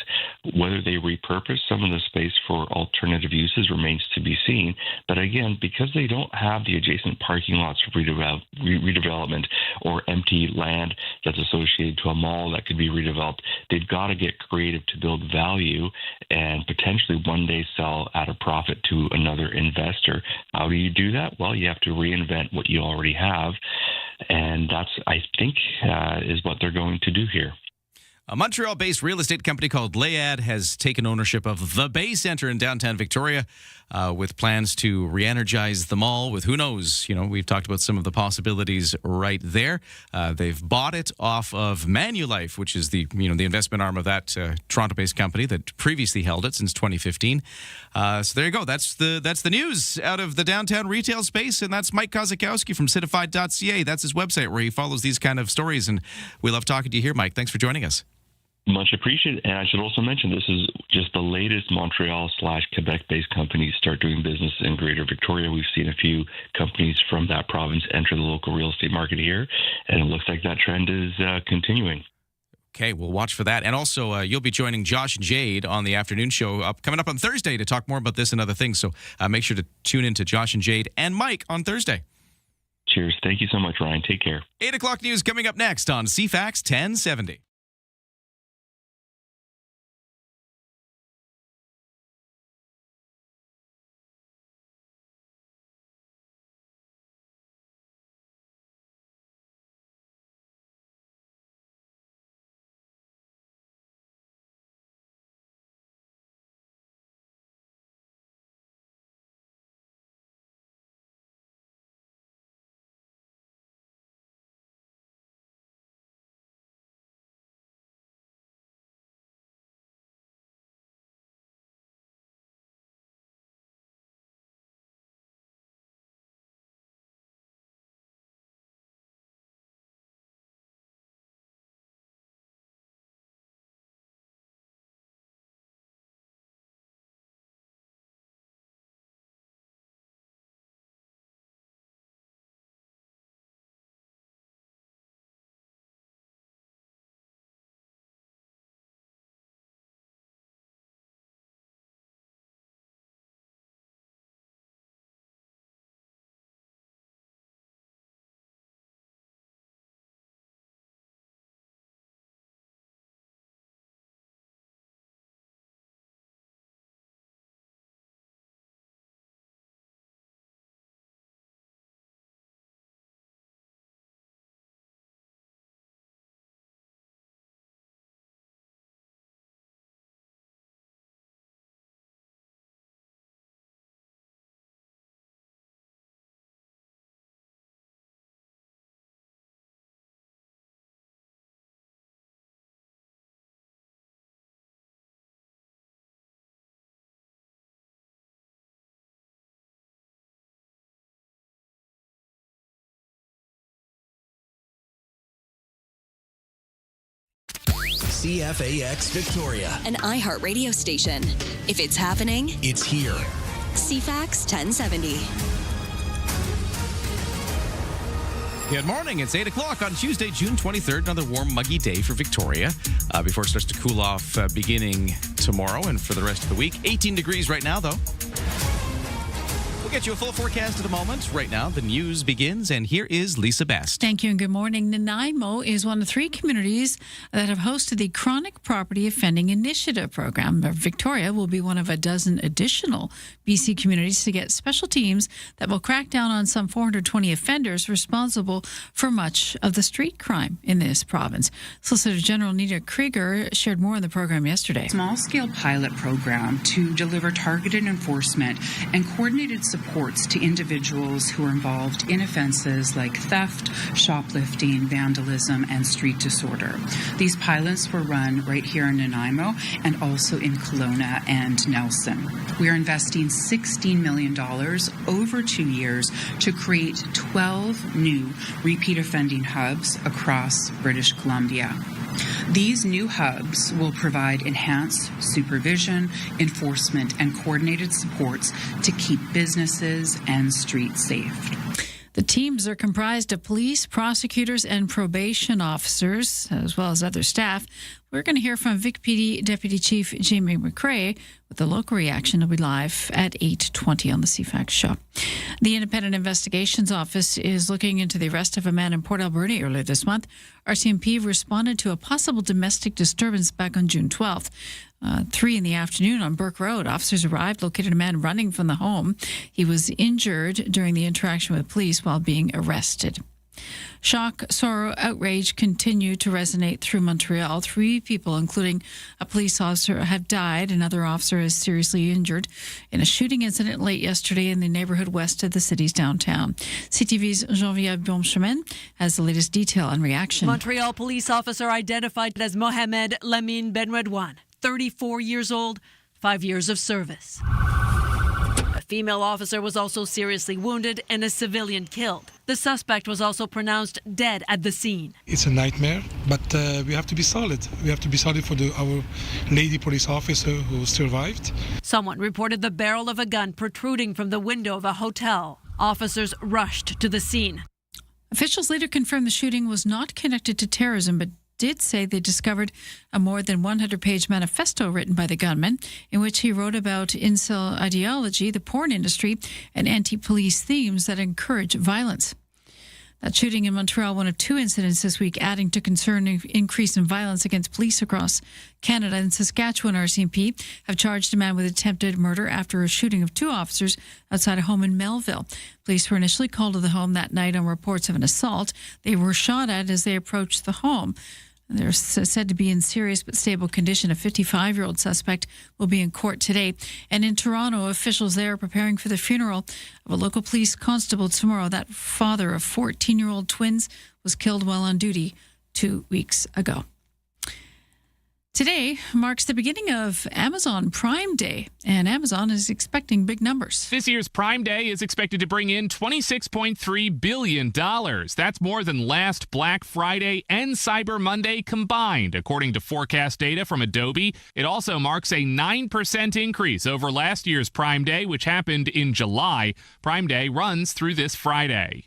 Whether they repurpose some of the space for alternative uses remains to be seen. But again, because they don't have the adjacent parking lots for redevelopment or empty land that's associated to a mall that could be redeveloped, they've got to get creative to build value and potentially one day sell at a profit to another investor. How do you do that? Well, you have to reinvent what you already have. And that's, I think, is what they're going to do here. A Montreal-based real estate company called Layad has taken ownership of the Bay Center in downtown Victoria, with plans to re-energize the mall with, who knows, we've talked about some of the possibilities right there. They've bought it off of Manulife, which is the investment arm of that Toronto-based company that previously held it since 2015. So there you go. That's the news out of the downtown retail space, and that's Mike Kozakowski from Citified.ca. That's his website where he follows these kind of stories, and we love talking to you here, Mike. Thanks for joining us. Much appreciated. And I should also mention, this is just the latest Montreal/Quebec-based companies start doing business in Greater Victoria. We've seen a few companies from that province enter the local real estate market here, and it looks like that trend is continuing. Okay, we'll watch for that. And also, you'll be joining Josh and Jade on the afternoon show coming up on Thursday to talk more about this and other things. So make sure to tune in to Josh and Jade and Mike on Thursday. Cheers. Thank you so much, Ryan. Take care. 8 o'clock news coming up next on CFAX 1070. CFAX Victoria. An iHeart radio station. If it's happening, It's here. CFAX 1070. Good morning. It's 8 o'clock on Tuesday, June 23rd. Another warm, muggy day for Victoria before it starts to cool off beginning tomorrow and for the rest of the week. 18 degrees right now, though. We'll get you a full forecast at the moment. Right now, the news begins, and here is Lisa Best. Thank you and good morning. Nanaimo is one of 3 communities that have hosted the Chronic Property Offending Initiative program. Victoria will be one of a dozen additional BC communities to get special teams that will crack down on some 420 offenders responsible for much of the street crime in this province. Solicitor General Nita Krieger shared more on the program yesterday. Small-scale pilot program to deliver targeted enforcement and coordinated supports to individuals who are involved in offenses like theft, shoplifting, vandalism, and street disorder. These pilots were run right here in Nanaimo and also in Kelowna and Nelson. We are investing $16 million over 2 years to create 12 new repeat offending hubs across British Columbia. These new hubs will provide enhanced supervision, enforcement, and coordinated supports to keep businesses and streets safe. The teams are comprised of police, prosecutors, and probation officers, as well as other staff. We're going to hear from Vic PD Deputy Chief Jamie McRae with the local reaction. It'll be live at 8:20 on the CFAX show. The Independent Investigations Office is looking into the arrest of a man in Port Alberni earlier this month. RCMP responded to a possible domestic disturbance back on June 12th. 3 in the afternoon on Burke Road, officers arrived, located a man running from the home. He was injured during the interaction with police while being arrested. Shock, sorrow, outrage continue to resonate through Montreal. 3 people, including a police officer, have died. Another officer is seriously injured in a shooting incident late yesterday in the neighborhood west of the city's downtown. CTV's Geneviève Bonchemin has the latest detail and reaction. Montreal police officer identified as Mohamed Lamine Benredouane, 34 years old, 5 years of service. A female officer was also seriously wounded and a civilian killed. The suspect was also pronounced dead at the scene. It's a nightmare, but we have to be solid. We have to be solid for our lady police officer who survived. Someone reported the barrel of a gun protruding from the window of a hotel. Officers rushed to the scene. Officials later confirmed the shooting was not connected to terrorism, but did say they discovered a more than 100-page manifesto written by the gunman in which he wrote about incel ideology, the porn industry, and anti-police themes that encourage violence. That shooting in Montreal, one of 2 incidents this week, adding to concerning increase in violence against police across Canada. And Saskatchewan RCMP have charged a man with attempted murder after a shooting of 2 officers outside a home in Melville. Police were initially called to the home that night on reports of an assault. They were shot at as they approached the home. They're said to be in serious but stable condition. A 55-year-old suspect will be in court today. And in Toronto, officials there are preparing for the funeral of a local police constable tomorrow. That father of 14-year-old twins was killed while on duty 2 weeks ago. Today marks the beginning of Amazon Prime Day, and Amazon is expecting big numbers. This year's Prime Day is expected to bring in $26.3 billion. That's more than last Black Friday and Cyber Monday combined, according to forecast data from Adobe. It also marks a 9% increase over last year's Prime Day, which happened in July. Prime Day runs through this Friday.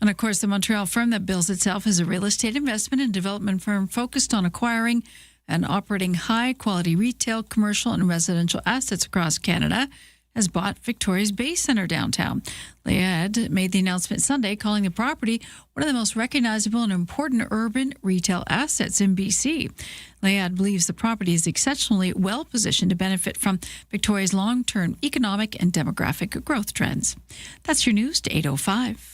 And of course, the Montreal firm that bills itself as a real estate investment and development firm focused on acquiring and operating high-quality retail, commercial, and residential assets across Canada has bought Victoria's Bay Centre downtown. Layad made the announcement Sunday, calling the property one of the most recognizable and important urban retail assets in BC. Layad believes the property is exceptionally well-positioned to benefit from Victoria's long-term economic and demographic growth trends. That's your news to 8:05.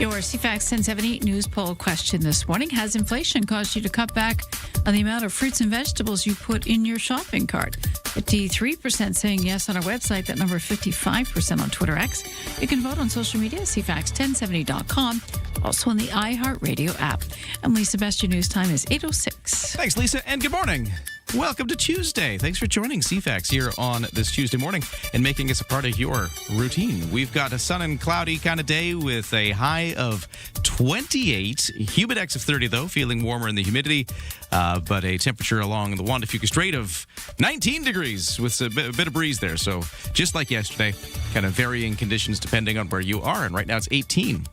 Your CFAX 1070 news poll question this morning. Has inflation caused you to cut back on the amount of fruits and vegetables you put in your shopping cart? 53% saying yes on our website. That number 55% on Twitter X. You can vote on social media, CFAX1070.com. Also on the iHeartRadio app. And Lisa, best your news time is 8:06. Thanks, Lisa, and good morning. Welcome to Tuesday. Thanks for joining CFAX here on this Tuesday morning and making us a part of your routine. We've got a sun and cloudy kind of day with a high of 28, humidex of 30, though, feeling warmer in the humidity, but a temperature along the Juan de Fuca Strait of 19 degrees with a bit of breeze there. So just like yesterday, kind of varying conditions depending on where you are. And right now it's 18.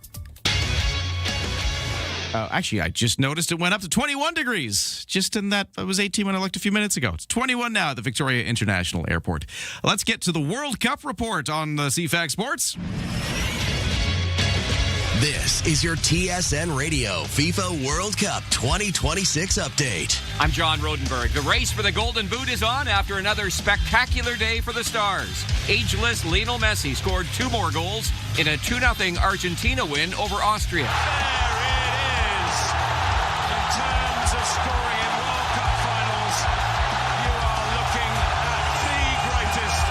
Actually, I just noticed it went up to 21 degrees. Just in that, it was 18 when I looked a few minutes ago. It's 21 now at the Victoria International Airport. Let's get to the World Cup report on the CFAX Sports. This is your TSN Radio FIFA World Cup 2026 update. I'm John Rodenberg. The race for the Golden Boot is on after another spectacular day for the Stars. Ageless Lionel Messi scored 2 more goals in a 2-0 Argentina win over Austria. Scoring in World Cup finals, you are looking at the greatest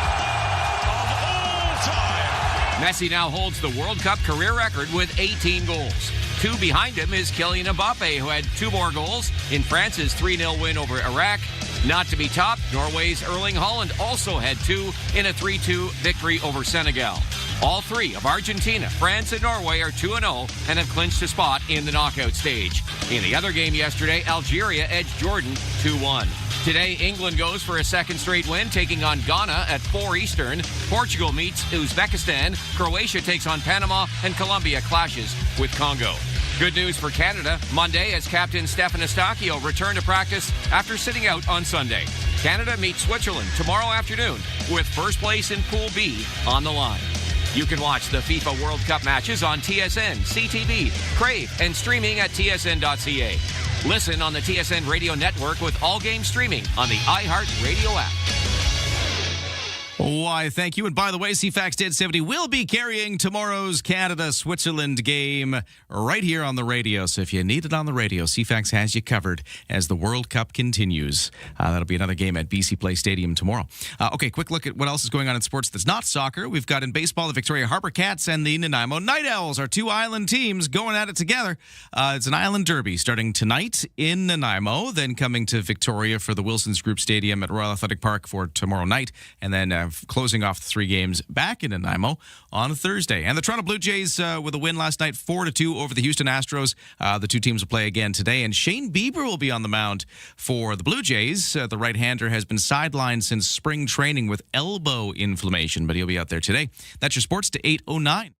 of all time. Messi now holds the World Cup career record with 18 goals. 2 behind him is Kylian Mbappe, who had 2 more goals in France's 3-0 win over Iraq. Not to be topped, Norway's Erling Haaland also had 2 in a 3-2 victory over Senegal. All 3 of Argentina, France, and Norway are 2-0 and have clinched a spot in the knockout stage. In the other game yesterday, Algeria edged Jordan 2-1. Today, England goes for a second straight win, taking on Ghana at 4 Eastern. Portugal meets Uzbekistan. Croatia takes on Panama, and Colombia clashes with Congo. Good news for Canada. Monday, as captain Stefan Eustáquio returned to practice after sitting out on Sunday. Canada meets Switzerland tomorrow afternoon with first place in Pool B on the line. You can watch the FIFA World Cup matches on TSN, CTV, Crave, and streaming at tsn.ca. Listen on the TSN Radio Network with all games streaming on the iHeartRadio app. Why, thank you. And by the way, CFAX 1070 will be carrying tomorrow's Canada-Switzerland game right here on the radio. So if you need it on the radio, CFAX has you covered as the World Cup continues. That'll be another game at BC Place Stadium tomorrow. Okay, quick look at what else is going on in sports that's not soccer. We've got in baseball the Victoria Harbour Cats and the Nanaimo Night Owls, our 2 island teams going at it together. It's an island derby starting tonight in Nanaimo, then coming to Victoria for the Wilsons Group Stadium at Royal Athletic Park for tomorrow night, and then closing off the 3 games back in Nanaimo on Thursday. And the Toronto Blue Jays with a win last night, 4-2 over the Houston Astros. The 2 teams will play again today, and Shane Bieber will be on the mound for the Blue Jays. The right-hander has been sidelined since spring training with elbow inflammation, but he'll be out there today. That's your sports to 8:09.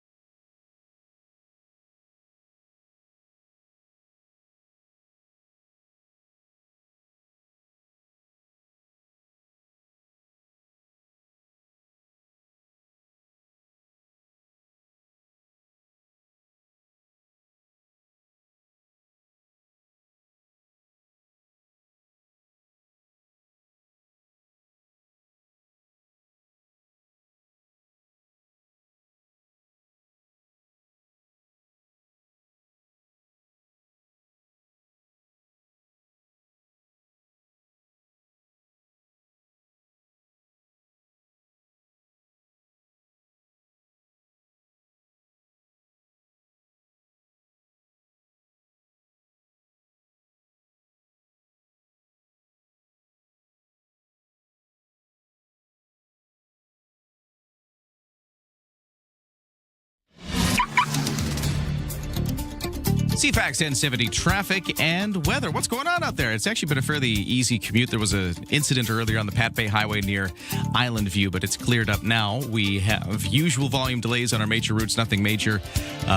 CFAX 1070 traffic and weather. What's going on out there? It's actually been a fairly easy commute. There was an incident earlier on the Pat Bay Highway near Island View, but it's cleared up now. We have usual volume delays on our major routes. Nothing major,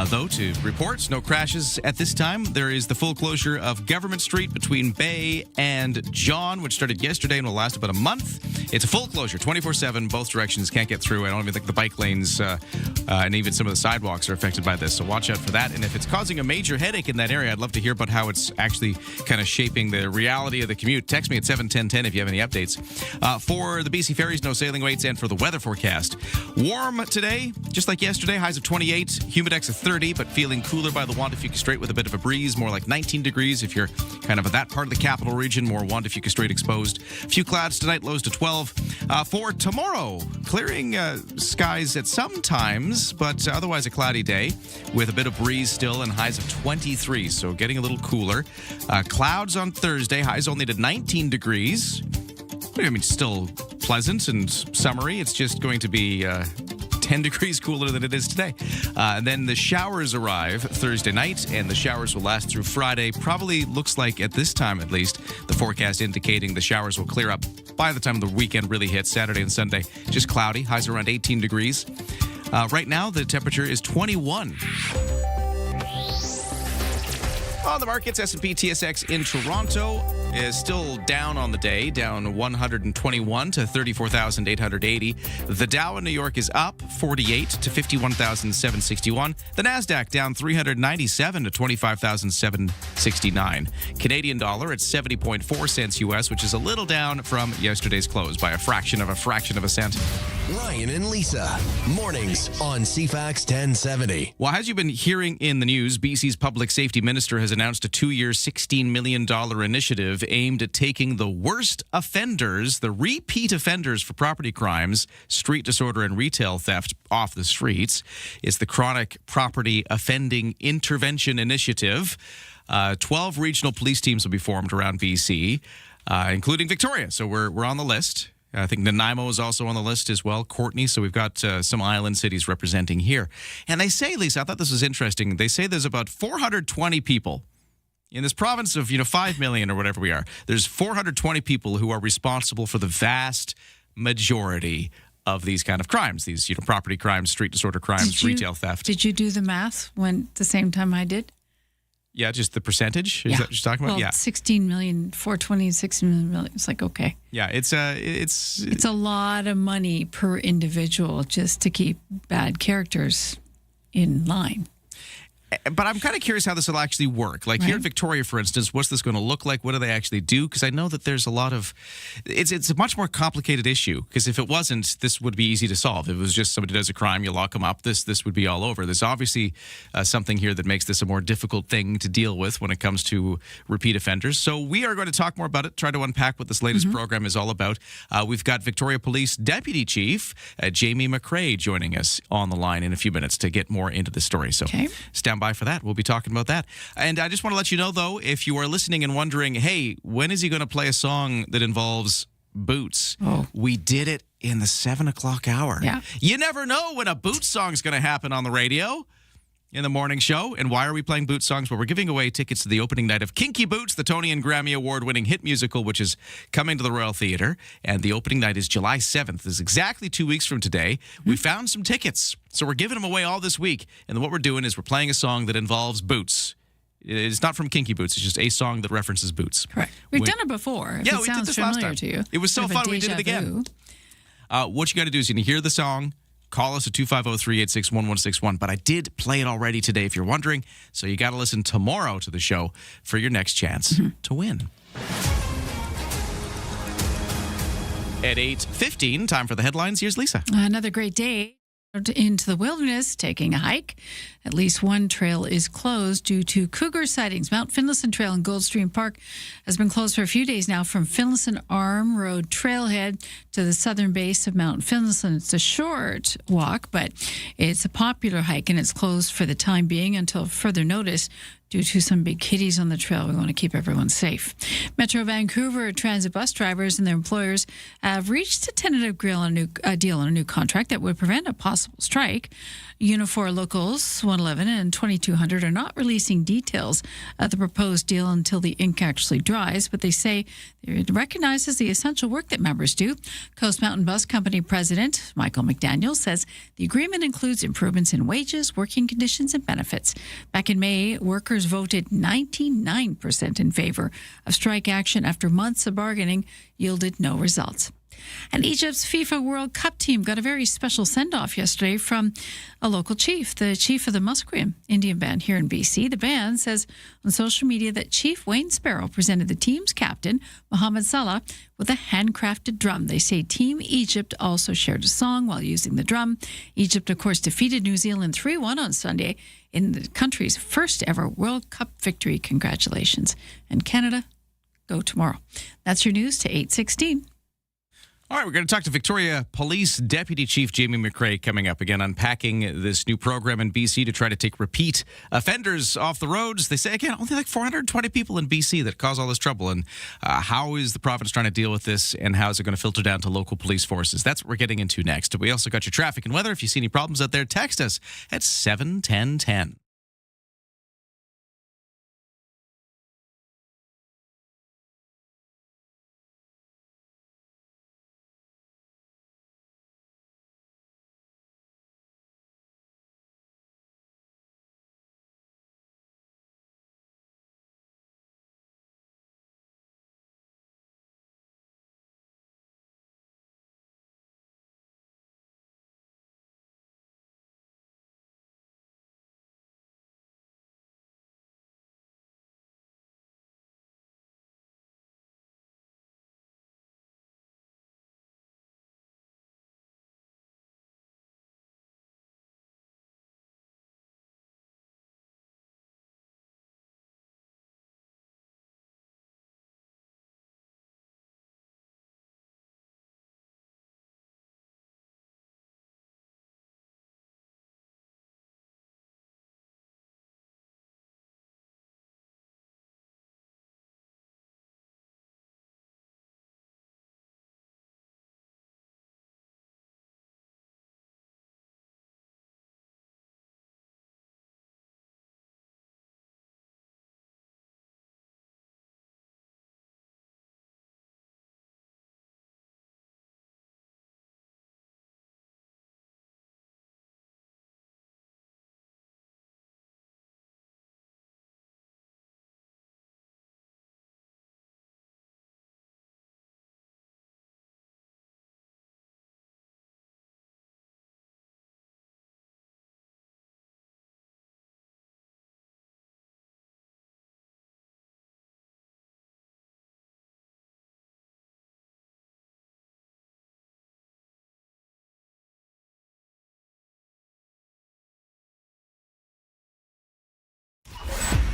though, to report. No crashes at this time. There is the full closure of Government Street between Bay and John, which started yesterday and will last about a month. It's a full closure, 24/7. Both directions can't get through. I don't even think the bike lanes and even some of the sidewalks are affected by this, so watch out for that. And if it's causing a major headache, headache in that area. I'd love to hear about how it's actually kind of shaping the reality of the commute. Text me at 71010 if you have any updates. For the BC ferries, no sailing rates, and for the weather forecast. Warm today, just like yesterday, highs of 28, humidex of 30, but feeling cooler by the Juan de Fuca Strait with a bit of a breeze, more like 19 degrees if you're kind of at that part of the capital region, more Juan de Fuca Strait exposed. A few clouds tonight, lows to 12. For tomorrow, clearing skies at some times, but otherwise a cloudy day with a bit of breeze still and highs of 23, so getting a little cooler. Clouds on Thursday, highs only to 19 degrees. I mean, still pleasant and summery. It's just going to be 10 degrees cooler than it is today. And then the showers arrive Thursday night, and the showers will last through Friday. Probably looks like, at this time at least, the forecast indicating the showers will clear up by the time the weekend really hits, Saturday and Sunday. Just cloudy, highs around 18 degrees. Right now, the temperature is 21. On the markets, S&P TSX in Toronto is still down on the day, down 121 to 34,880. The Dow in New York is up 48 to 51,761. The Nasdaq down 397 to 25,769. Canadian dollar at 70.4 cents US, which is a little down from yesterday's close by a fraction of a cent. Ryan and Lisa, mornings on CFAX 1070. Well, as you've been hearing in the news, BC's public safety minister has announced a 2-year, $16 million initiative aimed at taking the worst offenders, the repeat offenders for property crimes, street disorder, and retail theft off the streets. It's the Chronic Property Offending Intervention Initiative. 12 regional police teams will be formed around BC, including Victoria. So we're on the list. I think Nanaimo is also on the list as well, Courtney. So we've got some island cities representing here. And they say, Lisa, I thought this was interesting. They say there's about 420 people in this province of 5 million or whatever we are. There's 420 people who are responsible for the vast majority of these kind of crimes, these property crimes, street disorder crimes, retail theft. Did you do the math when at the same time I did? Yeah, just the percentage? Is that what you're talking about? Well, yeah. 16 million, 420, 16 million. It's like, okay. Yeah, it's a lot of money per individual just to keep bad characters in line. But I'm kind of curious how this will actually work. Like here in Victoria, for instance, what's this going to look like? What do they actually do? Because I know that there's a lot of... It's a much more complicated issue, because if it wasn't, this would be easy to solve. If it was just somebody does a crime, you lock them up, this would be all over. There's obviously something here that makes this a more difficult thing to deal with when it comes to repeat offenders. So we are going to talk more about it, try to unpack what this latest program is all about. We've got Victoria Police Deputy Chief Jamie McRae joining us on the line in a few minutes to get more into the story. So stand by for that. We'll be talking about that. And I just want to let you know, though, if you are listening and wondering, hey, when is he going to play a song that involves boots? We did it in the 7 o'clock hour. Yeah. You never know when a boots song is going to happen on the radio in the morning show. And why are we playing boots songs? Well, we're giving away tickets to the opening night of Kinky Boots, the Tony and Grammy Award-winning hit musical, which is coming to the Royal Theatre. And the opening night is July 7th. This is exactly 2 weeks from today. We found some tickets, so we're giving them away all this week. And what we're doing is we're playing a song that involves boots. It's not from Kinky Boots. It's just a song that references boots. Correct. We've done it before. Yeah, it we sounds did this last familiar time. to you. It was so fun. We did it again. What you got to do is you can hear the song. Call us at 250-386-1161. But I did play it already today, if you're wondering. So you got to listen tomorrow to the show for your next chance to win. At 8:15, time for the headlines. Here's Lisa. Another great day into the wilderness, taking a hike. At least one trail is closed due to cougar sightings. Mount Finlayson Trail in Goldstream Park has been closed for a few days now from Finlayson Arm Road trailhead to the southern base of Mount Finlayson. It's a short walk, but it's a popular hike, and it's closed for the time being until further notice. Due to some big kitties on the trail, we want to keep everyone safe. Metro Vancouver transit bus drivers and their employers have reached a tentative deal on a new contract that would prevent a possible strike. Unifor Locals 111 and 2200 are not releasing details of the proposed deal until the ink actually dries, but they say it recognizes the essential work that members do. Coast Mountain Bus Company President Michael McDaniel says the agreement includes improvements in wages, working conditions, and benefits. Back in May, workers voted 99% in favor of strike action after months of bargaining yielded no results. And Egypt's FIFA World Cup team got a very special send-off yesterday from a local chief, the chief of the Musqueam Indian band here in BC. The band says on social media that Chief Wayne Sparrow presented the team's captain, Mohamed Salah, with a handcrafted drum. They say Team Egypt also shared a song while using the drum. Egypt, of course, defeated New Zealand 3-1 on Sunday in the country's first ever World Cup victory. Congratulations. And Canada, go tomorrow. That's your news to 8:16. All right, we're going to talk to Victoria Police Deputy Chief Jamie McRae coming up again, unpacking this new program in BC to try to take repeat offenders off the roads. They say, again, only like 420 people in BC that cause all this trouble. And how is the province trying to deal with this, and how is it going to filter down to local police forces? That's what we're getting into next. We also got your traffic and weather. If you see any problems out there, text us at 71010.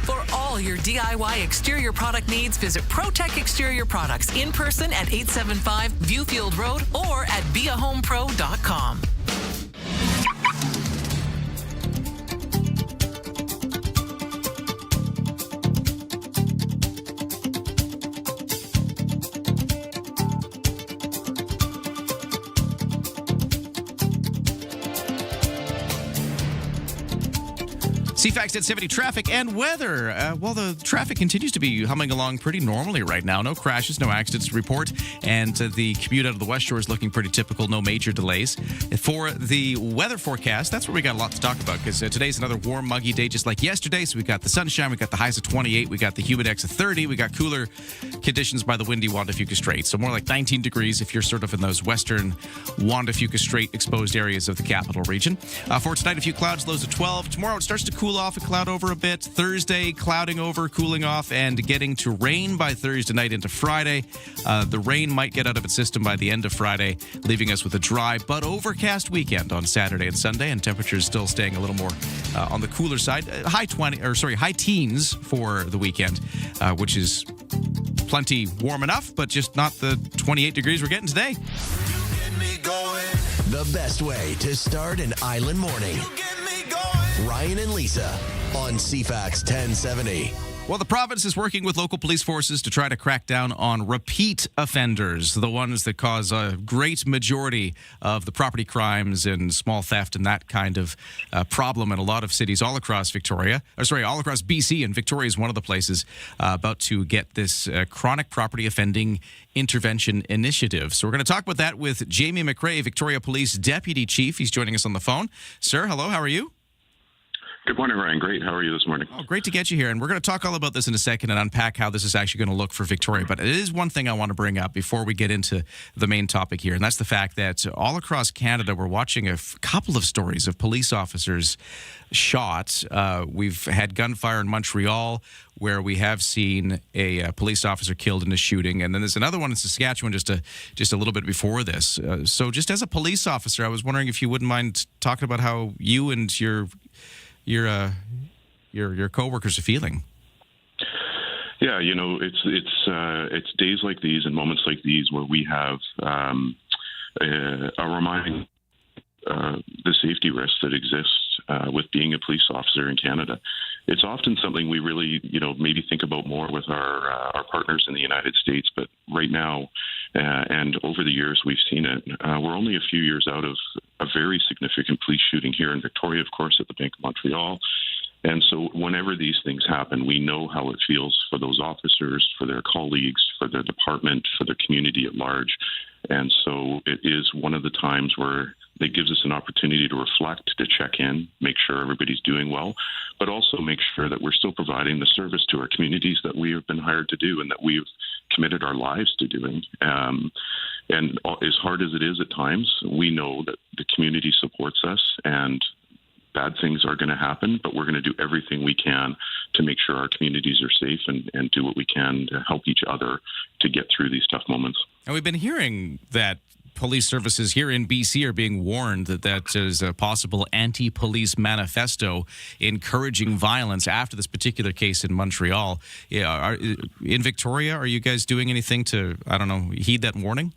For all your DIY exterior product needs, visit ProTech Exterior Products in person at 875 Viewfield Road or at beahomepro.com. CFAX at 70 traffic and weather. Well, the traffic continues to be humming along pretty normally right now. No crashes, no accidents to report, and the commute out of the West Shore is looking pretty typical. No major delays. For the weather forecast, that's where we got a lot to talk about because today's another warm, muggy day just like yesterday. So we got the sunshine, we got the highs of 28, we got the humidex of 30, we got cooler conditions by the windy Juan de Fuca Strait. So more like 19 degrees if you're sort of in those western Juan de Fuca Strait exposed areas of the capital region. For tonight, a few clouds, lows of 12. Tomorrow, it starts to cool off and cloud over a bit. Thursday, clouding over, cooling off, and getting to rain by Thursday night into Friday. The rain might get out of its system by the end of Friday, leaving us with a dry but overcast weekend on Saturday and Sunday, and temperatures still staying a little more on the cooler side. High teens for the weekend, which is plenty warm enough, but just not the 28 degrees we're getting today. The best way to start an island morning. Ryan and Lisa on CFAX 1070. Well, the province is working with local police forces to try to crack down on repeat offenders, the ones that cause a great majority of the property crimes and small theft and that kind of problem in a lot of cities all across all across BC, and Victoria is one of the places about to get this chronic property offending intervention initiative. So we're going to talk about that with Jamie McRae, Victoria Police Deputy Chief. He's joining us on the phone. Sir, hello, how are you? Good morning, Ryan. Great. How are you this morning? Oh, great to get you here. And we're going to talk all about this in a second and unpack how this is actually going to look for Victoria. But it is one thing I want to bring up before we get into the main topic here, and that's the fact that all across Canada, we're watching a couple of stories of police officers shot. We've had gunfire in Montreal, where we have seen a police officer killed in a shooting, and then there's another one in Saskatchewan just a little bit before this. So just as a police officer, I was wondering if you wouldn't mind talking about how you and your coworkers are feeling. Yeah, you know, it's days like these and moments like these where we have a reminding the safety risks that exist with being a police officer in Canada. It's often something we really, maybe think about more with our partners in the United States. But right now, and over the years, we've seen it. We're only a few years out of a very significant police shooting here in Victoria, of course, at the Bank of Montreal. And so whenever these things happen, we know how it feels for those officers, for their colleagues, for their department, for their community at large. And so it is one of the times where it gives us an opportunity to reflect, to check in, make sure everybody's doing well, but also make sure that we're still providing the service to our communities that we have been hired to do and that we've committed our lives to doing. And as hard as it is at times, we know that the community supports us and bad things are going to happen, but we're going to do everything we can to make sure our communities are safe and do what we can to help each other to get through these tough moments. And we've been hearing that police services here in BC are being warned that there's a possible anti-police manifesto encouraging violence after this particular case in Montreal. In Victoria, are you guys doing anything to, heed that warning?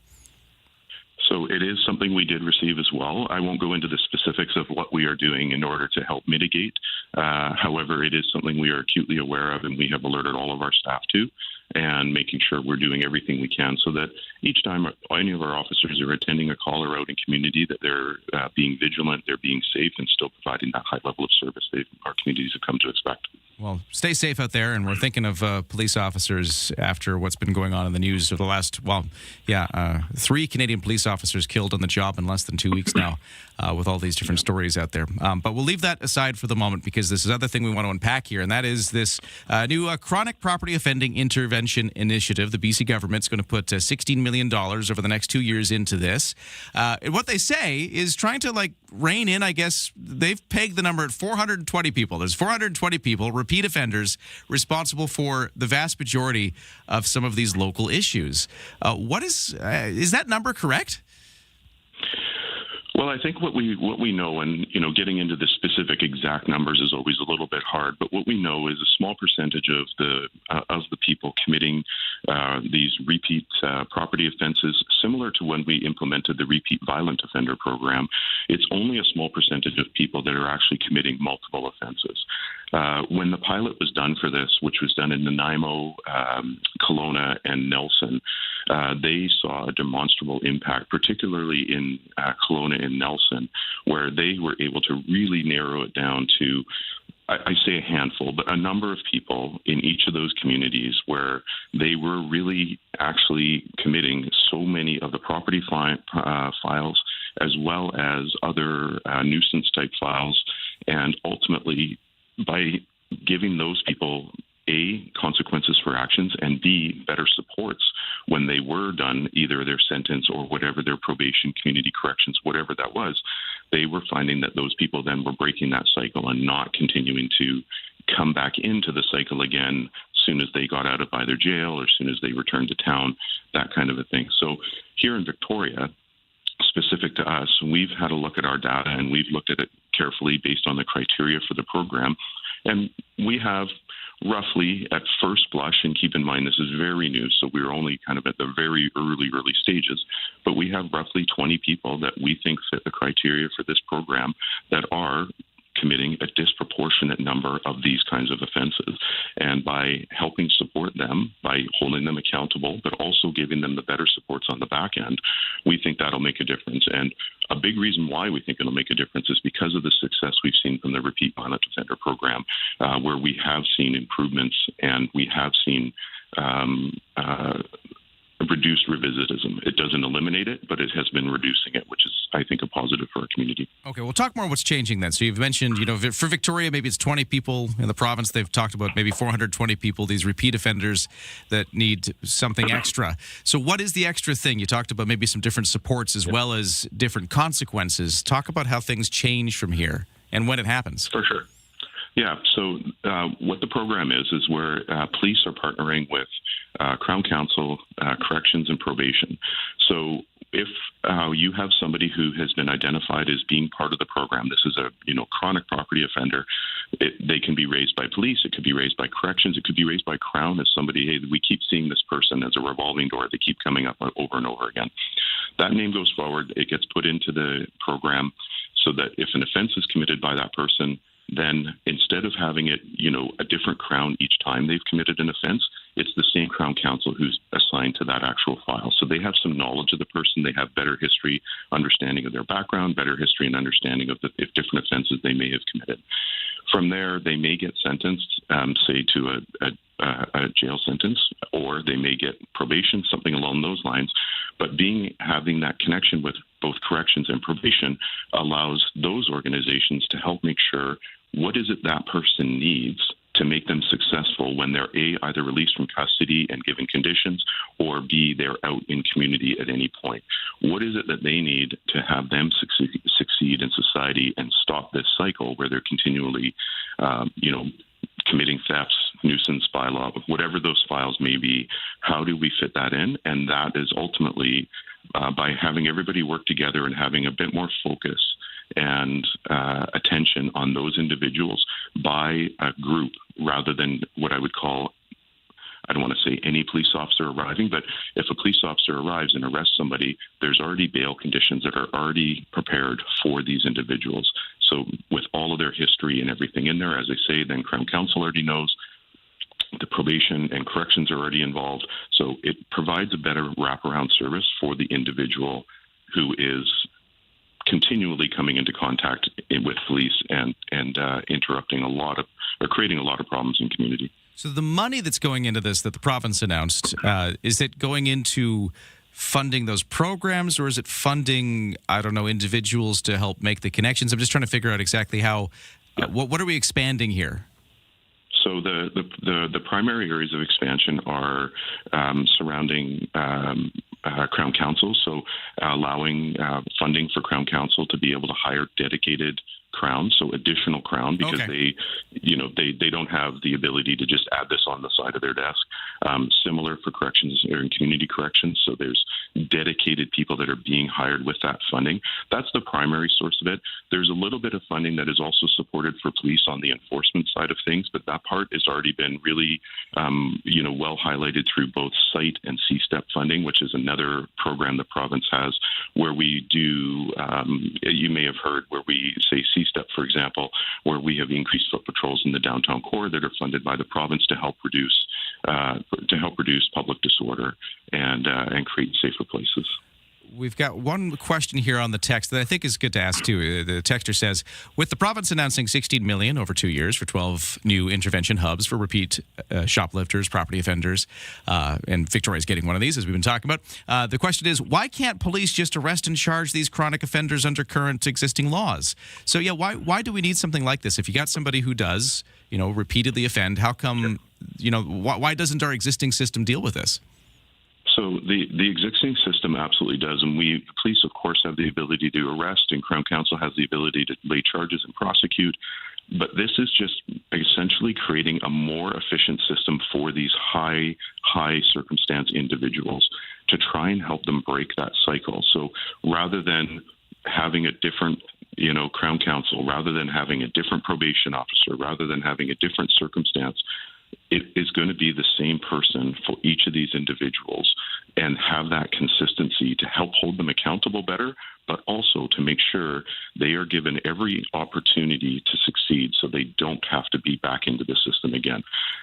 So it is something we did receive as well. I won't go into the specifics of what we are doing in order to help mitigate. However, it is something we are acutely aware of and we have alerted all of our staff to, and making sure we're doing everything we can so that each time any of our officers are attending a call or out in community, that they're being vigilant, they're being safe, and still providing that high level of service our communities have come to expect. Well, stay safe out there, and we're thinking of police officers after what's been going on in the news over the last, 3 Canadian police officers killed on the job in less than 2 weeks now, with all these different stories out there. But we'll leave that aside for the moment because this is another thing we want to unpack here, and that is this new chronic property offending intervention initiative. The BC government's going to put $16 million over the next 2 years into this. And what they say is trying to rein in, I guess, they've pegged the number at 420 people. There's 420 people, repeat offenders, responsible for the vast majority of some of these local issues. Is that number correct? Well, I think what we know, and getting into the specific exact numbers is always a little bit hard. But what we know is a small percentage of the people committing these repeat property offenses, similar to when we implemented the repeat violent offender program. It's only a small percentage of people that are actually committing multiple offenses. When the pilot was done for this, which was done in Nanaimo, Kelowna, and Nelson, they saw a demonstrable impact, particularly in Kelowna and Nelson, where they were able to really narrow it down to, I say a handful, but a number of people in each of those communities where they were really actually committing so many of the property files as well as other nuisance-type files, and ultimately by giving those people A, consequences for actions, and B, better supports when they were done, either their sentence or whatever their probation, community corrections, whatever that was, they were finding that those people then were breaking that cycle and not continuing to come back into the cycle again as soon as they got out of either jail or as soon as they returned to town, that kind of a thing. So here in Victoria, specific to us, we've had a look at our data and we've looked at it carefully based on the criteria for the program. And we have roughly at first blush, and keep in mind this is very new, so we're only kind of at the very early stages, but we have roughly 20 people that we think fit the criteria for this program that are committing a disproportionate number of these kinds of offenses. And by helping support them, by holding them accountable, but also giving them the better supports on the back end, we think that'll make a difference. And a big reason why we think it'll make a difference is because of the success we've seen from the Repeat Violent Offender Program, where we have seen improvements and we have seen reduce revisitism. It doesn't eliminate it, but it has been reducing it, which is, I think, a positive for our community. Okay, we'll talk more what's changing then. So you've mentioned, for Victoria, maybe it's 20 people in the province. They've talked about maybe 420 people, these repeat offenders that need something extra. So what is the extra thing? You talked about maybe some different supports as well as different consequences. Talk about how things change from here and when it happens. For sure. Yeah, so what the program is where police are partnering with Crown Council, Corrections, and Probation. So if you have somebody who has been identified as being part of the program, this is a chronic property offender, they can be raised by police, it could be raised by Corrections, it could be raised by Crown as somebody, hey, we keep seeing this person as a revolving door, they keep coming up over and over again. That name goes forward, it gets put into the program so that if an offense is committed by that person, then instead of having it, a different Crown each time they've committed an offense, it's the same Crown Counsel who's assigned to that actual file. So they have some knowledge of the person, they have better history, understanding of their background, better history and understanding of if different offenses they may have committed. From there, they may get sentenced, say, to a jail sentence, or they may get probation, something along those lines. But having that connection with both Corrections and Probation allows those organizations to help make sure what is it that person needs to make them successful when they're either released from custody and given conditions, or B, they're out in community at any point. What is it that they need to have them succeed in society and stop this cycle where they're continually, committing thefts, nuisance, bylaw, whatever those files may be? How do we fit that in? And that is ultimately by having everybody work together and having a bit more focus and attention on those individuals by a group rather than what I would call, I don't want to say any police officer arriving, but if a police officer arrives and arrests somebody, there's already bail conditions that are already prepared for these individuals. So with all of their history and everything in there, as I say, then Crown Counsel already knows, the Probation and Corrections are already involved. So it provides a better wraparound service for the individual who is continually coming into contact with police and interrupting creating a lot of problems in community. So the money that's going into this that the province announced, is it going into funding those programs, or is it funding, individuals to help make the connections? I'm just trying to figure out exactly how, what are we expanding here? So the primary areas of expansion are surrounding Crown Counsel, so allowing funding for Crown Counsel to be able to hire dedicated Crown, so additional Crown, because they don't have the ability to just add this on the side of their desk. Similar for Corrections or in Community Corrections, so there's dedicated people that are being hired with that funding. That's the primary source of it. There's a little bit of funding that is also supported for police on the enforcement side of things, but that part has already been really, well highlighted through both SITE and C-STEP funding, which is another program the province has where we do, you may have heard, where we say C-STEP, for example, where we have increased foot patrols in the downtown core that are funded by the province to help reduce public disorder and create safer places. We've got one question here on the text that I think is good to ask too. The texter says, with the province announcing $16 million over 2 years for 12 new intervention hubs for repeat shoplifters, property offenders, and Victoria's getting one of these, as we've been talking about. The question is, why can't police just arrest and charge these chronic offenders under current existing laws? So yeah, why do we need something like this? If you got somebody who does, repeatedly offend, how come, why doesn't our existing system deal with this? So the existing system absolutely does, and police, of course, have the ability to arrest, and Crown Counsel has the ability to lay charges and prosecute. But this is just essentially creating a more efficient system for these high circumstance individuals to try and help them break that cycle. So rather than having a different Crown Counsel, rather than having a different probation officer, rather than having a different circumstance, it is going to be the same person for each of these individuals and have that consistency to help hold them accountable better, but also to make sure they are given every opportunity to succeed so they don't have to be back into the system again.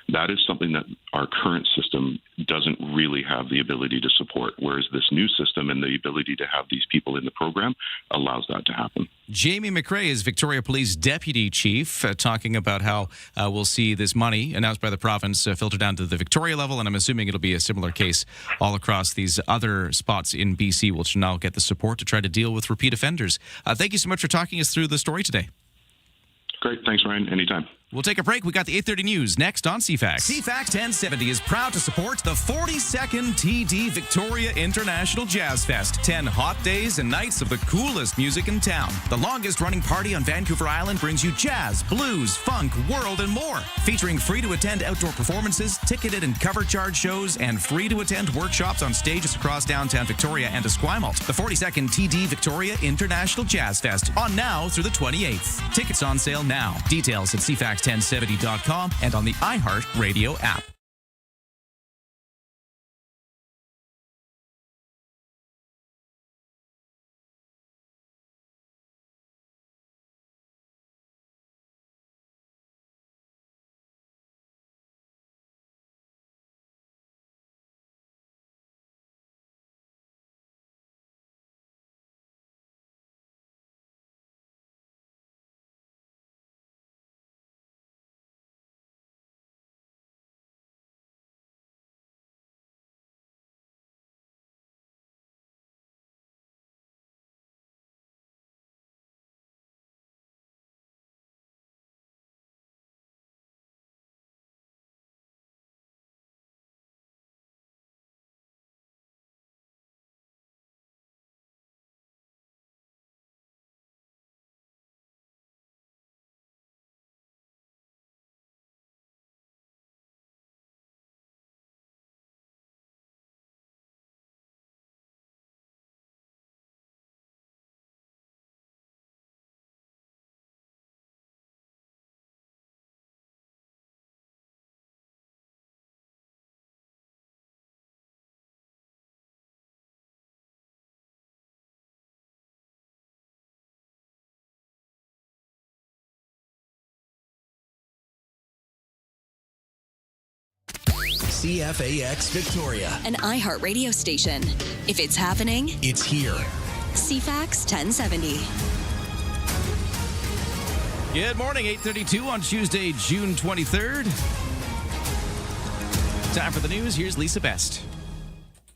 That is something that our current system doesn't really have the ability to support, whereas this new system and the ability to have these people in the program allows that to happen. Jamie McRae is Victoria Police Deputy Chief, talking about how we'll see this money announced by the province filter down to the Victoria level, and I'm assuming it'll be a similar case all across these other spots in BC, which will now get the support to try to deal with repeat offenders. Thank you so much for talking us through the story today. Great. Thanks, Ryan. Anytime. We'll take a break. We got the 8:30 news next on CFAX. CFAX 1070 is proud to support the 42nd TD Victoria International Jazz Fest. 10 hot days and nights of the coolest music in town. The longest-running party on Vancouver Island brings you jazz, blues, funk, world, and more. Featuring free-to-attend outdoor performances, ticketed and cover charge shows, and free-to-attend workshops on stages across downtown Victoria and Esquimalt. The 42nd TD Victoria International Jazz Fest, on now through the 28th. Tickets on sale now. Details at CFAX1070.com and on the iHeart Radio app. CFAX Victoria, An iHeart radio station. If it's happening, it's here. CFAX 1070. Good morning, 8:32 on Tuesday, June 23rd. Time for the news. Here's Lisa Best.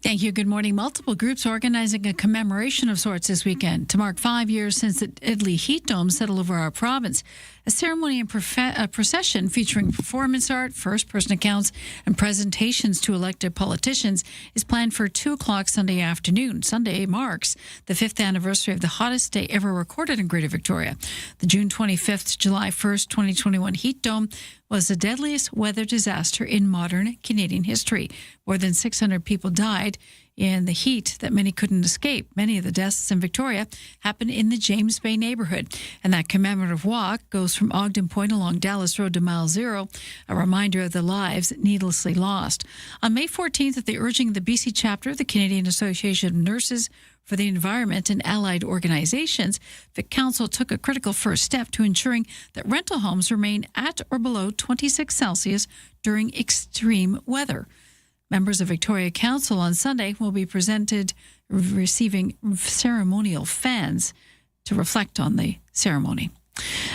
Thank you. Good morning. Multiple groups organizing a commemoration of sorts this weekend to mark 5 years since the deadly heat dome settled over our province. A ceremony and a procession featuring performance art, first-person accounts, and presentations to elected politicians is planned for 2 o'clock Sunday afternoon. Sunday marks the 5th anniversary of the hottest day ever recorded in Greater Victoria. The June 25th to July 1st, 2021 heat dome was the deadliest weather disaster in modern Canadian history. More than 600 people died in the heat that many couldn't escape. Many of the deaths in Victoria happened in the James Bay neighborhood. And that commemorative walk goes from Ogden Point along Dallas Road to Mile Zero, a reminder of the lives needlessly lost. On May 14th, at the urging of the BC chapter of the Canadian Association of Nurses for the Environment and allied organizations, the Council took a critical first step to ensuring that rental homes remain at or below 26 Celsius during extreme weather. Members of Victoria Council on Sunday will be presented receiving ceremonial fans to reflect on the ceremony.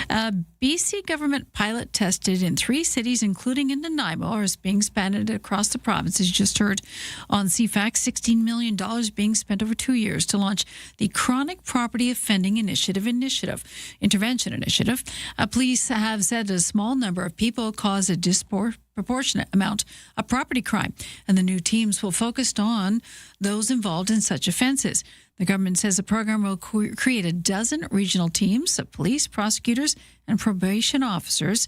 BC government pilot tested in 3 cities, including in Nanaimo, is being expanded across the province. As you just heard on CFAX, $16 million being spent over 2 years to launch the Chronic Property Offending Intervention Initiative. Police have said a small number of people cause a disproportionate amount of property crime, and the new teams will focus on those involved in such offenses. The government says the program will create a dozen regional teams of police, prosecutors, and probation officers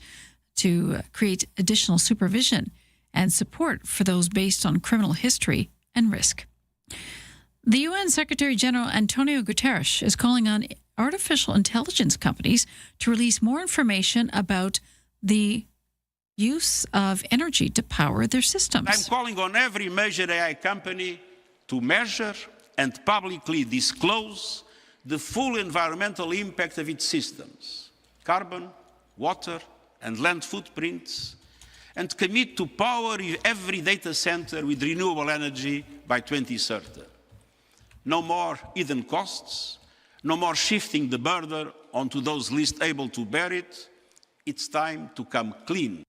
to create additional supervision and support for those based on criminal history and risk. The UN Secretary General Antonio Guterres is calling on artificial intelligence companies to release more information about the use of energy to power their systems. I'm calling on every major AI company to measure and publicly disclose the full environmental impact of its systems, carbon, water, and land footprints, and commit to power every data center with renewable energy by 2030. No more hidden costs, No more shifting the burden onto those least able to bear it. It's time to come clean.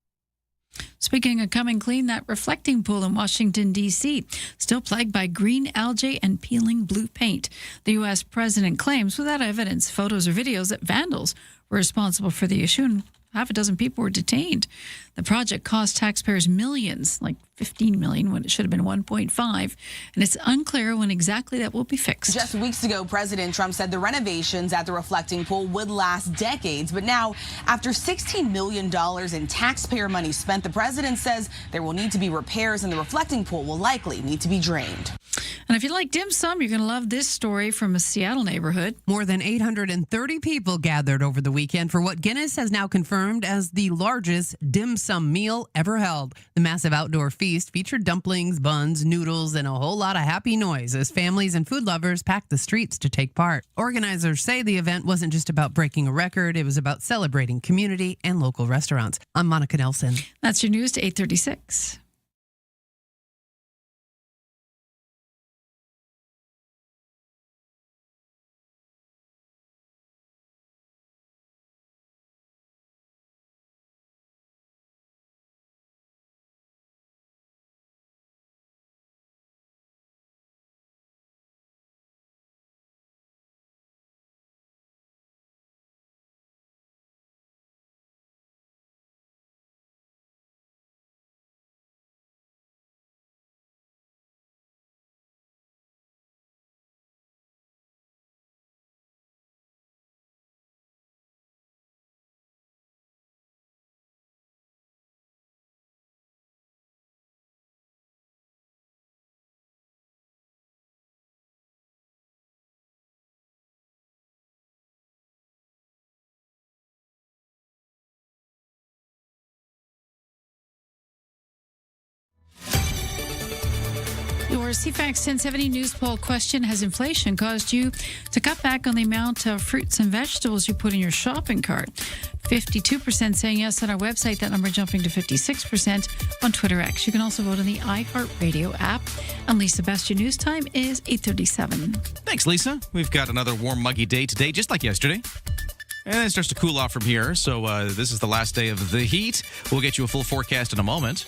Speaking of coming clean, that reflecting pool in Washington, D.C., still plagued by green algae and peeling blue paint. The U.S. president claims, without evidence, photos or videos, that vandals were responsible for the issue, and half a dozen people were detained. The project cost taxpayers millions, like $15 million when it should have been $1.5, and it's unclear when exactly that will be fixed. Just weeks ago, President Trump said the renovations at the reflecting pool would last decades, but now, after $16 million in taxpayer money spent, the president says there will need to be repairs and the reflecting pool will likely need to be drained. And if you like dim sum, you're going to love this story from a Seattle neighborhood. More than 830 people gathered over the weekend for what Guinness has now confirmed as the largest dim sum meal ever held. The massive outdoor feast featured dumplings, buns, noodles, and a whole lot of happy noise as families and food lovers packed the streets to take part. Organizers say the event wasn't just about breaking a record, it was about celebrating community and local restaurants. I'm Monica Nelson. That's your news to 8:36. Your CFAX 1070 news poll question: has inflation caused you to cut back on the amount of fruits and vegetables you put in your shopping cart? 52% saying yes on our website, that number jumping to 56% on Twitter X. You can also vote on the iHeartRadio app. And Lisa, best your news time is 8:37. Thanks, Lisa. We've got another warm, muggy day today, just like yesterday. And it starts to cool off from here. So this is the last day of the heat. We'll get you a full forecast in a moment.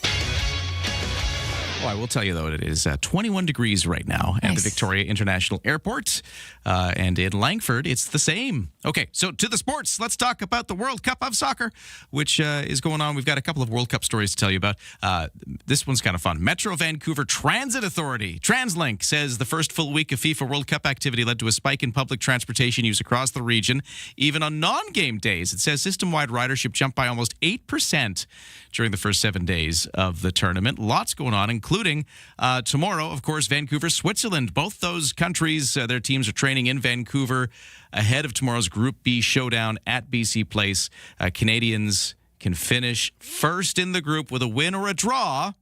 Well, I will tell you, though, it is 21 degrees right now at the Victoria International Airport. And in Langford, it's the same. Okay, so to the sports. Let's talk about the World Cup of Soccer, which is going on. We've got a couple of World Cup stories to tell you about. This one's kind of fun. Metro Vancouver Transit Authority, TransLink, says the first full week of FIFA World Cup activity led to a spike in public transportation use across the region. Even on non-game days, it says system-wide ridership jumped by almost 8% during the first 7 days of the tournament. Lots going on, including tomorrow, of course, Vancouver, Switzerland. Both those countries, their teams are training in Vancouver ahead of tomorrow's Group B showdown at BC Place. Canadians can finish first in the group with a win or a draw.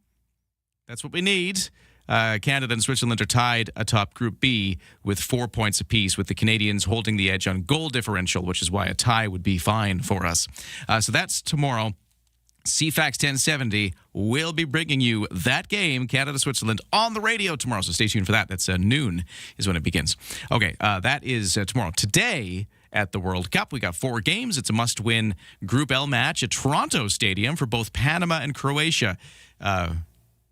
That's what we need. Canada and Switzerland are tied atop Group B with 4 points apiece, with the Canadians holding the edge on goal differential, which is why a tie would be fine for us. So that's tomorrow. CFAX 1070 will be bringing you that game, Canada-Switzerland, on the radio tomorrow. So stay tuned for that. That's noon is when it begins. Okay, that is tomorrow. Today at the World Cup, we got 4 games. It's a must-win Group L match at Toronto Stadium for both Panama and Croatia.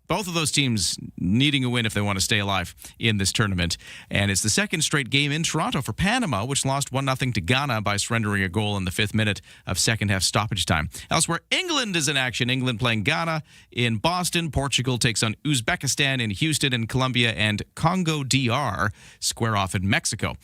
Both of those teams needing a win if they want to stay alive in this tournament. And it's the second straight game in Toronto for Panama, which lost 1-0 to Ghana by surrendering a goal in the 5th minute of second-half stoppage time. Elsewhere, England is in action. England playing Ghana in Boston. Portugal takes on Uzbekistan in Houston, and Colombia and Congo DR square off in Mexico.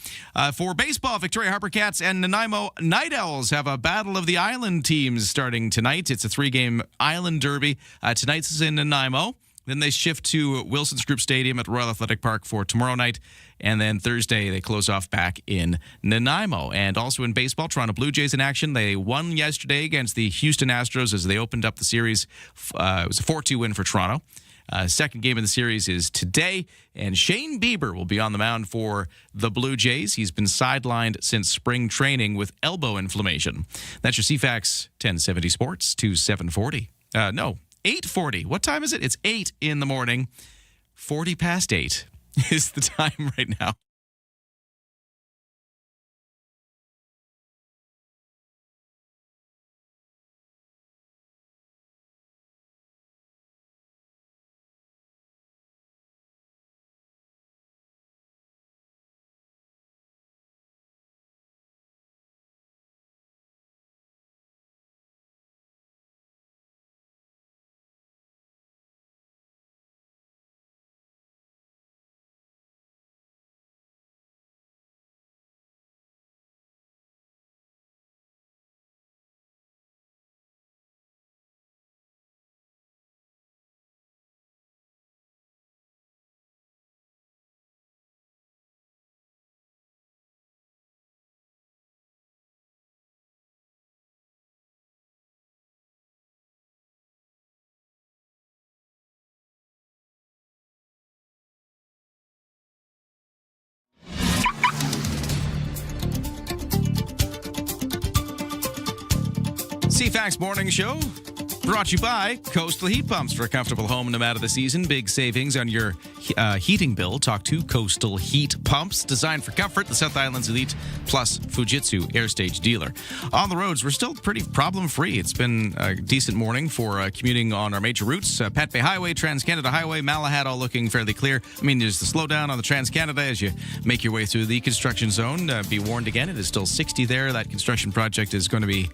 For baseball, Victoria Harbour Cats and Nanaimo Night Owls have a battle of the island teams starting tonight. It's a 3-game island derby. Tonight's is in Nanaimo. Then they shift to Wilson's Group Stadium at Royal Athletic Park for tomorrow night. And then Thursday, they close off back in Nanaimo. And also in baseball, Toronto Blue Jays in action. They won yesterday against the Houston Astros as they opened up the series. It was a 4-2 win for Toronto. Second game in the series is today, and Shane Bieber will be on the mound for the Blue Jays. He's been sidelined since spring training with elbow inflammation. That's your CFAX 1070 Sports to 740. 8:40. What time is it? It's 8 in the morning. 40 past 8 is the time right now. CFAX Morning Show brought to you by Coastal Heat Pumps. For a comfortable home no matter the season. Big savings on your heating bill. Talk to Coastal Heat Pumps. Designed for comfort, the South Island's elite plus Fujitsu Air Stage dealer. On the roads, we're still pretty problem-free. It's been a decent morning for commuting on our major routes. Pat Bay Highway, Trans-Canada Highway, Malahat, all looking fairly clear. I mean, there's the slowdown on the Trans-Canada as you make your way through the construction zone. Be warned again, it is still 60 there. That construction project is going to be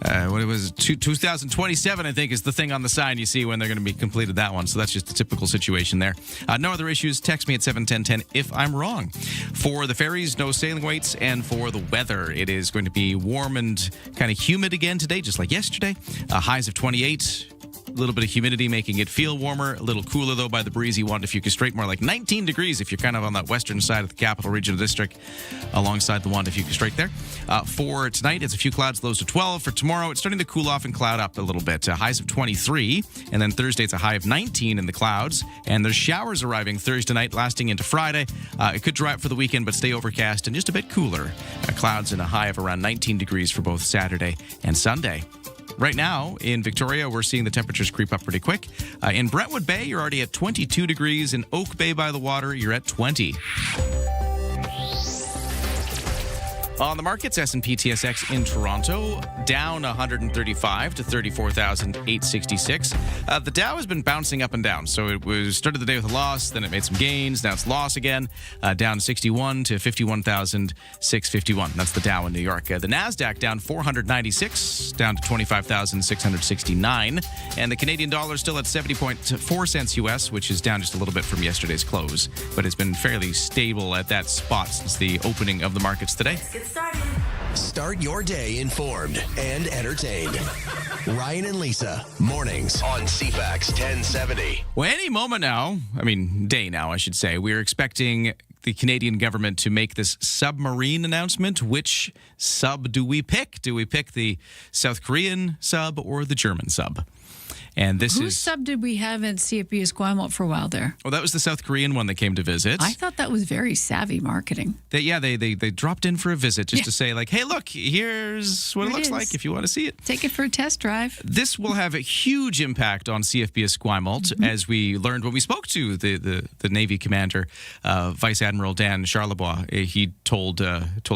2027, I think, is the thing on the sign you see when they're going to be completed, that one. So that's just a typical situation there. No other issues. Text me at 71010 if I'm wrong. For the ferries, no sailing weights. And for the weather, it is going to be warm and kind of humid again today, just like yesterday. Highs of 28. A little bit of humidity making it feel warmer. A little cooler, though, by the breezy Juan de Fuca Strait. More like 19 degrees if you're kind of on that western side of the Capital Regional District alongside the Juan de Fuca Strait there. For tonight, it's a few clouds, lows of 12. For tomorrow, it's starting to cool off and cloud up a little bit. Highs of 23. And then Thursday, it's a high of 19 in the clouds. And there's showers arriving Thursday night, lasting into Friday. It could dry up for the weekend, but stay overcast and just a bit cooler. Clouds and a high of around 19 degrees for both Saturday and Sunday. Right now, in Victoria, we're seeing the temperatures creep up pretty quick. In Brentwood Bay, you're already at 22 degrees. In Oak Bay by the water, you're at 20. On the markets, S&P TSX in Toronto, down 135 to 34,866. The Dow has been bouncing up and down. So it started the day with a loss, then it made some gains. Now it's loss again, down 61 to 51,651. That's the Dow in New York. The NASDAQ down 496, down to 25,669. And the Canadian dollar still at 70.4 cents US, which is down just a little bit from yesterday's close. But it's been fairly stable at that spot since the opening of the markets today. Start your day informed and entertained. Ryan and Lisa, mornings on CFAX 1070. Well, any moment now, day now, I should say, we're expecting the Canadian government to make this submarine announcement. Which sub do we pick? Do we pick the South Korean sub or the German sub? And Whose sub did we have in CFB Esquimalt for a while there? Oh, that was the South Korean one that came to visit. I thought that was very savvy marketing. They dropped in for a visit just to say, like, hey, look, here's what it looks like if you want to see it. Take it for a test drive. This will have a huge impact on CFB Esquimalt, as we learned when we spoke to the Navy commander, Vice Admiral Dan Charlebois. He told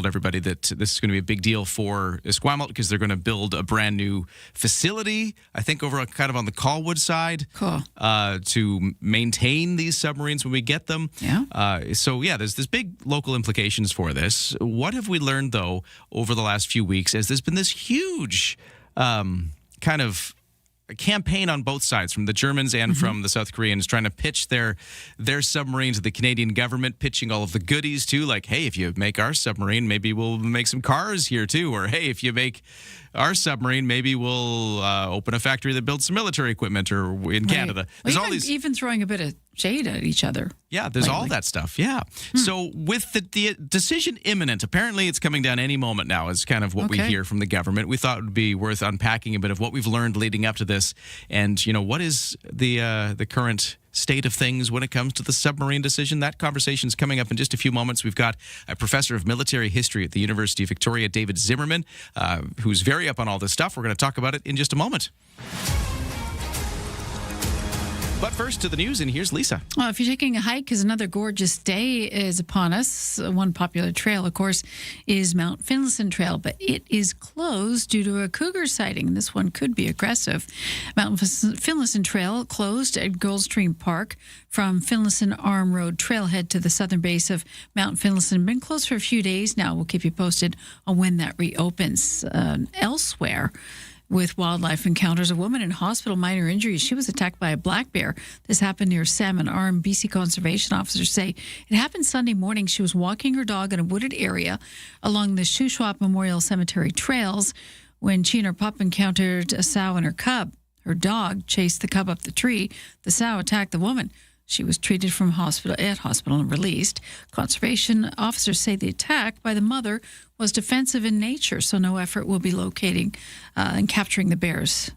everybody that this is going to be a big deal for Esquimalt because they're going to build a brand new facility, I think over kind of on the Colwood side, to maintain these submarines when we get them. There's big local implications for this. What have we learned, though, over the last few weeks as there's been this huge kind of campaign on both sides, from the Germans and from the South Koreans, trying to pitch their submarine to the Canadian government, pitching all of the goodies too, like, hey, if you make our submarine, maybe we'll make some cars here too, or hey, if you make our submarine, maybe we'll open a factory that builds some military equipment or in Canada. There's all these, even throwing a bit of shade at each other. Yeah, there's all that stuff. Yeah. So with the decision imminent, apparently it's coming down any moment now is kind of what we hear from the government. We thought it would be worth unpacking a bit of what we've learned leading up to this. And, what is the current state of things when it comes to the submarine decision? That conversation is coming up in just a few moments. We've got a professor of military history at the University of Victoria, David Zimmerman, who's very up on all this stuff. We're going to talk about it in just a moment. But first to the news, and here's Lisa. Well, if you're taking a hike, because another gorgeous day is upon us. One popular trail, of course, is Mount Finlayson Trail, but it is closed due to a cougar sighting. This one could be aggressive. Mount Finlayson Trail closed at Goldstream Park from Finlayson Arm Road Trailhead to the southern base of Mount Finlayson. Been closed for a few days now. We'll keep you posted on when that reopens. Elsewhere, with wildlife encounters, a woman in hospital, minor injuries. She was attacked by a black bear. This happened near Salmon Arm. BC conservation officers say it happened Sunday morning. She was walking her dog in a wooded area along the Shuswap Memorial Cemetery trails when she and her pup encountered a sow and her cub. Her dog chased the cub up the tree. The sow attacked the woman. She was treated at hospital and released. Conservation officers say the attack by the mother was defensive in nature, so no effort will be locating and capturing the bears.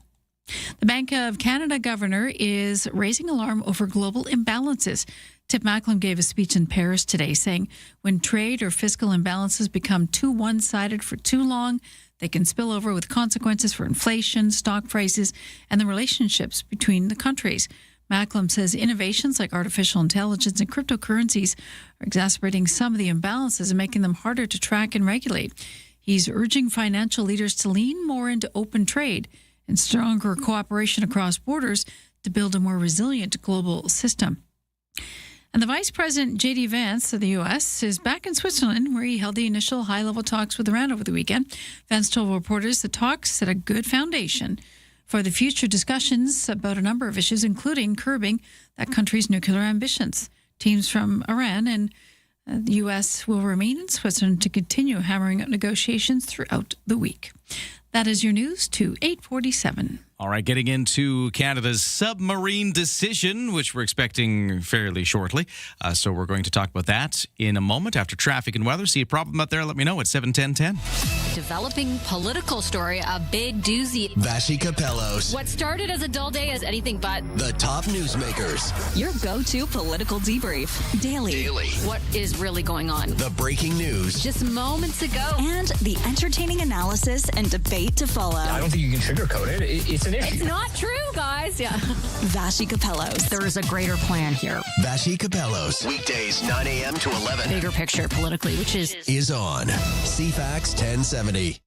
The Bank of Canada governor is raising alarm over global imbalances. Tip Macklem gave a speech in Paris today saying when trade or fiscal imbalances become too one-sided for too long, They can spill over with consequences for inflation, stock prices, and the relationships between the countries. Macklem says innovations like artificial intelligence and cryptocurrencies are exacerbating some of the imbalances and making them harder to track and regulate. He's urging financial leaders to lean more into open trade and stronger cooperation across borders to build a more resilient global system. And the Vice President, J.D. Vance of the U.S., is back in Switzerland, where he held the initial high-level talks with Iran over the weekend. Vance told reporters the talks set a good foundation for the future discussions about a number of issues, including curbing that country's nuclear ambitions. Teams from Iran and the U.S. will remain in Switzerland to continue hammering out negotiations throughout the week. That is your news to 847. All right, getting into Canada's submarine decision, which we're expecting fairly shortly. So we're going to talk about that in a moment after traffic and weather. See a problem out there? Let me know at 71010. Developing political story, a big doozy. Vashi Capellos. What started as a dull day is anything but. The top newsmakers. Your go-to political debrief. Daily. What is really going on? The breaking news. Just moments ago. And the entertaining analysis and debate to follow. I don't think you can sugarcoat it. It's an issue. It's not true, guys. Yeah. Vashi Capellos. There is a greater plan here. Vashi Capellos. Weekdays 9 a.m. to 11. Bigger picture politically, which is on CFAX 1070.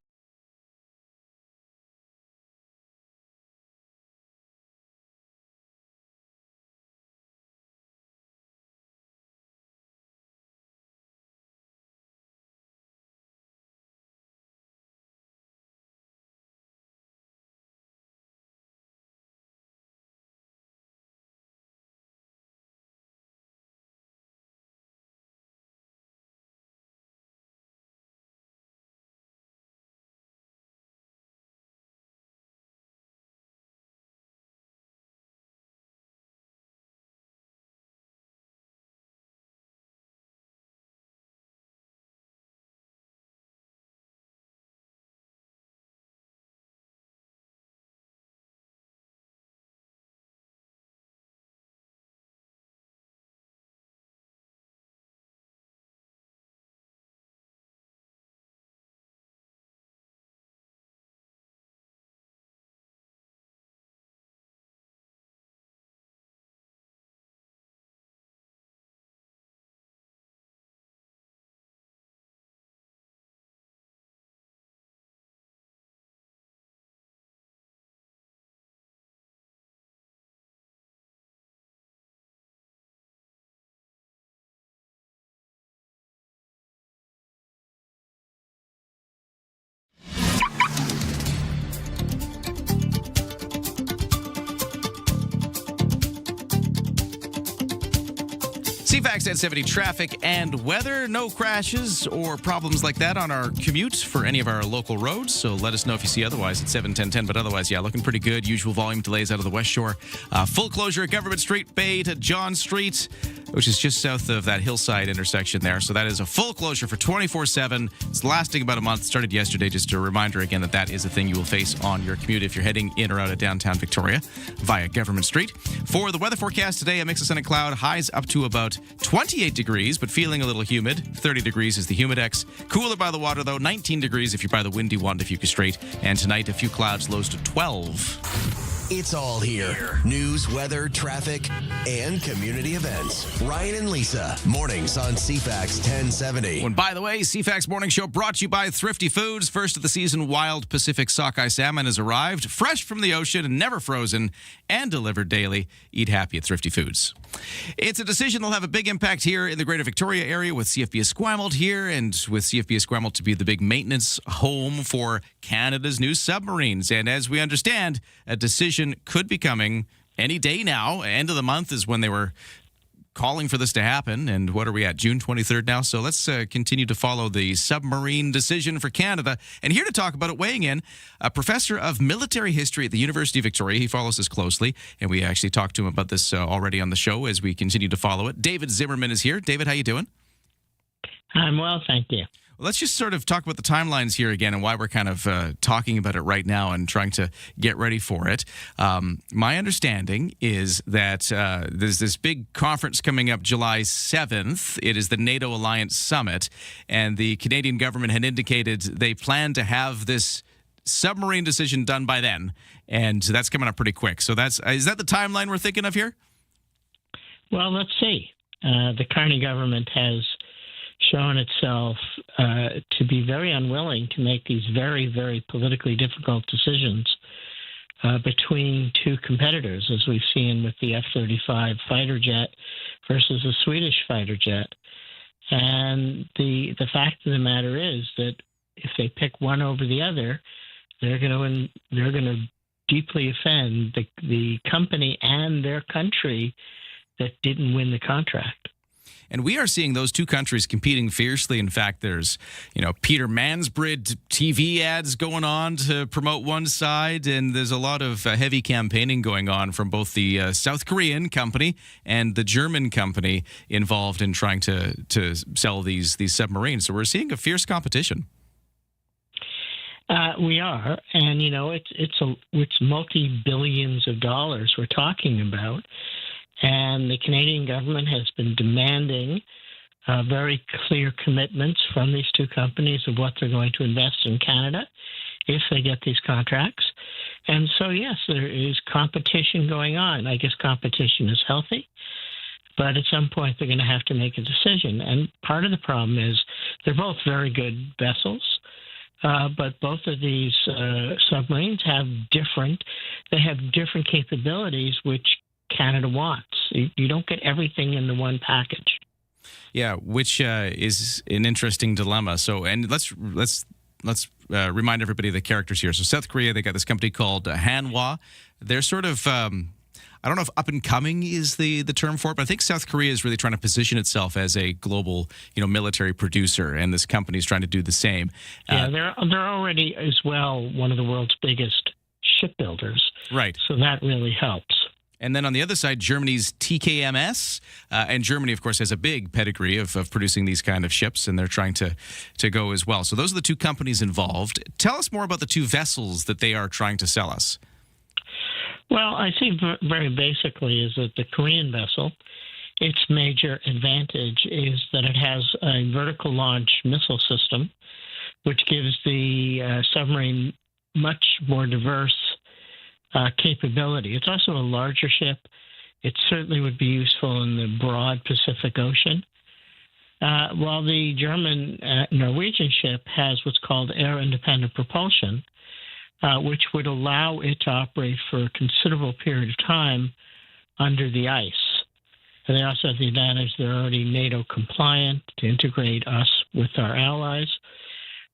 CFAX 1070 traffic and weather. No crashes or problems like that on our commute for any of our local roads. So let us know if you see otherwise at 71010. But otherwise, yeah, looking pretty good. Usual volume delays out of the West Shore. Full closure at Government Street, Bay to John Street, which is just south of that hillside intersection there. So that is a full closure for 24/7. It's lasting about a month. Started yesterday. Just a reminder again that that is a thing you will face on your commute if you're heading in or out of downtown Victoria via Government Street. For the weather forecast today, a mix of sun and cloud. Highs up to about 28 degrees, but feeling a little humid. 30 degrees is the humidex. Cooler by the water, though. 19 degrees if you're by the windy one to Fuca And tonight, a few clouds, lows to 12. It's all here. News, weather, traffic, and community events. Ryan and Lisa, mornings on CFAX 1070. And by the way, CFAX Morning Show brought to you by Thrifty Foods. First of the season, wild Pacific sockeye salmon has arrived, fresh from the ocean and never frozen, and delivered daily. Eat happy at Thrifty Foods. It's a decision that'll have a big impact here in the Greater Victoria area with CFB Esquimalt here, and with CFB Esquimalt to be the big maintenance home for Canada's new submarines. And as we understand, a decision could be coming any day now. End of the month is when they were calling for this to happen. And what are we at? June 23rd now. So let's continue to follow the submarine decision for Canada. And here to talk about it, weighing in, a professor of military history at the University of Victoria. He follows this closely. And we actually talked to him about this already on the show as we continue to follow it. David Zimmerman is here. David, how you doing? I'm well, thank you. Well, let's just sort of talk about the timelines here again and why we're kind of talking about it right now and trying to get ready for it. My understanding is that there's this big conference coming up July 7th. It is the NATO Alliance Summit, and the Canadian government had indicated they plan to have this submarine decision done by then, and that's coming up pretty quick. So is that the timeline we're thinking of here? Well, let's see. The Carney government has shown itself to be very unwilling to make these very, very politically difficult decisions between two competitors, as we've seen with the F-35 fighter jet versus the Swedish fighter jet. And the fact of the matter is that if they pick one over the other, they're going to deeply offend the company and their country that didn't win the contract. And we are seeing those two countries competing fiercely. In fact, there's, Peter Mansbridge TV ads going on to promote one side, and there's a lot of heavy campaigning going on from both the South Korean company and the German company involved in trying to sell these submarines. So we're seeing a fierce competition. We are, and it's multi-billions of dollars we're talking about. And the Canadian government has been demanding very clear commitments from these two companies of what they're going to invest in Canada if they get these contracts. And so, yes, there is competition going on. I guess competition is healthy, but at some point they're going to have to make a decision. And part of the problem is they're both very good vessels, but both of these submarines have different capabilities, which Canada wants. You don't get everything in the one package. Yeah, which is an interesting dilemma. So, and let's remind everybody of the characters here. So, South Korea, they got this company called Hanwha. They're sort of I don't know if up and coming is the term for it, but I think South Korea is really trying to position itself as a global, military producer, and this company is trying to do the same. Yeah, they're already as well one of the world's biggest shipbuilders. Right. So that really helps. And then on the other side, Germany's TKMS. And Germany, of course, has a big pedigree of producing these kind of ships, and they're trying to go as well. So those are the two companies involved. Tell us more about the two vessels that they are trying to sell us. Well, I think very basically is that the Korean vessel, its major advantage is that it has a vertical launch missile system, which gives the submarine much more diverse capability. It's also a larger ship. It certainly would be useful in the broad Pacific Ocean. While the German Norwegian ship has what's called air-independent propulsion, which would allow it to operate for a considerable period of time under the ice. And they also have the advantage they're already NATO compliant to integrate us with our allies.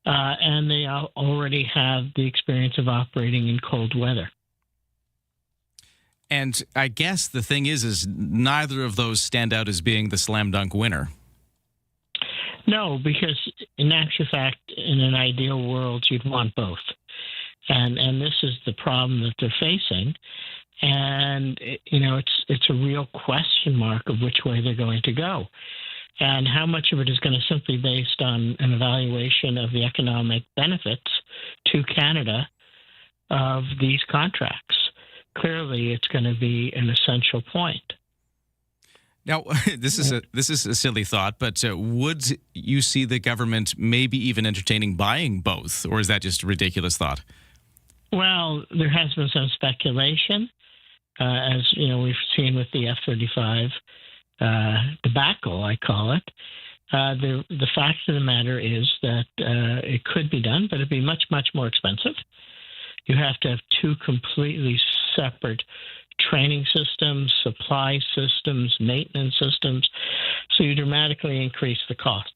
And they already have the experience of operating in cold weather. And I guess the thing is neither of those stand out as being the slam dunk winner. No, because in actual fact, in an ideal world, you'd want both. And this is the problem that they're facing. And, it's a real question mark of which way they're going to go. And how much of it is going to simply based on an evaluation of the economic benefits to Canada of these contracts. Clearly, it's going to be an essential point. Now, this is a silly thought, but would you see the government maybe even entertaining buying both, or is that just a ridiculous thought? Well, there has been some speculation, as we've seen with the F-35 debacle, I call it. The fact of the matter is that it could be done, but it'd be much, much more expensive. You have to have two completely separate training systems, supply systems, maintenance systems. So you dramatically increase the cost.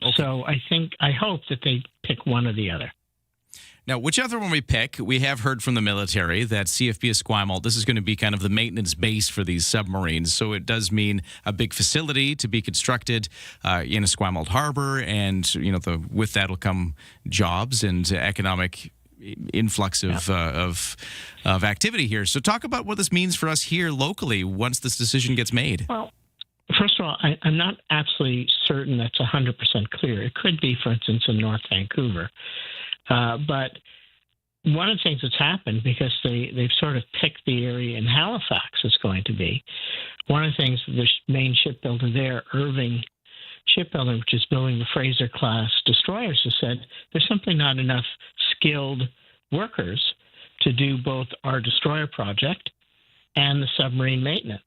Okay. So I hope that they pick one or the other. Now, whichever one we pick, we have heard from the military that CFB Esquimalt, this is going to be kind of the maintenance base for these submarines. So it does mean a big facility to be constructed in Esquimalt Harbor, and with that will come jobs and economic influx of activity here. So talk about what this means for us here locally once this decision gets made. Well, first of all, I'm not absolutely certain that's 100% clear. It could be, for instance, in North Vancouver. But one of the things that's happened, because they've sort of picked the area in Halifax is going to be, one of the things the main shipbuilder there, Irving Shipbuilding, which is building the Fraser-class destroyers, has said there's simply not enough skilled workers to do both our destroyer project and the submarine maintenance.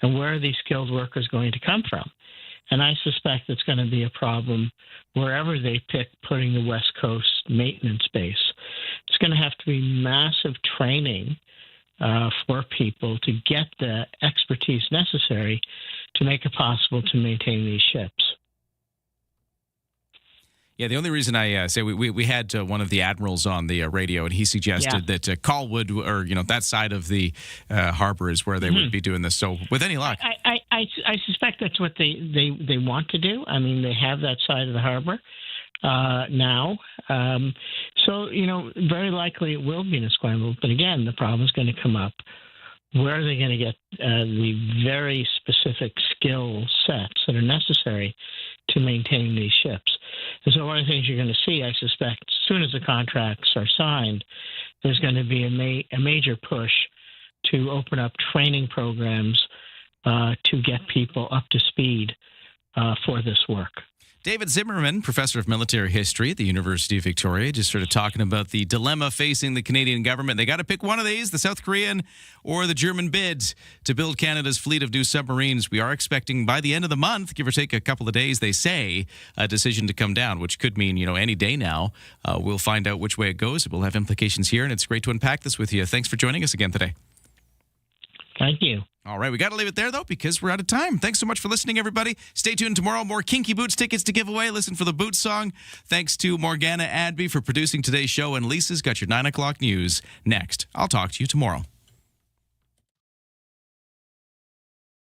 And where are these skilled workers going to come from? And I suspect it's going to be a problem wherever they pick putting the West Coast maintenance base. It's going to have to be massive training for people to get the expertise necessary to make it possible to maintain these ships. Yeah, the only reason I say we had one of the admirals on the radio, and he suggested that Colwood, or that side of the harbor, is where they would be doing this. So, with any luck, I suspect that's what they want to do. I mean, they have that side of the harbor now, so very likely it will be in Esquimalt. But again, the problem is going to come up. Where are they going to get the very specific skill sets that are necessary to maintain these ships? And so one of the things you're going to see, I suspect, as soon as the contracts are signed, there's going to be a major push to open up training programs to get people up to speed for this work. David Zimmerman, professor of military history at the University of Victoria, just sort of talking about the dilemma facing the Canadian government. They got to pick one of these, the South Korean or the German bid to build Canada's fleet of new submarines. We are expecting by the end of the month, give or take a couple of days, they say, a decision to come down, which could mean, any day now. We'll find out which way it goes. It will have implications here, and it's great to unpack this with you. Thanks for joining us again today. Thank you. All right, we got to leave it there, though, because we're out of time. Thanks so much for listening, everybody. Stay tuned tomorrow. More Kinky Boots tickets to give away. Listen for the Boots song. Thanks to Morgana Adby for producing today's show, and Lisa's got your 9 o'clock news next. I'll talk to you tomorrow.